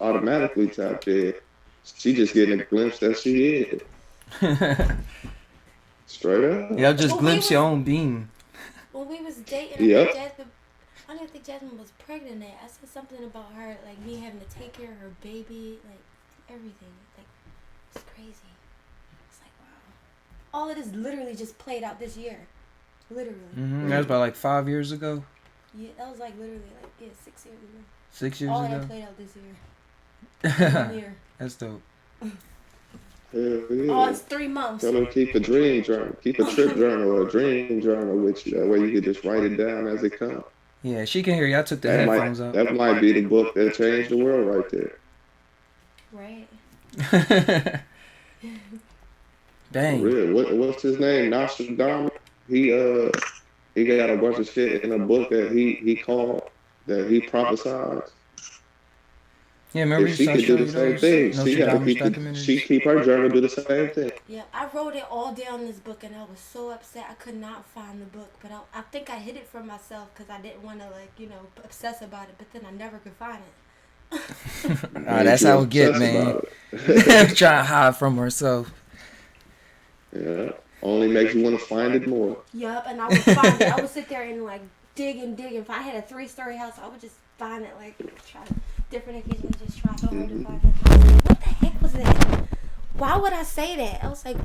automatically tapped in. She just getting a glimpse that she is straight up. Yeah, just Well, glimpse your own beam. When we was dating, Yep. I didn't think Jasmine was pregnant yet. I said something about her, like me having to take care of her baby, like everything. Like, it's crazy. It's like, wow. All of this literally just played out this year. Literally. Mm-hmm. That was about like 5 years ago. Yeah, that was like literally like, 6 years ago. 6 years All ago. that played out this year. 1 year. That's dope. Hell Oh, yeah. it's 3 months. Tell her keep a dream journal, keep a trip journal or a dream journal with you. That way you can just write it down as it comes. Yeah, she can hear you. I took the headphones out. That might be the book that changed the world right there. Right. Dang. For real. What's his name? Nostradamus. He got a bunch of shit in a book that he called that he prophesied. Yeah, remember If she you could do the showing same those thing, she got to Nostradamus documentaries? keep her journal do the same thing. Yeah, I wrote it all down in this book, and I was so upset I could not find the book. But I think I hid it from myself because I didn't want to, like, obsess about it. But then I never could find it. Nah, that's how it get, man. Trying to hide from herself. Yeah, only makes you want to find it more. Yup, and I would find it. I would sit there and, like, dig and dig. If I had a 3-story house, I would just find it, like, try different occasions, just try so hard to find it. I was like, what the heck was that? Why would I say that? I was like,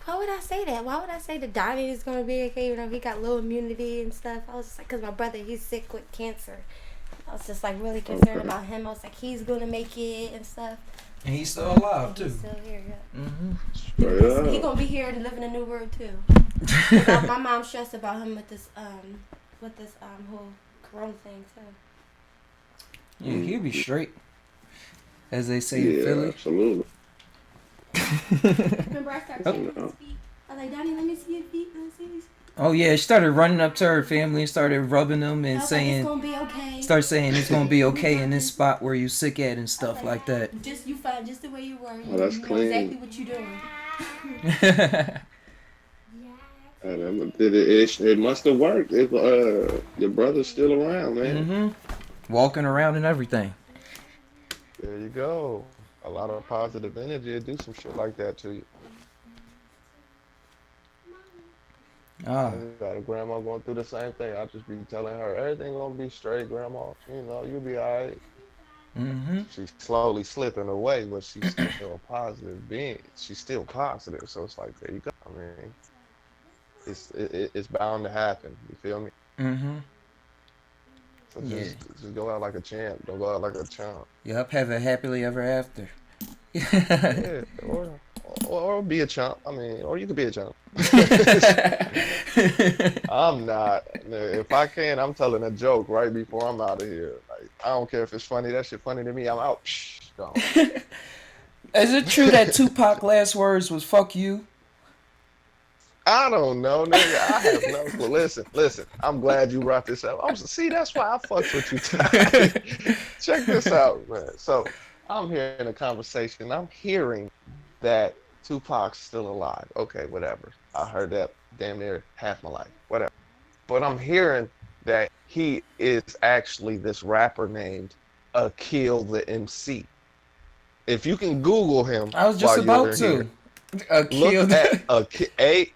why would I say that? Why would I say that Donnie is going to be okay? He got low immunity and stuff. I was just like, because my brother, he's sick with cancer. I was just, like, really concerned about him. I was like, he's going to make it and stuff. And he's still alive, And too. he's still here, yeah. Mm-hmm. Straight up. He gonna be here and live in a new world too. My mom stressed about him with this whole corona thing too. Yeah, he'll be straight. As they say in Yeah, Philly. absolutely. Remember, I started checking his feet. I was like, Donnie, let me see your feet. Let me see these. Oh, yeah, she started running up to her family and started rubbing them and I was like, saying, it's gonna be okay. start saying it's going to be okay in this spot where you sick at and stuff like that. Just you fine, just the way you were. Oh, that's you know clean. exactly what you're doing. It must have worked if your brother's still around, man. Walking around and everything. There you go. A lot of positive energy will do some shit like that to you. Ah. I got a grandma going through the same thing. I just be telling her everything gonna be straight, grandma. You know, you'll be alright. She's slowly slipping away, but she's still a positive being. She's still positive, so it's like there you go. I mean, it's bound to happen. You feel me? So Yeah. just go out like a champ. Don't go out like a chump. Yep. Have a happily ever after. Yeah, or be a chump. I mean, or you could be a chump. I'm not. If I can, I'm telling a joke right before I'm out of here. Like I don't care if it's funny. That shit funny to me. I'm out. Psh, gone. Is it true that Tupac last words was "fuck you"? I don't know, nigga. I have no clue. Listen. I'm glad you brought this up. See, that's why I fucks with you tonight. Check this out, man. So I'm hearing a conversation. I'm hearing that Tupac's still alive. Okay, whatever. I heard that damn near half my life. Whatever. But I'm hearing that he is actually this rapper named Akil the MC. If you can Google him I was just while about you're to. here, look at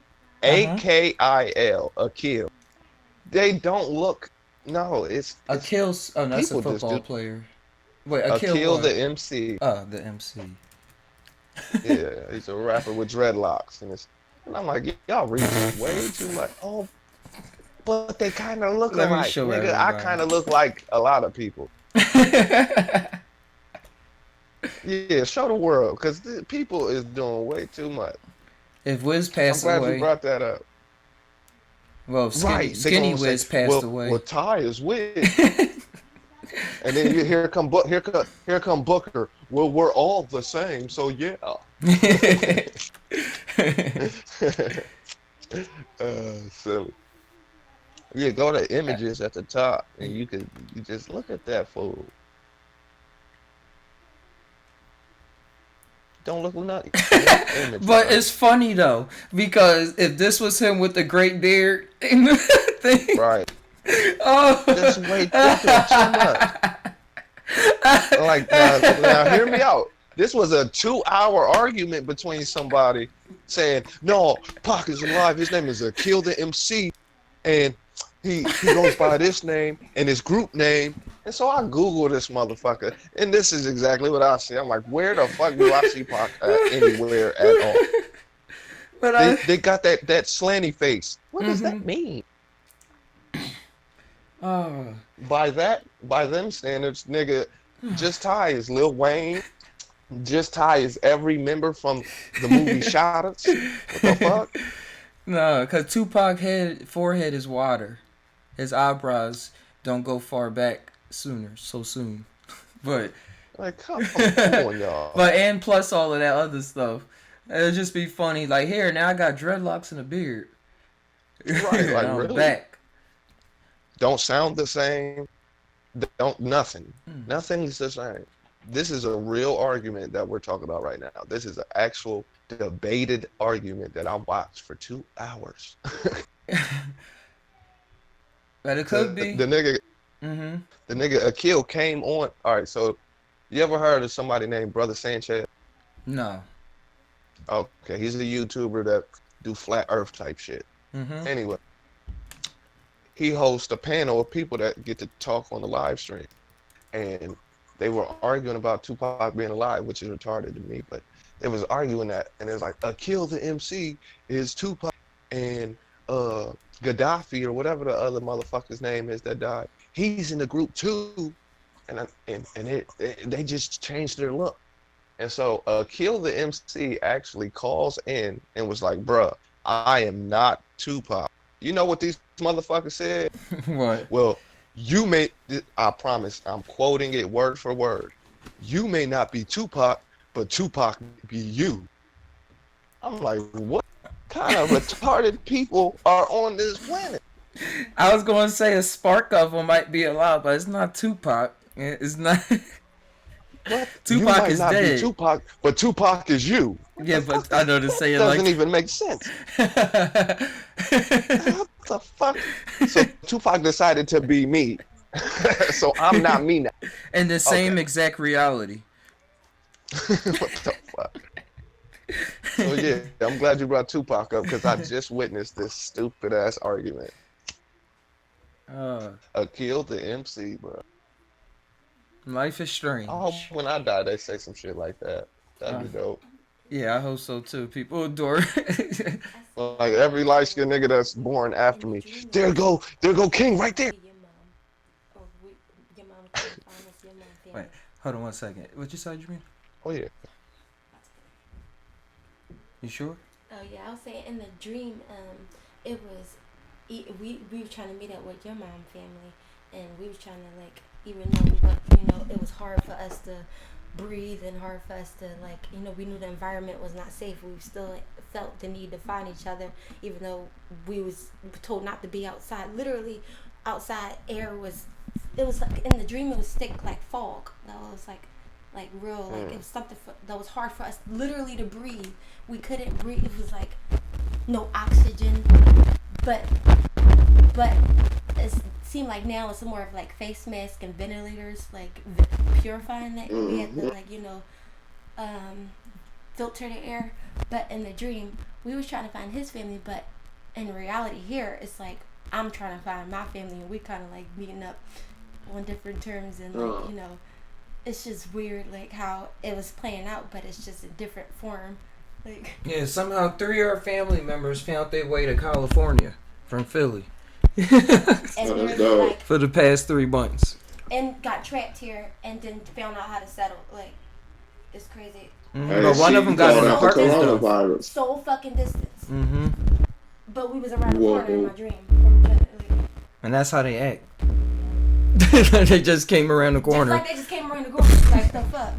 Akil, Akil. They don't look. No, it's Akil's. Oh, no, that's a people just football do. player. Wait, Akil Akil what? the MC. The MC. Yeah, he's a rapper with dreadlocks, and I'm like, y'all read way too much. Oh, but they kind of look Let me alike, show nigga. I kind everybody. of look like a lot of people. Yeah, show the world, cause people is doing way too much. If Wiz I'm passed glad you away, brought that up. well, Right? They Skinny gonna say, Wiz passed well, away. Ty is with. And then here come Booker. Well, we're all the same, so yeah. Silly. Yeah, go to images at the top, and you just look at that fool. Don't look nothing. One image, But bro. it's funny though, because if this was him with the great beard thing, Right. oh, They doing too much. Like now, hear me out. This was a 2-hour argument between somebody saying, "No, Pac is alive. His name is Akil the MC, and he goes by this name and his group name." And so I Google this motherfucker, and this is exactly what I see. I'm like, where the fuck do I see Pac anywhere at all? but I, They got that slanty face. What does that mean? oh, By them standards, nigga, Just Ty is Lil Wayne. Just Ty is every member from the movie Shoutouts. What the fuck? no, cause Tupac forehead is water. His eyebrows don't go far back so soon. But Like, come on, y'all. but and plus all of that other stuff. It'll just be funny. Like here now I got dreadlocks and a beard. Right, like I'm really? back. Don't sound the same. Don't nothing. Nothing's the same. This is a real argument that we're talking about right now. This is an actual debated argument that I watched for 2 hours. But it could be. The nigga Akil came on. All right, so you ever heard of somebody named Brother Sanchez? No. Okay, he's a YouTuber that do flat Earth type shit. Anyway, he hosts a panel of people that get to talk on the live stream, and they were arguing about Tupac being alive, which is retarded to me, but they was arguing that, and it was like, Akil the MC is Tupac, and Gaddafi or whatever the other motherfucker's name is that died, he's in the group too, and they just changed their look. And so Akil the MC actually calls in and was like, bruh, I am not Tupac. You know what these motherfuckers said? What? Well, I promise, I'm quoting it word for word. You may not be Tupac, but Tupac may be you. I'm like, what kind of retarded people are on this planet? I was going to say a spark of them might be allowed, but it's not Tupac. It's not. What? You Tupac might is not be dead. Tupac, but Tupac is you. What Yeah, the but fuck? I know to say it Doesn't like. even make sense. What the fuck? So Tupac decided to be me. So I'm not me now. In the Okay. same exact reality. What the fuck? So yeah, I'm glad you brought Tupac up because I just witnessed this stupid ass argument. Uh, Akil the MC, bro. Life is I hope strange. when I die they say some shit like that. That'd Uh, be dope. yeah, I hope so too. People adore. I see Like every light skinned nigga that's born after in the me. dream There go King right there. be your mom. Or your mom trying to find us, your mom Wait, family. hold on 1 second. What you said, Jameen? Oh yeah. You sure? Oh yeah, I was saying in the dream, it was we were trying to meet up with your mom family, and we were trying to like, even though we went, it was hard for us to breathe and hard for us to like, we knew the environment was not safe. We still felt the need to find each other, even though we was told not to be outside. Literally, outside air was, it was like in the dream it was thick like fog. That was like real, like it was something that was hard for us literally to breathe. We couldn't breathe. It was like no oxygen, but it seemed like now it's more of like face masks and ventilators, like purifying that. We had to like filter the air. But in the dream we was trying to find his family, but in reality here it's like I'm trying to find my family, and we kind of like meeting up on different terms, and like it's just weird like how it was playing out, but it's just a different form. Like, yeah, somehow 3 of our family members found their way to California from Philly. and that's dope. like, For the past 3 months. and got trapped here and then found out how to settle. Like, it's crazy. Mm-hmm. Hey, But one of them got an out the apartment though. coronavirus. So fucking distance. Mm-hmm. But we was around the Whoa. corner in my dream. From like, And that's how they act. They just came around the corner. just like they just came around the corner. Like, the fuck.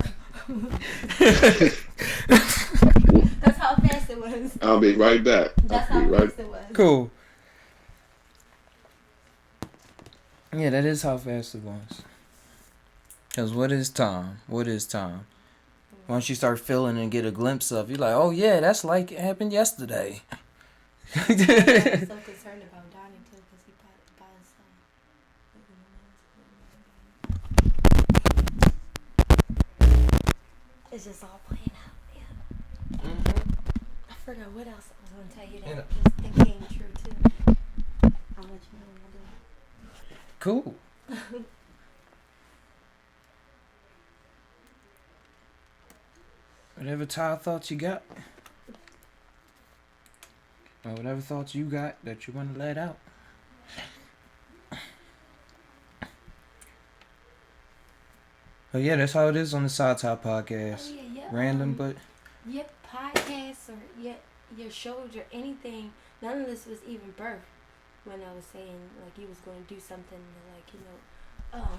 That's how fast it was. I'll be right back. That's I'll how be right fast it was. Cool. Yeah, that is how fast it was. Because what is time? What is time? Once you start feeling and get a glimpse of, you're like, oh yeah, that's like it happened yesterday. I'm so concerned about Donnie too, because he by his It's just all playing out. Yeah. I forgot what else I was going to tell you that it came true too. I'll let you know when I do it. Cool. Whatever Ty thoughts you got. Or whatever thoughts you got that you want to let out. But yeah, that's how it is on the Psy TAi POdcast. Oh, yeah. Random, but Your podcasts or your shows or anything, none of this was even birthed when I was saying like you was going to do something to like,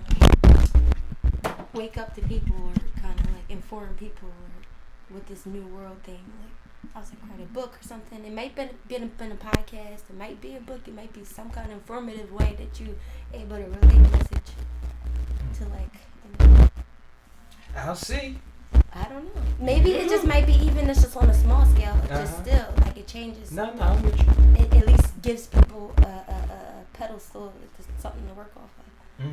wake up the people or kind of like inform people or with this new world thing. Like, I was like, write a book or something. It might been a podcast. It might be a book. It might be some kind of informative way that you able to relate a message to like. I'll see. I don't know. Maybe it just might be even it's just on a small scale. It just still like it changes. No, I'm with you. It at least gives people a pedestal, something to work off of.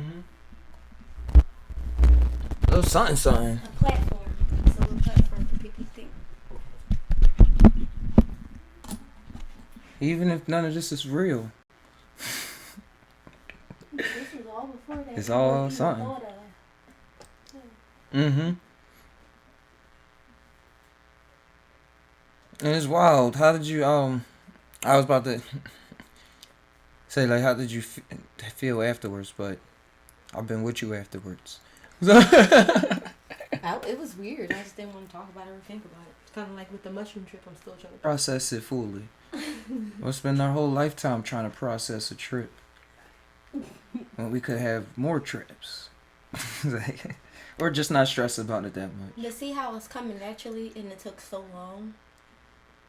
Little something. A platform. It's a little platform for people to think. Even if none of this is real. This was all before that. It's all something. And it's wild. How did you I was about to say like how did you feel afterwards, but I've been with you afterwards. It was weird. I just didn't want to talk about it or think about it. It's kind of like with the mushroom trip. I'm still trying to Process it fully. We'll spend our whole lifetime trying to process a trip when we could have more trips. Or just not stress about it that much. To see how it's coming naturally and it took so long.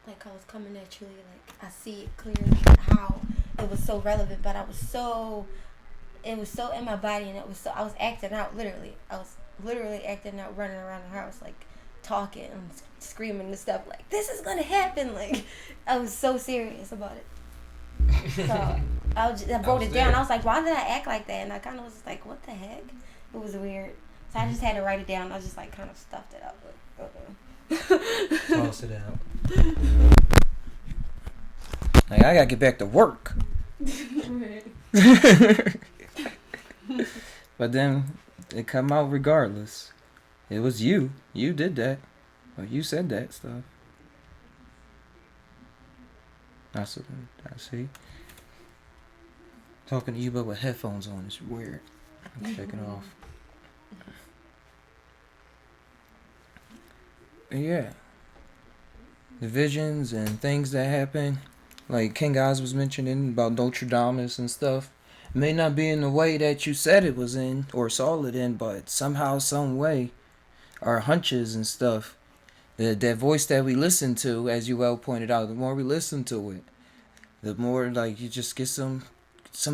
Like how it's coming naturally. Like I see it clearly how it was so relevant, but I was so it was so in my body, and it was so I was acting out literally. I was literally acting out, running around the house like talking and screaming and stuff like this is gonna happen. Like I was so serious about it. So I wrote it down. I was like, why did I act like that? And I kind of was like, what the heck? It was weird. So I just had to write it down. I just like kind of stuffed it up. Toss it out. Like, I gotta get back to work. But then it come out regardless. It was you. You did that. Well, you said that stuff. I see. Talking to you but with headphones on is weird. I'm checking off. But yeah. The visions and things that happen, like King Oz was mentioning about Nostradamus and stuff, may not be in the way that you said it was in or saw it in, but somehow, some way, our hunches and stuff, that voice that we listen to, as you well pointed out, the more we listen to it, the more like you just get some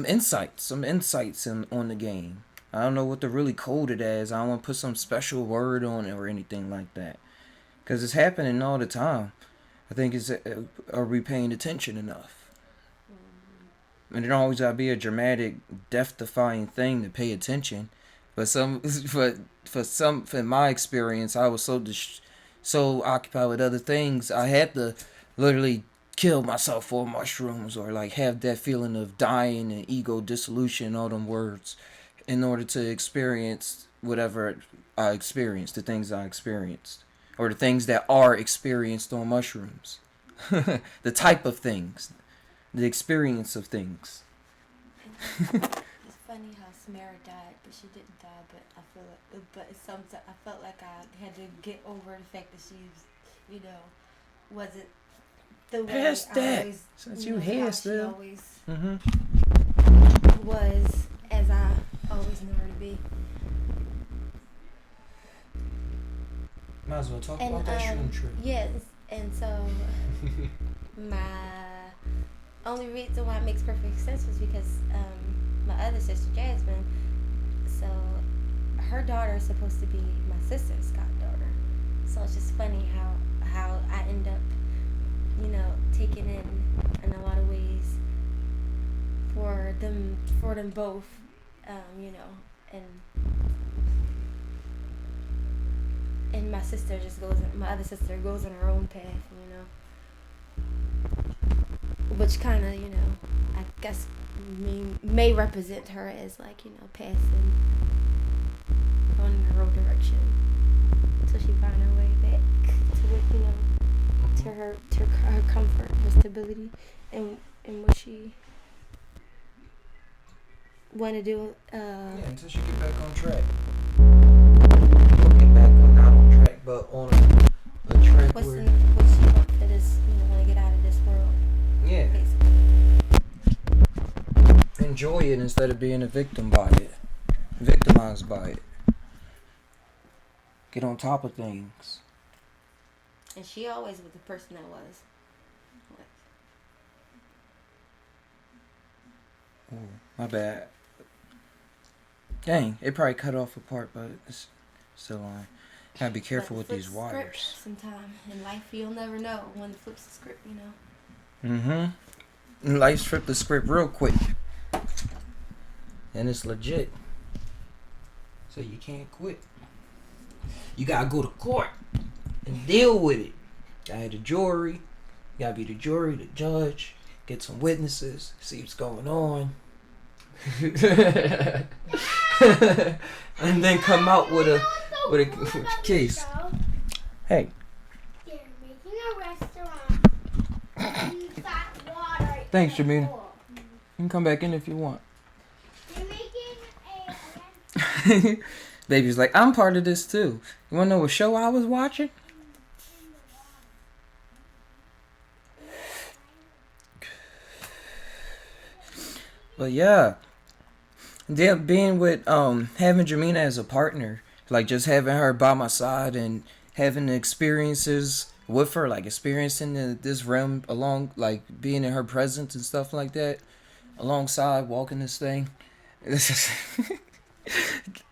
insights on the game. I don't know what to really code it as. I don't want to put some special word on it or anything like that, because it's happening all the time. I think it's are we paying attention enough? And it always gotta be a dramatic, death-defying thing to pay attention. But in my experience, I was so occupied with other things, I had to literally kill myself for mushrooms or like have that feeling of dying and ego dissolution, all them words, in order to experience whatever I experienced, the things I experienced, or the things that are experienced on mushrooms. The type of things, the experience of things. It's funny how Samara died, but she didn't die. But sometimes I felt like I had to get over the fact that she, wasn't the way Past that. Always, Since you here still. She always was, as I always knew her to be. Might as well talk about that shroom trip. Yes, and so my only reason why it makes perfect sense was because my other sister Jasmine, so her daughter is supposed to be my sister's goddaughter. So it's just funny how I end up, taking in a lot of ways for them both, and my sister my other sister goes on her own path, which kind of, I guess may represent her as like, passing, going in her own direction, until she find her way back to what, to her comfort, her stability, and what she want to do. Until she get back on track. Get back on, not on track, but on a track what where... she want for this, want to get out of this world. Yeah. Basically. Enjoy it instead of being victimized by it. Get on top of things. And she always was the person that was. Oh, my bad. Dang, it probably cut off a part, but it's still on. Gotta be careful with these wires. Sometime in life, you'll never know when it flips the script, Life flipped the script real quick. And it's legit. So you can't quit. You gotta go to court and deal with it. Gotta have the jury. You gotta be the jury, the judge. Get some witnesses. See what's going on. And then come out with a case. Hey. They're making a restaurant. Thanks, Jamina. You can come back in if you want. They're making a Baby's like, I'm part of this too. You wanna know what show I was watching? But yeah, being with having Jamina as a partner, like just having her by my side and having the experiences with her, like experiencing this realm along, like being in her presence and stuff like that, alongside walking this thing, is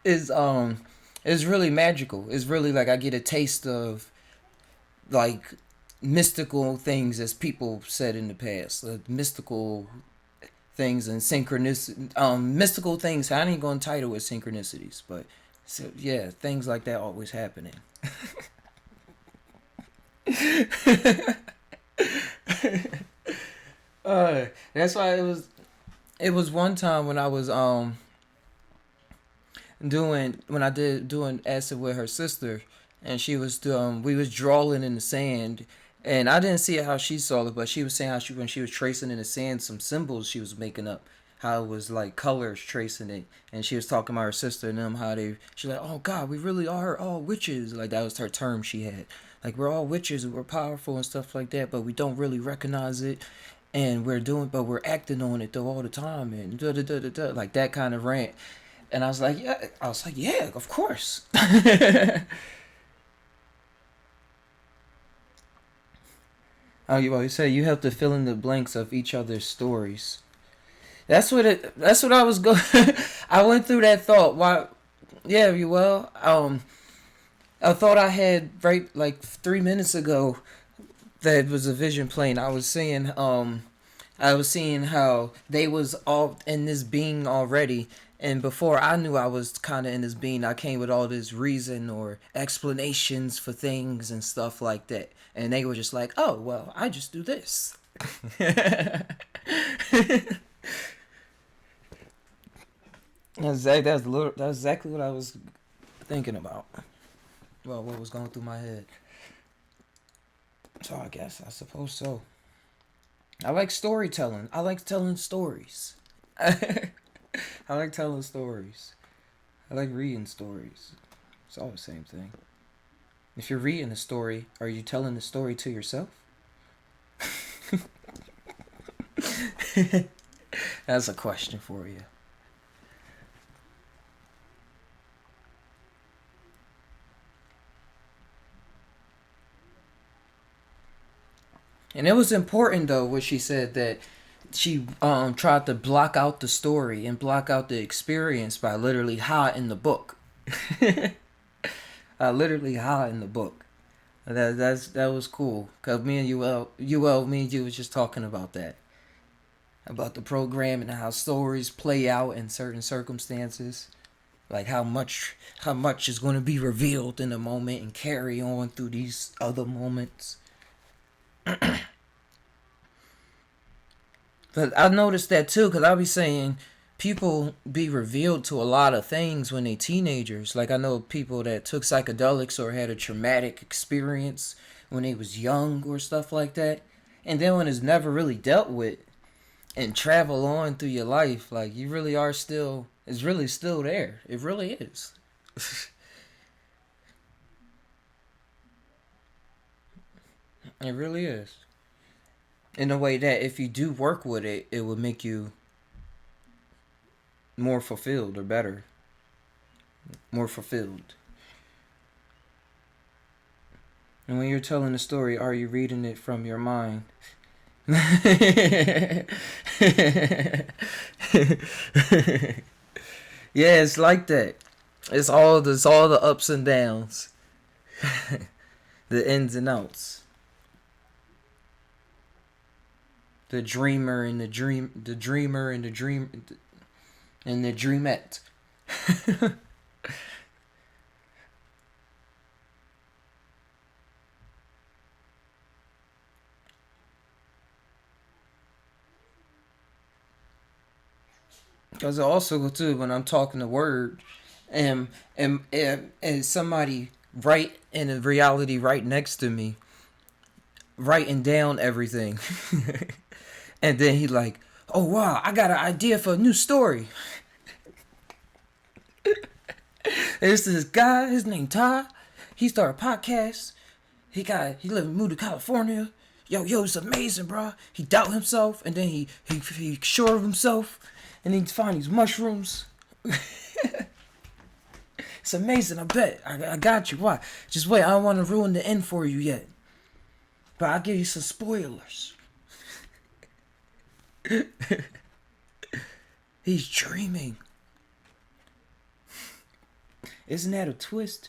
it's really magical. It's really like I get a taste of like mystical things, as people said in the past, mystical things and synchronicity, mystical things. I ain't gonna title it synchronicities, but so, yeah, things like that always happening. That's why it was one time when I was doing acid with her sister, and she was we was drawing in the sand, and I didn't see it how she saw it, but she was saying how when she was tracing in the sand some symbols she was making up, how it was like colors tracing it, and she was talking about her sister and them, how she's like, oh God, we really are all witches, like that was her term she had, like we're all witches and we're powerful and stuff like that, but we don't really recognize it, and we're acting on it though all the time, and da da da da da, like that kind of rant. And I was like, yeah, of course. Oh, you always say you have to fill in the blanks of each other's stories. That's what I was going. I went through that thought. Why? Yeah, you well. A thought I had right like 3 minutes ago. That was a vision plane. I was seeing how they was all in this being already, and before I knew I was kind of in this being, I came with all this reason or explanations for things and stuff like that, and they were just like, "Oh, well, I just do this." That's exactly what I was thinking about. Well, what was going through my head. So I suppose so. I like storytelling. I like telling stories. I like telling stories. I like reading stories. It's all the same thing. If you're reading a story, are you telling the story to yourself? That's a question for you. And it was important though what she said, that she tried to block out the story and block out the experience by literally hiding the book. Literally hiding the book. That was cool. Cause me and me and you was just talking about that, about the program and how stories play out in certain circumstances, like how much is going to be revealed in a moment and carry on through these other moments. But I noticed that too, because I'll be saying people be revealed to a lot of things when they teenagers. Like I know people that took psychedelics or had a traumatic experience when they was young or stuff like that. And then when it's never really dealt with and travel on through your life, like you really are still, it's really still there. It really is. It really is. In a way that if you do work with it, it would make you more fulfilled or better. More fulfilled. And when you're telling a story, are you reading it from your mind? Yeah, it's like that. It's all the ups and downs. The ins and outs. The dreamer and the dreamer and the dream and the dreamette. Because also too, when I'm talking the word, and and somebody right in a reality right next to me, writing down everything, and then he like, oh wow, I got an idea for a new story. There's this guy, his name Tai. He started a podcast. Moved to California. Yo, it's amazing, bro. He doubt himself, and then he sure of himself, and he find these mushrooms. It's amazing. I bet. I got you. Why? Just wait. I don't want to ruin the end for you yet, but I'll give you some spoilers. He's dreaming Isn't that a twist?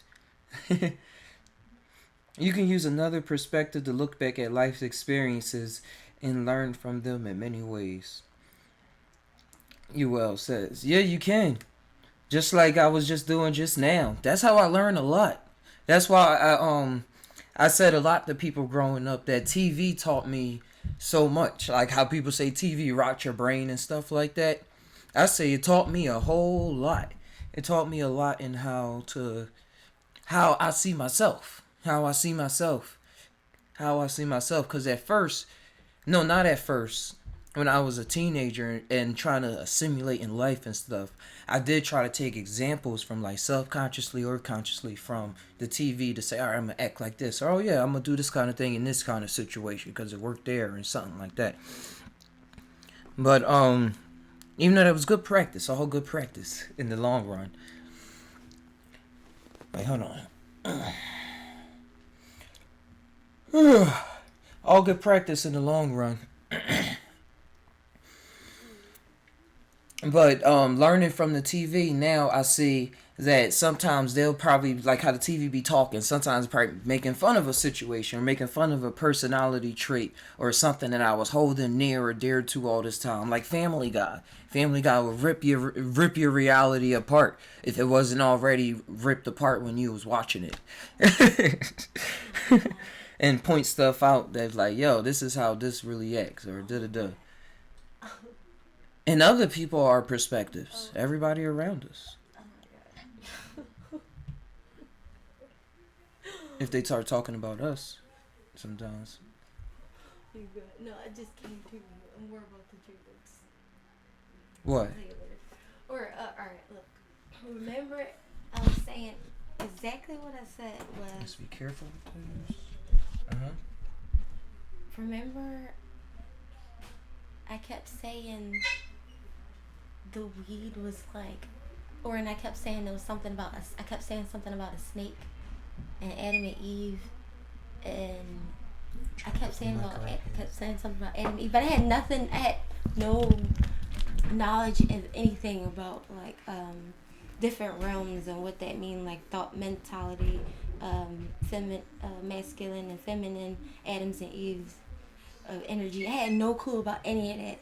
You can use another perspective to look back at life's experiences and learn from them in many ways. UL says, yeah, you can. Just like I was just doing just now. That's how I learn a lot. That's why I said a lot to people growing up that TV taught me so much. Like how people say TV rots your brain and stuff like that. I say it taught me a whole lot. It taught me a lot in how I see myself. How I see myself. How I see myself. Because at first, no, not at first. When I was a teenager and trying to assimilate in life and stuff, I did try to take examples from like subconsciously or consciously from the TV to say, all right, I'm going to act like this. Or, oh, yeah, I'm going to do this kind of thing in this kind of situation because it worked there and something like that. But even though that was good practice, all good practice in the long run. Wait, hold on. All good practice in the long run. But learning from the TV now, I see that sometimes they'll probably, like how the TV be talking, sometimes probably making fun of a situation or making fun of a personality trait or something that I was holding near or dear to all this time. Like Family Guy. Family Guy will rip your reality apart if it wasn't already ripped apart when you was watching it. And point stuff out that's like, yo, this is how this really acts or da-da-da. And other people are perspectives. Everybody around us. If they start talking about us, sometimes. You good? No, I just came to you. I'm more about the jokes. What? Or alright, look. Remember, I was saying exactly what I said was. Just be careful with this. Remember, I kept saying the weed was like, and I kept saying there was something about us. I kept saying something about a snake and Adam and Eve, and I kept saying something about Adam and Eve, but I had no knowledge of anything about like different realms and what that mean, like thought, mentality, masculine and feminine, Adams and Eve's energy. I had no clue about any of that,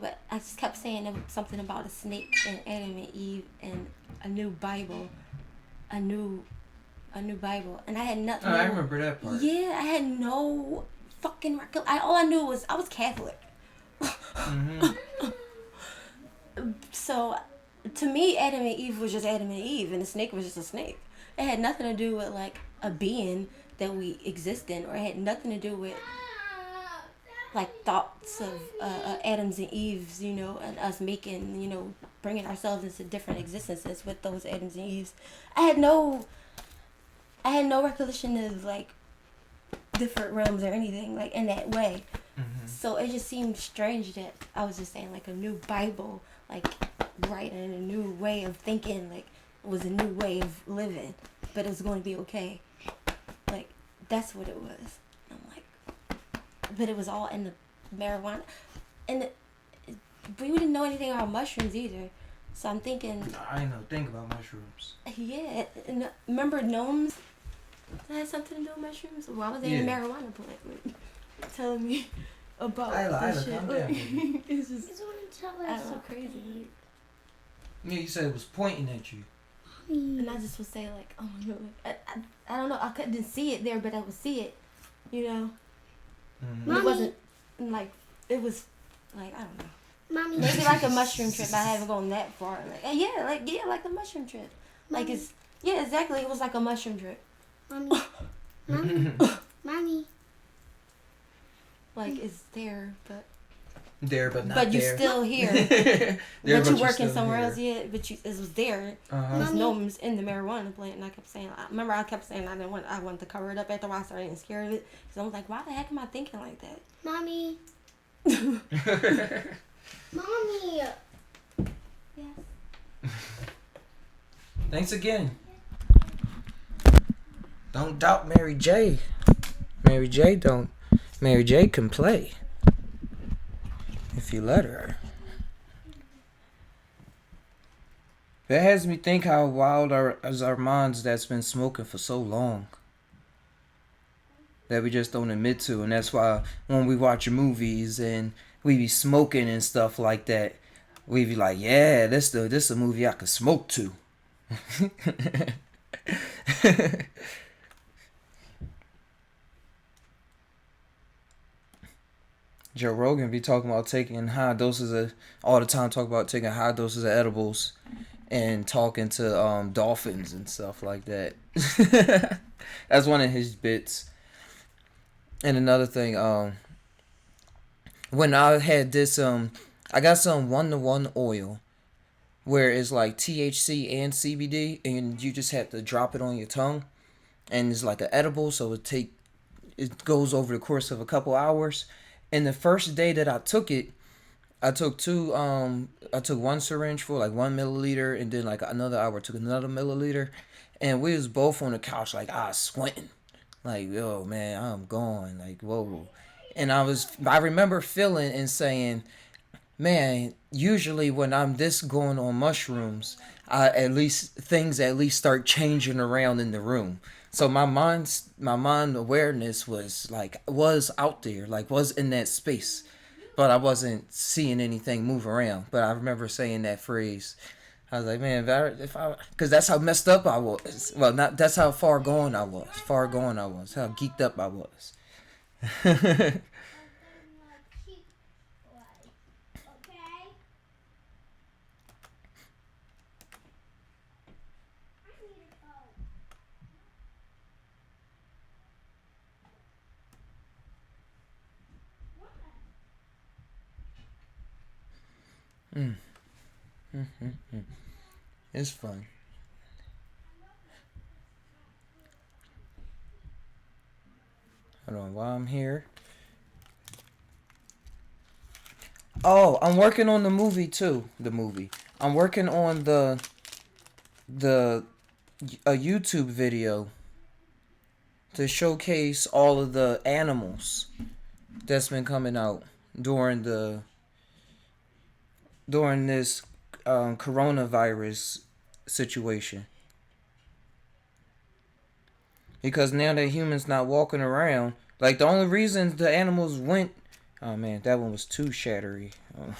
but I just kept saying something about a snake and Adam and Eve and a new Bible, and I had nothing. I remember that part. Yeah, I had no fucking record. All I knew was I was Catholic. So, to me, Adam and Eve was just Adam and Eve, and the snake was just a snake. It had nothing to do with like a being that we exist in, or it had nothing to do with like thoughts of Adams and Eves, and us making, bringing ourselves into different existences with those Adams and Eves. I had no recollection of like different realms or anything like in that way. So it just seemed strange that I was just saying like a new Bible, like right, and a new way of thinking, like it was a new way of living, but it was going to be okay. Like that's what it was. I'm like, but it was all in the marijuana, and we didn't know anything about mushrooms either. So I'm thinking. I didn't know think about mushrooms. Yeah, and remember gnomes? That had something to do with mushrooms. Why was they in a marijuana plant? Like, telling me about this shit. It's just so crazy. Yeah, you said it was pointing at you. And I just would say like, oh my god, I don't know. I couldn't see it there, but I would see it. It wasn't like it was like I don't know. Mommy. Maybe like a mushroom trip. I haven't gone that far. Like a mushroom trip. Mommy. Like exactly. It was like a mushroom trip. Mommy. Mommy. Like it's there, but not but you there. still here. But you working somewhere else, yeah. But it was there. There's gnomes in the marijuana plant, and I kept saying. I wanted to cover it up after I started getting scared of it. So I was like, why the heck am I thinking like that? Mommy. Mommy. Yes. Thanks again. Don't doubt Mary J. Mary J can play. If you let her. That has me think how wild is our minds that's been smoking for so long that we just don't admit to, and that's why when we watch movies and we be smoking and stuff like that, we be like, yeah, this a movie I could smoke to. Joe Rogan be talking about taking high doses of all the time. Talk about taking high doses of edibles and talking to dolphins and stuff like that. That's one of his bits. And another thing, when I had this, I got some 1-to-1 oil where it's like THC and CBD, and you just have to drop it on your tongue, and it's like an edible, so it goes over the course of a couple hours. And the first day that I took it, I took I took one syringe for like 1 milliliter, and then like another hour took another milliliter, and we was both on the couch like I was squinting, like, yo man, I'm going, like, whoa. And I remember feeling and saying, man, usually when I'm this going on mushrooms, things at least start changing around in the room. So my mind awareness was out there, like was in that space, but I wasn't seeing anything move around. But I remember saying that phrase. I was like, man, because that's how messed up I was. Well, not that's how far gone I was. Far gone I was. How geeked up I was. Mm. Mm-hmm. It's fun. Hold on, while I'm here. Oh, I'm working on the movie too. The movie. I'm working on the a YouTube video to showcase all of the animals that's been coming out during this coronavirus situation. Because now that humans not walking around, like the only reason the animals went, oh man, that one was too shattery. Oh.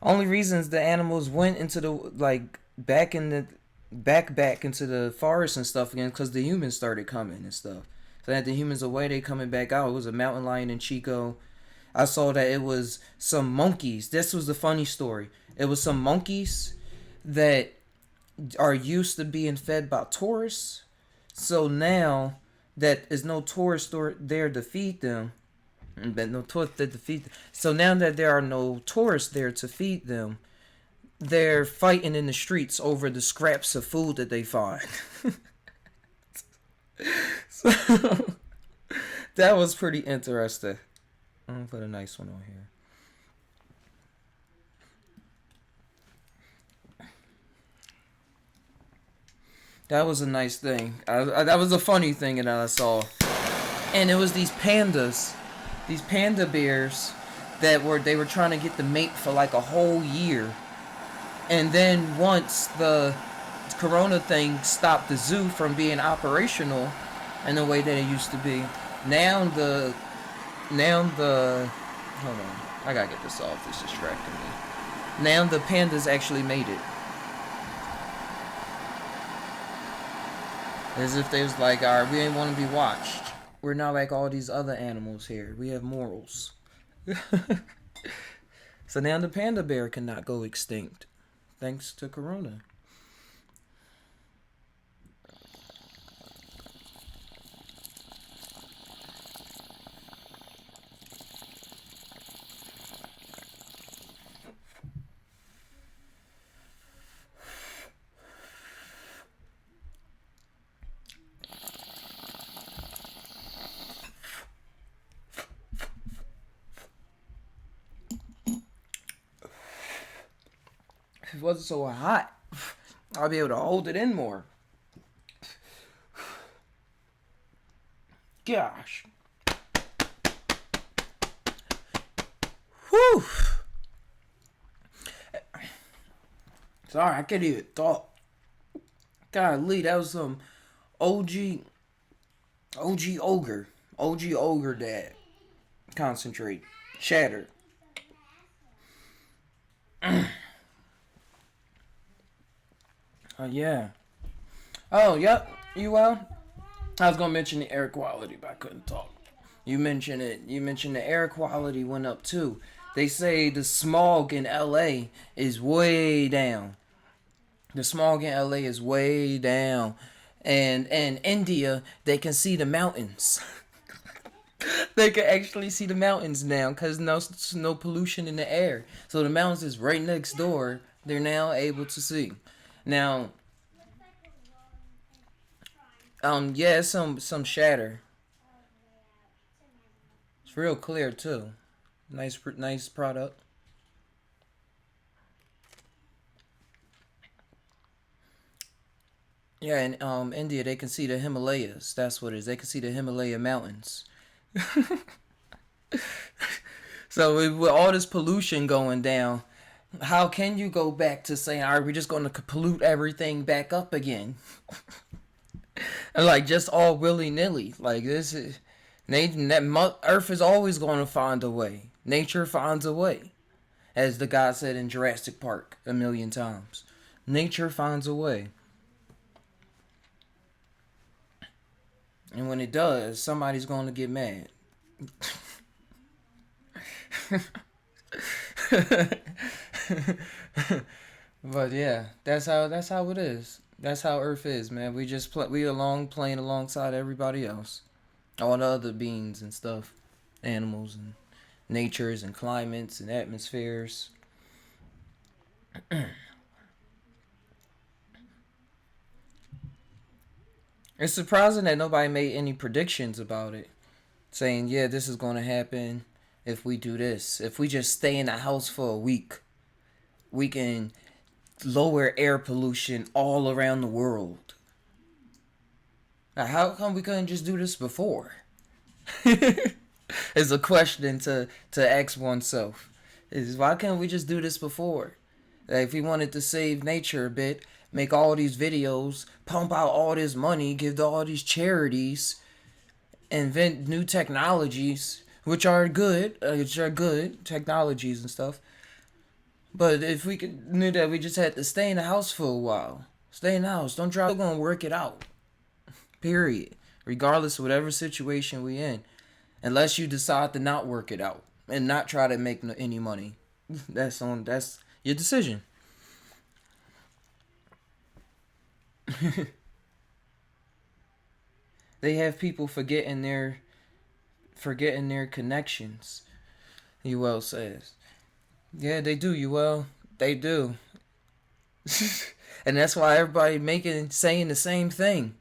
Only reasons the animals went into the back into the forest and stuff again, because the humans started coming and stuff. So that the humans away, they coming back out. It was a mountain lion in Chico. I saw that it was some monkeys. This was the funny story. It was some monkeys that are used to being fed by tourists. So now that there's no tourists there to feed them, but no tourists there to feed them. So now that there are no tourists there to feed them, they're fighting in the streets over the scraps of food that they find. So that was pretty interesting. I'm gonna put a nice one on here. That was a nice thing. That was a funny thing that I saw. And it was these panda bears they were trying to get the mate for like a whole year. And then once the corona thing stopped the zoo from being operational in the way that it used to be, now the hold on, I gotta get this off, it's distracting me. Now the pandas actually made it. As if they was like, alright, we ain't want to be watched. We're not like all these other animals here. We have morals. So now the panda bear cannot go extinct. Thanks to Corona. If it wasn't so hot, I'll be able to hold it in more. Gosh. Whew. Sorry, I can't even talk. Golly, that was some OG, OG ogre dad. Concentrate, shatter. Yeah. Oh, yep. You well? I was gonna mention the air quality, but I couldn't talk. You mentioned it. You mentioned the air quality went up too. They say the smog in LA is way down. The smog in LA is way down. And in India, they can see the mountains. They can actually see the mountains now because no pollution in the air. So the mountains is right next door. They're now able to see. Now, yeah, some shatter. It's real clear too. Nice product. Yeah, in India they can see the Himalayas. That's what it is. They can see the Himalaya mountains. So with all this pollution going down, how can you go back to saying, "All right, we're just going to pollute everything back up again"? And like just all willy nilly. Like this is Earth is always going to find a way. Nature finds a way, as the guy said in Jurassic Park a million times. Nature finds a way. And when it does, somebody's going to get mad. But yeah, that's how it is. That's how Earth is, man. We playing alongside everybody else, all the other beings and stuff, animals and natures and climates and atmospheres. It's surprising that nobody made any predictions about it, saying, yeah, this is going to happen if we do this. If we just stay in the house for a week, we can lower air pollution all around the world. Now, how come we couldn't just do this before? Is a question to ask oneself. Is why can't we just do this before? Like if we wanted to save nature a bit, make all these videos, pump out all this money, give to all these charities, invent new technologies, which are good technologies and stuff. But if we knew that we just had to stay in the house for a while, stay in the house, don't drive. We're gonna work it out. Period. Regardless of whatever situation we in, unless you decide to not work it out and not try to make any money, that's your decision. They have people forgetting their connections. UL says. Yeah, they do, UL. They do. And that's why everybody saying the same thing.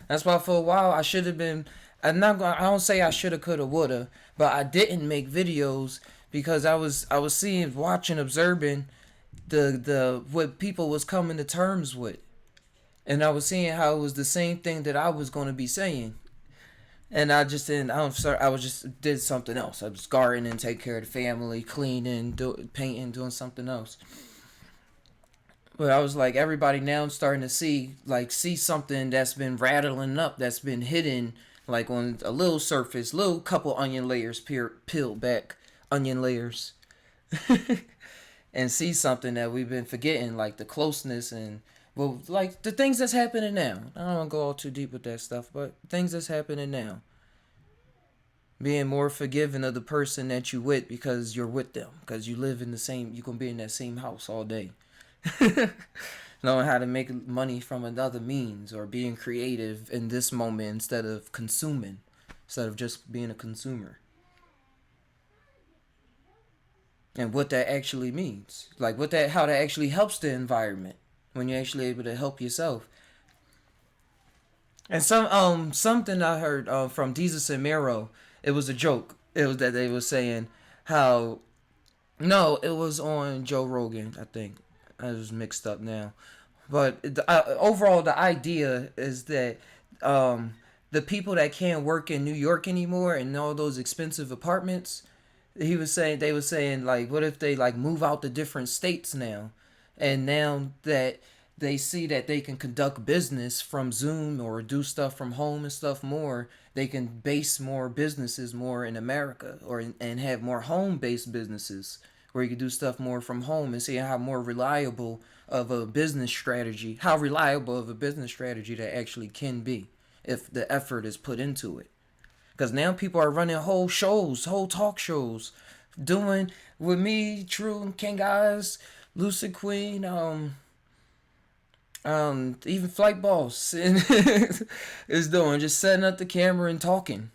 That's why for a while I should have been. I don't say I shoulda, coulda, woulda, but I didn't make videos because I was seeing, watching, observing the what people was coming to terms with, and I was seeing how it was the same thing that I was going to be saying, and I just didn't. I was just did something else. I was gardening, take care of the family, cleaning, painting, doing something else. But I was like, everybody now starting to see something that's been rattling up, that's been hidden, like on a little surface, little couple onion layers peeled back, onion layers, and see something that we've been forgetting, like the closeness and, well, like the things that's happening now. I don't want to go all too deep with that stuff, but things that's happening now. Being more forgiving of the person that you with because you're with them, because you live in the same, you can be in that same house all day. Knowing how to make money from another means, or being creative in this moment instead of consuming, instead of just being a consumer, and what that actually means, like how that actually helps the environment when you're actually able to help yourself. And something I heard from Jesus and Mero, it was a joke. It was that they were saying how, no, it was on Joe Rogan, I think. I was mixed up now, but overall the idea is that the people that can't work in New York anymore and all those expensive apartments, they were saying like, what if they like move out to different states now, And now that they see that they can conduct business from Zoom or do stuff from home and stuff more, they can base more businesses more in America and have more home based businesses where you can do stuff more from home and see how more reliable of a business strategy, how reliable of a business strategy that actually can be if the effort is put into it. Because now people are running whole shows, whole talk shows, doing with me, True, King Eyes, Lucid Queen, even Flight Boss is doing just setting up the camera and talking,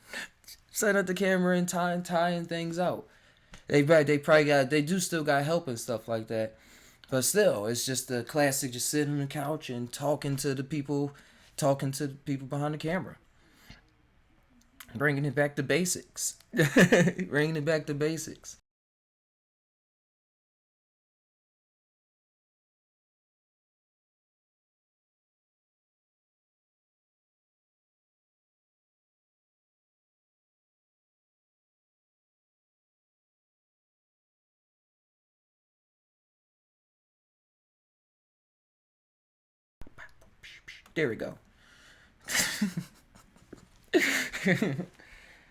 setting up the camera and tying things out. They probably got they do still got help and stuff like that, but still it's just the classic just sitting on the couch and talking to the people behind the camera, bringing it back to basics, bringing it back to basics. There we go.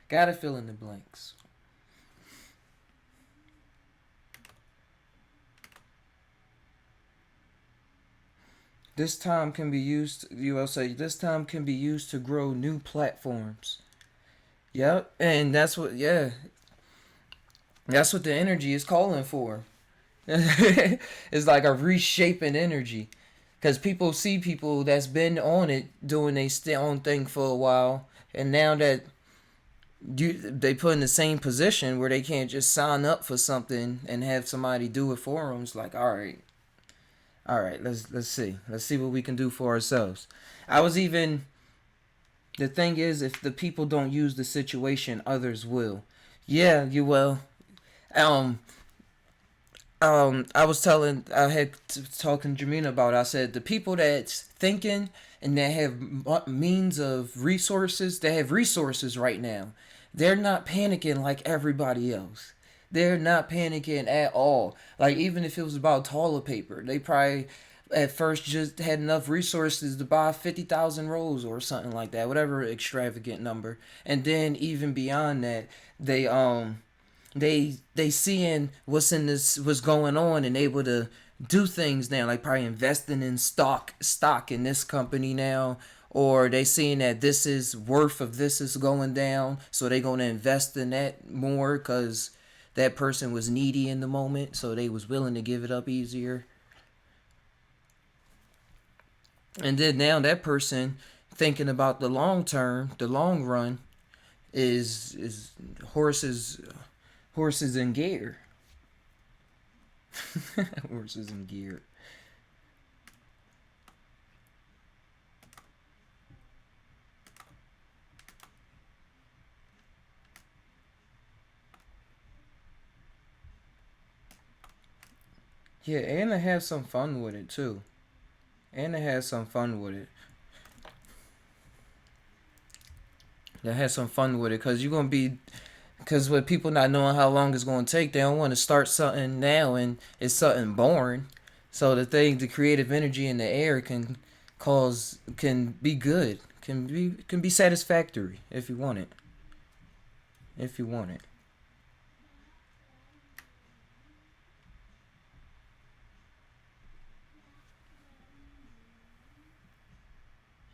Gotta fill in the blanks. This time can be used, you will say, this time can be used to grow new platforms. Yep, and that's what the energy is calling for. It's like a reshaping energy. Because people see people that's been on it doing their own thing for a while, and now that they put in the same position where they can't just sign up for something and have somebody do it for them, it's like, all right, let's see what we can do for ourselves. I was even the thing is, if the people don't use the situation, others will. Yeah, you will. Um, I had talking to Jamina about it. I said the people that's thinking and that have means of resources, they have resources right now. They're not panicking like everybody else. They're not panicking at all. Like even if it was about toilet paper, they probably at first just had enough resources to buy 50,000 rolls or something like that, whatever extravagant number. And then even beyond that, they seeing what's going on and able to do things now, like probably investing in stock in this company now, or they seeing that this is worth of this is going down, so they gonna invest in that more because that person was needy in the moment, so they was willing to give it up easier. And then now that person thinking about the long term, the long run, is horses in gear. Horses in gear. Yeah, and to have some fun with it too. And to have some fun with it. To have some fun with it, cause you're gonna be, cause with people not knowing how long it's gonna take, they don't want to start something now and it's something boring. So the creative energy in the air can be good, can be satisfactory if you want it. If you want it.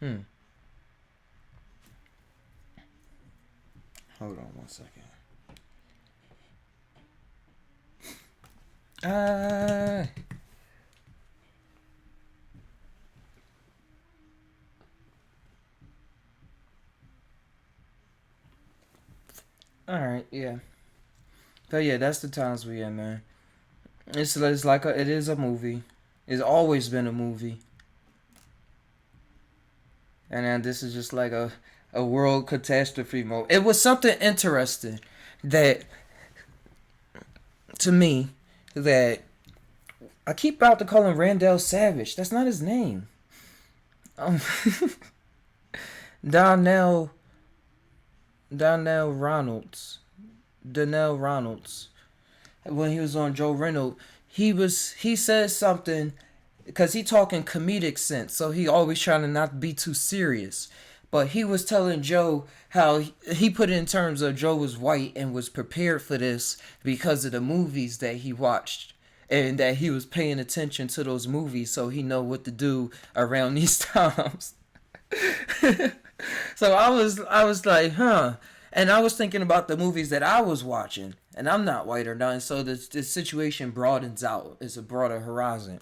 Hmm. Hold on one second. Ah. All right. Yeah. But yeah, that's the times we in, man. It's like it is a movie. It's always been a movie, and then this is just like a world catastrophe mode. It was something interesting that to me that I keep about to call him Randall Savage. That's not his name. Um, Donnell Donnell Ronalds. Donnell Ronalds. When he was on Joe Reynolds, he says something because he talking comedic sense, so he always trying to not be too serious. But he was telling Joe how he put it in terms of Joe was white and was prepared for this because of the movies that he watched and that he was paying attention to those movies so he know what to do around these times. So I was like, huh. And I was thinking about the movies that I was watching, and I'm not white or nothing, so the situation broadens out. It's a broader horizon.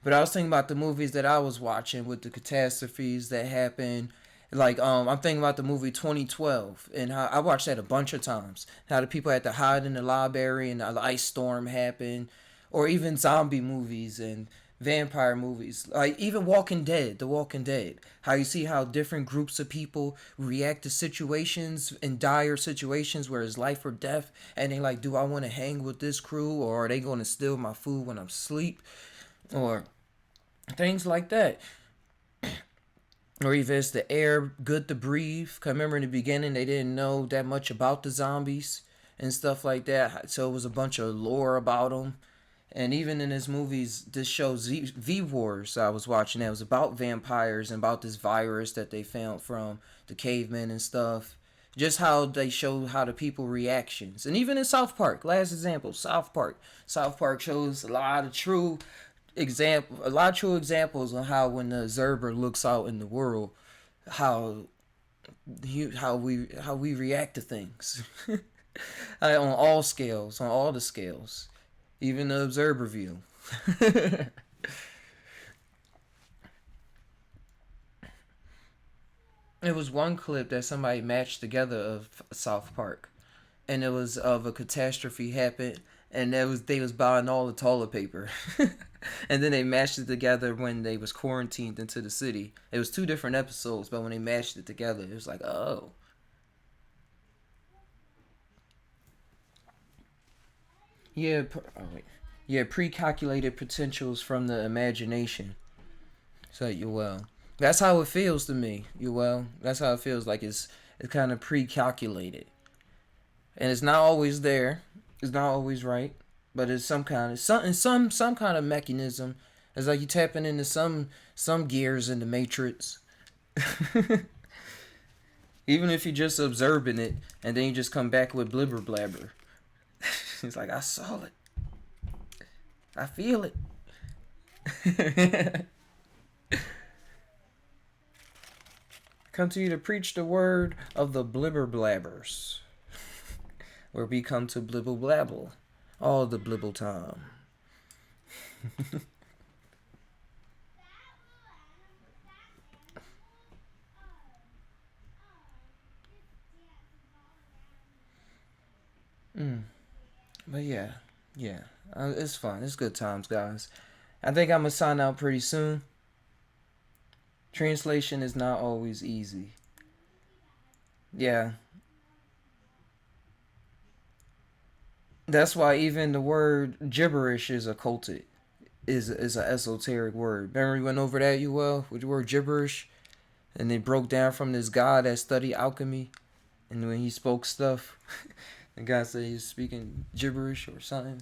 But I was thinking about the movies that I was watching with the catastrophes that happened. Like I'm thinking about the movie 2012 and how I watched that a bunch of times. How the people had to hide in the library and the ice storm happened, or even zombie movies and vampire movies. Like even Walking Dead, The Walking Dead. How you see how different groups of people react to situations in dire situations where it's life or death, and they like, do I want to hang with this crew or are they going to steal my food when I'm asleep, or things like that. Or even it's the air good to breathe. 'Cause I remember in the beginning they didn't know that much about the zombies and stuff like that, so it was a bunch of lore about them. And even in his movies, this show V Wars I was watching that was about vampires and about this virus that they found from the cavemen and stuff. Just how they show how the people reactions. And even in South Park, last example, South Park. South Park shows a lot of true examples on how when the observer looks out in the world, how how we react to things. On all the scales, even the observer view. It was one clip that somebody matched together of South Park, and it was of a catastrophe happened, and they was buying all the toilet paper, and then they matched it together when they was quarantined into the city. It was two different episodes, but when they matched it together, it was like, oh. Yeah, oh wait. Yeah, pre-calculated potentials from the imagination. So you well, that's how it feels to me. You well, that's how it feels like it's kind of pre-calculated, and it's not always there. It's not always right, but it's some kind of mechanism. It's like you tapping into some gears in the matrix. Even if you're just observing it, and then you just come back with blibber blabber. It's like I saw it. I feel it. Come to you to preach the word of the blibber blabbers, where we come to blibble blabble all the blibble time. But yeah, it's fun. It's good times, guys. I think I'm gonna sign out pretty soon. Translation is not always easy. Yeah, that's why even the word gibberish is occulted. Is an esoteric word. Remember we went over that with the word gibberish, and they broke down from this guy that studied alchemy, and when he spoke stuff, the guy said he was speaking gibberish or something.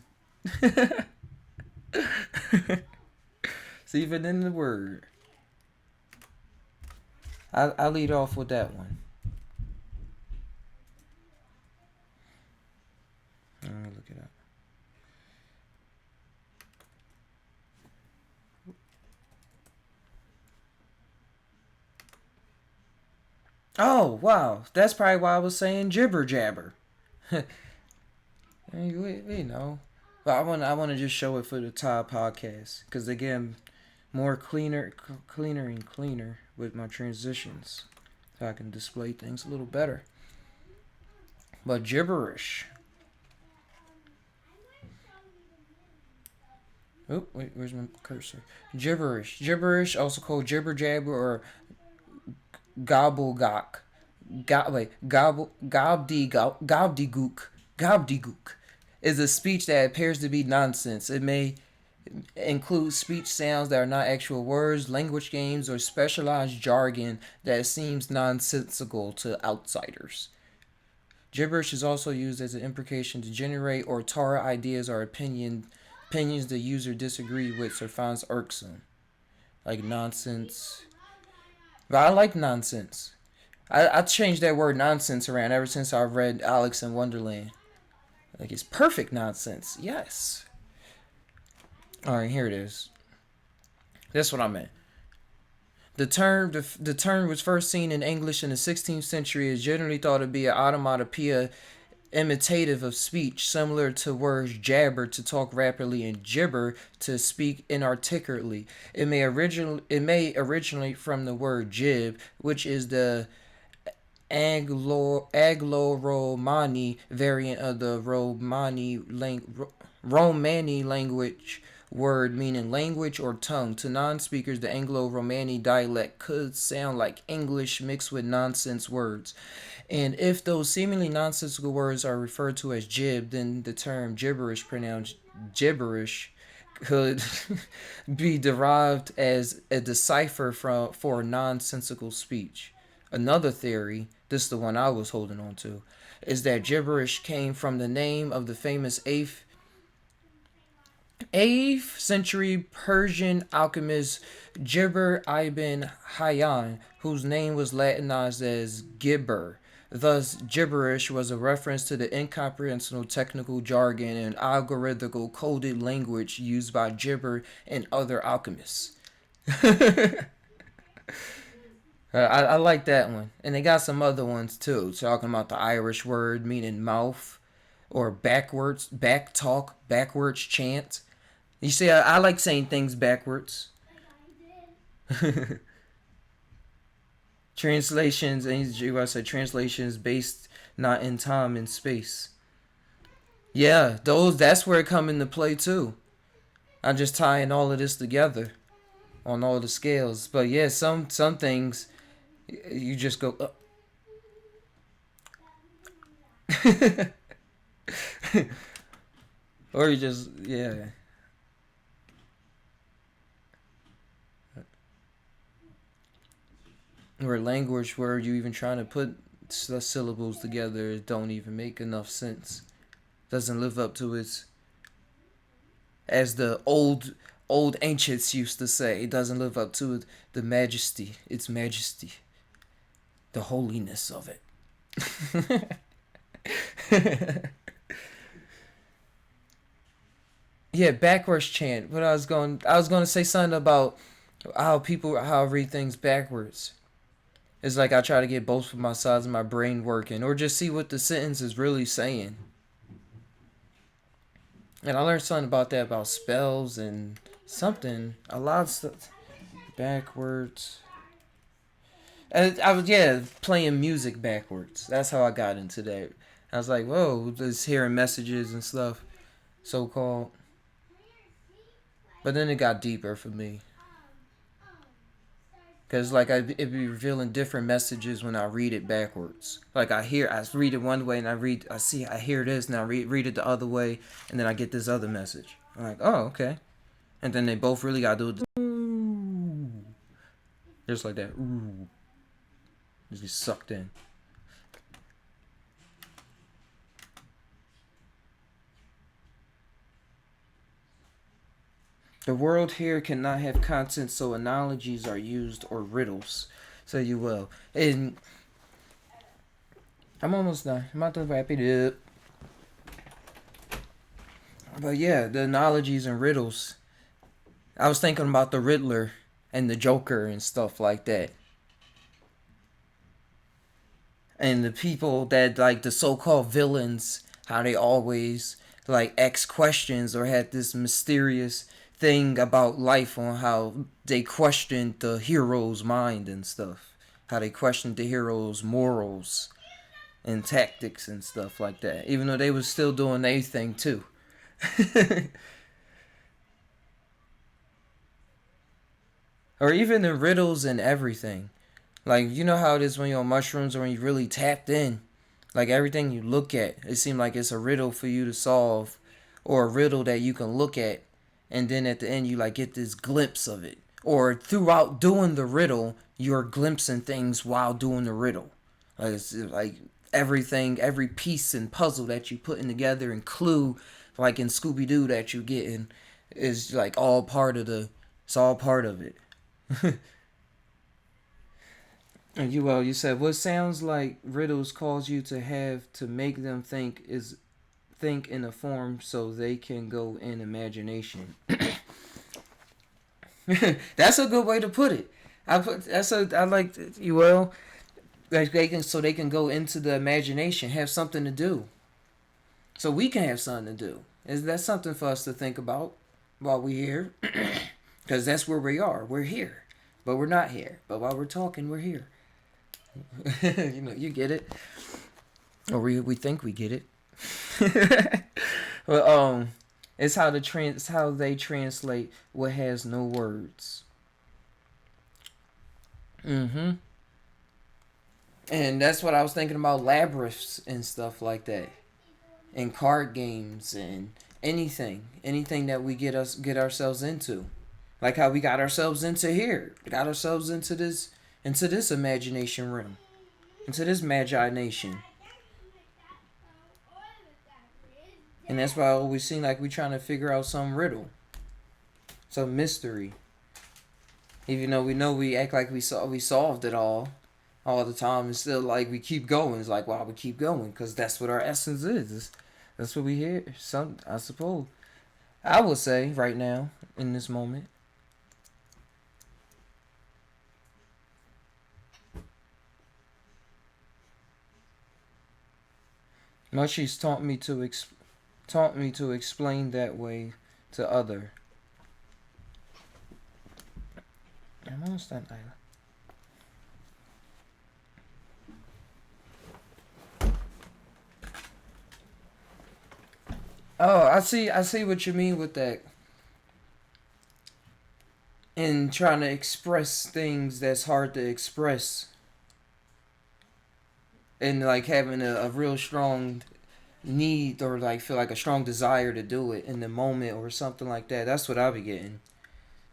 So even in the word, I'll lead off with that one. Let me look it up. Oh wow, that's probably why I was saying jibber jabber. We know, but I want to just show it for the Thai podcast because again, more cleaner and cleaner with my transitions, so I can display things a little better. But gibberish. Oh wait, where's my cursor? Gibberish, also called jibber jabber or gobblegock. Gobbledygook is a speech that appears to be nonsense. It may include speech sounds that are not actual words, language games, or specialized jargon that seems nonsensical to outsiders. Gibberish is also used as an imprecation to generate or tar ideas or opinion opinions the user disagrees with or finds irksome, like nonsense. But I like nonsense. I changed that word nonsense around ever since I read Alice in Wonderland. Like, it's perfect nonsense. Yes. Alright, here it is. That's what I meant. The term was first seen in English in the 16th century. Is generally thought to be an onomatopoeia imitative of speech, similar to words jabber to talk rapidly and gibber to speak inarticulately. It may originate from the word jib, which is the Anglo-Romani variant of the Romani language word meaning language or tongue. To non-speakers, the Anglo-Romani dialect could sound like English mixed with nonsense words. And if those seemingly nonsensical words are referred to as jib, then the term gibberish, pronounced gibberish, could be derived as a decipher for nonsensical speech. Another theory, this is the one I was holding on to, is that gibberish came from the name of the famous 8th century Persian alchemist Gibber ibn Hayyan, whose name was Latinized as Gibber. Thus, gibberish was a reference to the incomprehensible technical jargon and algorithmical coded language used by Gibber and other alchemists. I like that one. And they got some other ones too, talking about the Irish word meaning mouth, or backwards, back talk, backwards chant. You see, I like saying things backwards. Translations, and I said translations based not in time and space. Yeah, that's where it come into play too. I'm just tying all of this together on all the scales. But yeah, some things you just go or you just or language where you even trying to put syllables together don't even make enough sense. Doesn't live up to its, as the old ancients used to say, it doesn't live up to its majesty, the holiness of it. Yeah, backwards chant. But I was going to say something about how I read things backwards. It's like I try to get both of my sides of my brain working, or just see what the sentence is really saying. And I learned something about that, about spells and something, a lot of stuff backwards. And I was playing music backwards. That's how I got into that. I was like, whoa, just hearing messages and stuff, so called. But then it got deeper for me. Because, like, it'd be revealing different messages when I read it backwards. Like, I read it one way, and I hear this, and I read it the other way, and then I get this other message. I'm like, oh, okay. And then they both really got to do it. Ooh. Just like that. Ooh. Just get sucked in. The world here cannot have content, so analogies are used or riddles. So you will. And I'm almost done. I'm about to wrap it up. But yeah, the analogies and riddles. I was thinking about the Riddler and the Joker and stuff like that. And the people that, like, the so-called villains, how they always, like, ask questions or had this mysterious thing about life on how they questioned the hero's mind and stuff. How they questioned the hero's morals and tactics and stuff like that. Even though they was still doing their thing too. Or even the riddles and everything. Like, you know how it is when you're on mushrooms or when you really tapped in. Like, everything you look at, it seems like it's a riddle for you to solve. Or a riddle that you can look at. And then at the end, you, like, get this glimpse of it. Or throughout doing the riddle, you're glimpsing things while doing the riddle. Like, it's like everything, every piece and puzzle that you putting together and clue like in Scooby Doo that you getting is like all part of it's all part of it. And you said what sounds like riddles cause you to have to make them think in a form so they can go in imagination. That's a good way to put it. I like like they can go into the imagination, have something to do. So we can have something to do. Is that something for us to think about while we're here? Because that's where we are. We're here, but we're not here. But while we're talking, we're here. You get it, or we think we get it. Well, it's how they translate what has no words. Mm-hmm. And that's what I was thinking about, labyrinths and stuff like that, and card games and anything that we get ourselves into, like how we got ourselves into here, got ourselves into this imagination room, into this magi nation. And that's why I always seem like we trying to figure out some riddle, some mystery. Even though we know we act like we solved it all the time, and still like we keep going. It's like, why we keep going? Because that's what our essence is. That's what we hear. I suppose. I would say right now in this moment. Mushy's taught me to explain that way to other. I'm almost done. Oh, I see what you mean with that. And trying to express things that's hard to express. And like having a real strong need, or like feel like a strong desire to do it in the moment or something like that. That's what I'll be getting.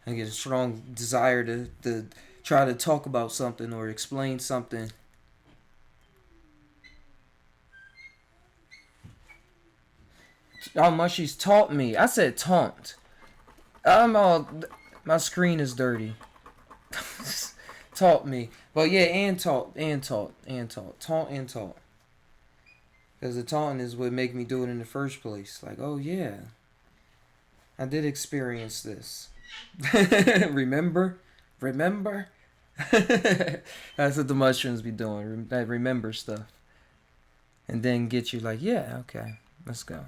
I get a strong desire to try to talk about something or explain something. How much she's taught me. I said taunt. My screen is dirty. Taught me. But yeah, taunt. Taunt and taunt. Because the taunting is what make me do it in the first place. Like, oh yeah, I did experience this. Remember? That's what the mushrooms be doing. That remember stuff. And then get you like, yeah, okay, let's go.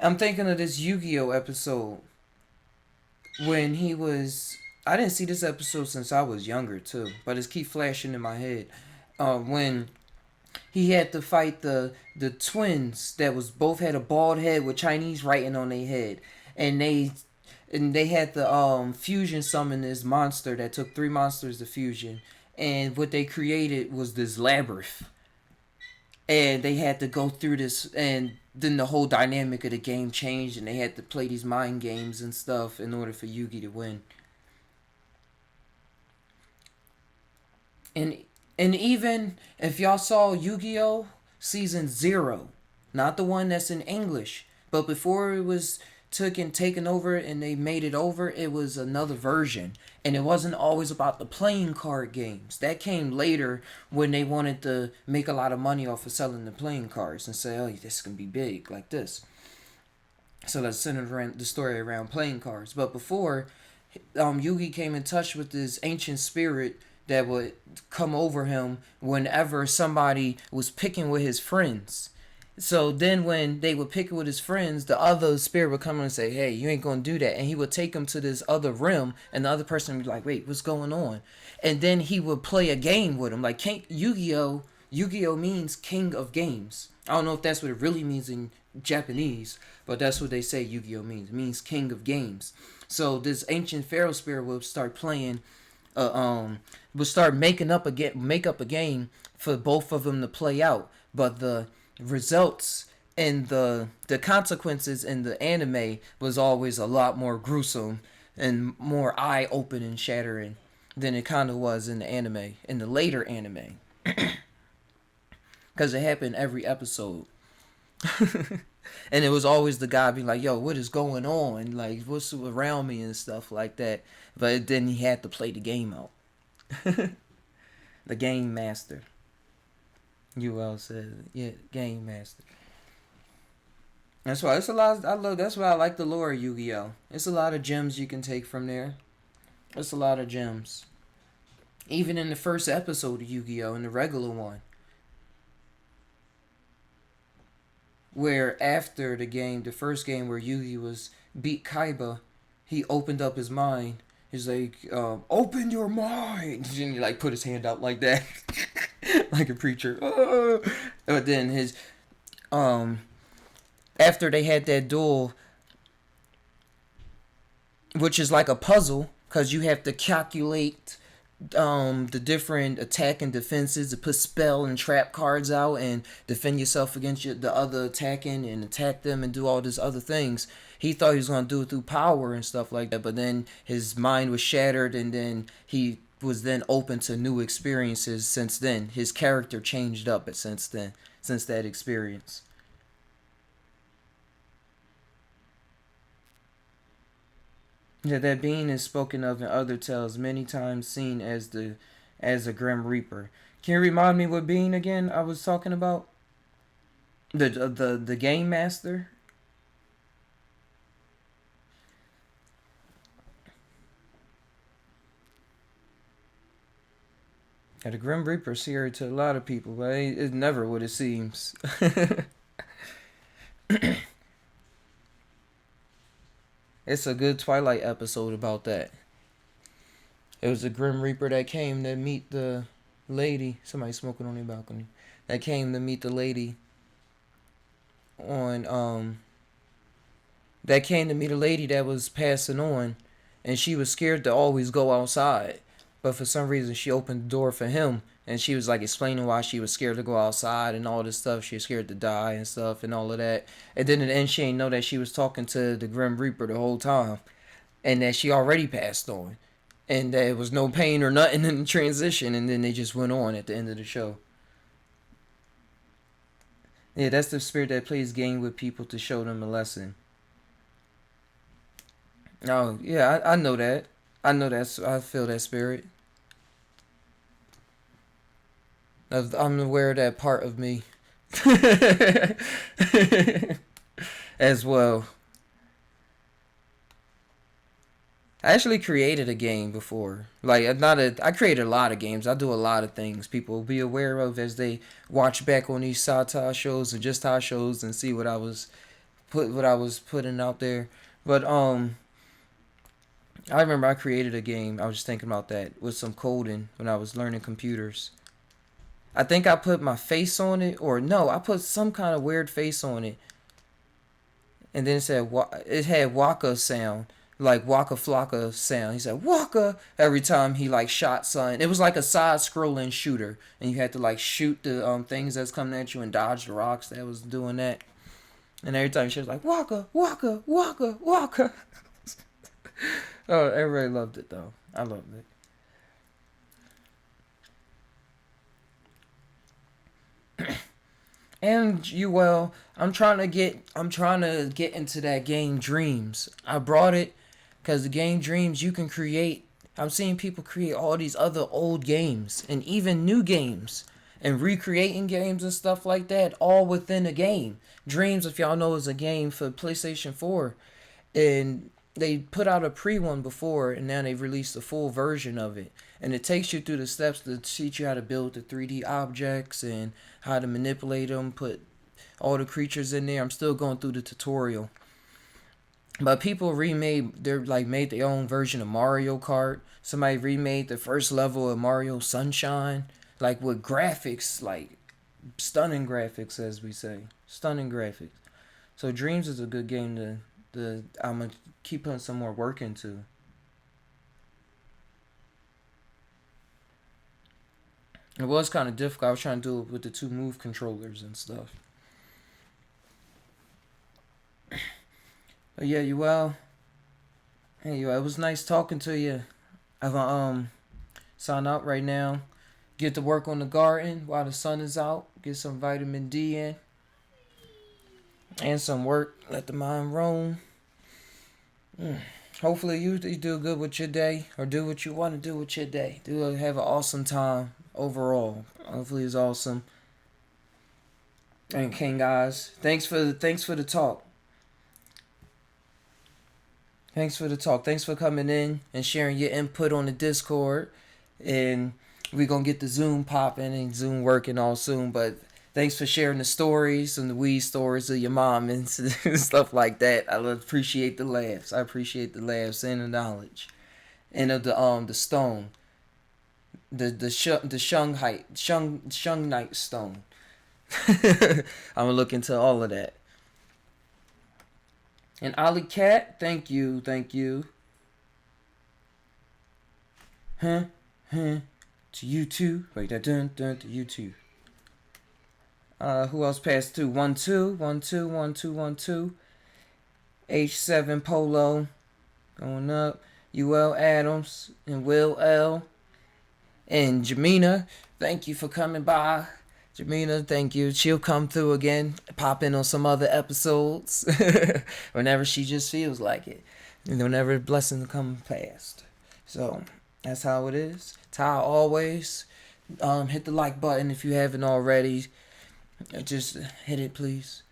I'm thinking of this Yu-Gi-Oh episode when he was. I didn't see this episode since I was younger too, but it's keep flashing in my head. When he had to fight the twins that was both had a bald head with Chinese writing on their head, and they had to fusion summon this monster that took 3 monsters to fusion, and what they created was this labyrinth. And they had to go through this, and then the whole dynamic of the game changed, and they had to play these mind games and stuff in order for Yugi to win. And even if y'all saw Yu-Gi-Oh! Season 0, not the one that's in English, but before it was taken over and they made it over, it was another version. And it wasn't always about the playing card games. That came later when they wanted to make a lot of money off of selling the playing cards and say, oh, this can be big like this. So that's centered around the story around playing cards. But before, Yugi came in touch with this ancient spirit that would come over him whenever somebody was picking with his friends. So then when they would pick it with his friends, the other spirit would come in and say, hey, you ain't going to do that. And he would take him to this other realm, and the other person would be like, wait, what's going on? And then he would play a game with him. Like Yu-Gi-Oh! Yu-Gi-Oh! Means king of games. I don't know if that's what it really means in Japanese, but that's what they say Yu-Gi-Oh! Means. It means king of games. So this ancient pharaoh spirit would start playing, would start make up a game for both of them to play out. But the results and the consequences in the anime was always a lot more gruesome and more eye-opening and shattering. than it kind of was in the anime, in the later anime, because it happened every episode. And it was always the guy being like, yo, what is going on? Like, what's around me and stuff like that. But then he had to play the game out. The game master. UL said, yeah, game master. That's why it's a lot. That's why I like the lore of Yu-Gi-Oh. It's a lot of gems you can take from there. It's a lot of gems. Even in the first episode of Yu-Gi-Oh, in the regular one, where after the game, the first game where Yugi was beat Kaiba, he opened up his mind. He's like, open your mind, and he like put his hand out like that, like a preacher. But then his, after they had that duel, which is like a puzzle, because you have to calculate the different attack and defenses to put spell and trap cards out and defend yourself against the other attacking and attack them and do all these other things. He thought he was going to do it through power and stuff like that, but then his mind was shattered, and then he was then open to new experiences. Since then his character changed up since that experience. Yeah, that being is spoken of in other tales, many times seen as a Grim Reaper. Can you remind me what being again I was talking about? The game master? Yeah, the Grim Reaper is scary to a lot of people, but it's never what it seems. It's a good Twilight episode about that. It was a Grim Reaper that came to meet the lady. Somebody smoking on their balcony. That came to meet the lady on that came to meet a lady that was passing on, and she was scared to always go outside. But for some reason she opened the door for him, and she was like explaining why she was scared to go outside and all this stuff. She was scared to die and stuff and all of that. And then in the end she ain't know that she was talking to the Grim Reaper the whole time, and that she already passed on. And there was no pain or nothing in the transition, and then they just went on at the end of the show. Yeah, that's the spirit that plays game with people to show them a lesson. Oh, yeah, I know that. I know that. I feel that spirit. I'm aware of that part of me. As well. I actually created a game before. Like, I created a lot of games. I do a lot of things people will be aware of as they watch back on these Psy TAi shows and just TAi shows and see what I was putting out there. But I remember I created a game. I was just thinking about that with some coding when I was learning computers. I think I put my face on it, or no, I put some kind of weird face on it, and then it had Waka sound, like Waka Flocka sound. He said Waka every time he like shot something. It was like a side-scrolling shooter, and you had to like shoot the things that's coming at you and dodge the rocks that was doing that. And every time she was like Waka, Waka, Waka, Waka. Oh, everybody loved it though. I loved it. And I'm trying to get into that game Dreams. I brought it because the game Dreams you can create. I'm seeing people create all these other old games and even new games and recreating games and stuff like that, all within a game. Dreams, if y'all know, is a game for PlayStation 4, and they put out a pre one before, and now they've released a full version of it. And it takes you through the steps to teach you how to build the 3D objects and how to manipulate them, put all the creatures in there. I'm still going through the tutorial. But people made their own version of Mario Kart. Somebody remade the first level of Mario Sunshine, like with graphics, like stunning graphics, as we say. Stunning graphics. So Dreams is a good game I'm going to keep putting some more work into. It was kind of difficult. I was trying to do it with the 2 move controllers and stuff. But yeah, hey, it was nice talking to you. sign out right now. Get to work on the garden while the sun is out. Get some vitamin D in. And some work. Let the mind roam. Hopefully you do good with your day. Or do what you want to do with your day. Have an awesome time overall. Hopefully it's awesome. And King guys, thanks for the talk. Thanks for the talk. Thanks for coming in and sharing your input on the Discord. And we're going to get the Zoom popping and Zoom working all soon. But thanks for sharing the stories and the weed stories of your mom and stuff like that. I appreciate the laughs. I appreciate the laughs and the knowledge. And of the stone. The Shungite stone. I'm gonna look into all of that. And Ali Cat, thank you. To you too. Wait, that dun to you too. Who else passed through? 1 2 1 2 1 2 1 2. H7 Polo going up. UL Adams and Will L. And Jamina, thank you for coming by. Jamina, thank you. She'll come through again, pop in on some other episodes whenever she just feels like it. Whenever a blessing comes past. So that's how it is. Ty always. Hit the like button if you haven't already. Just hit it, please.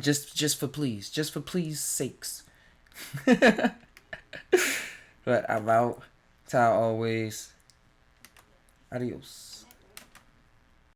just for please sakes. But I'm out. Ty always. Adios.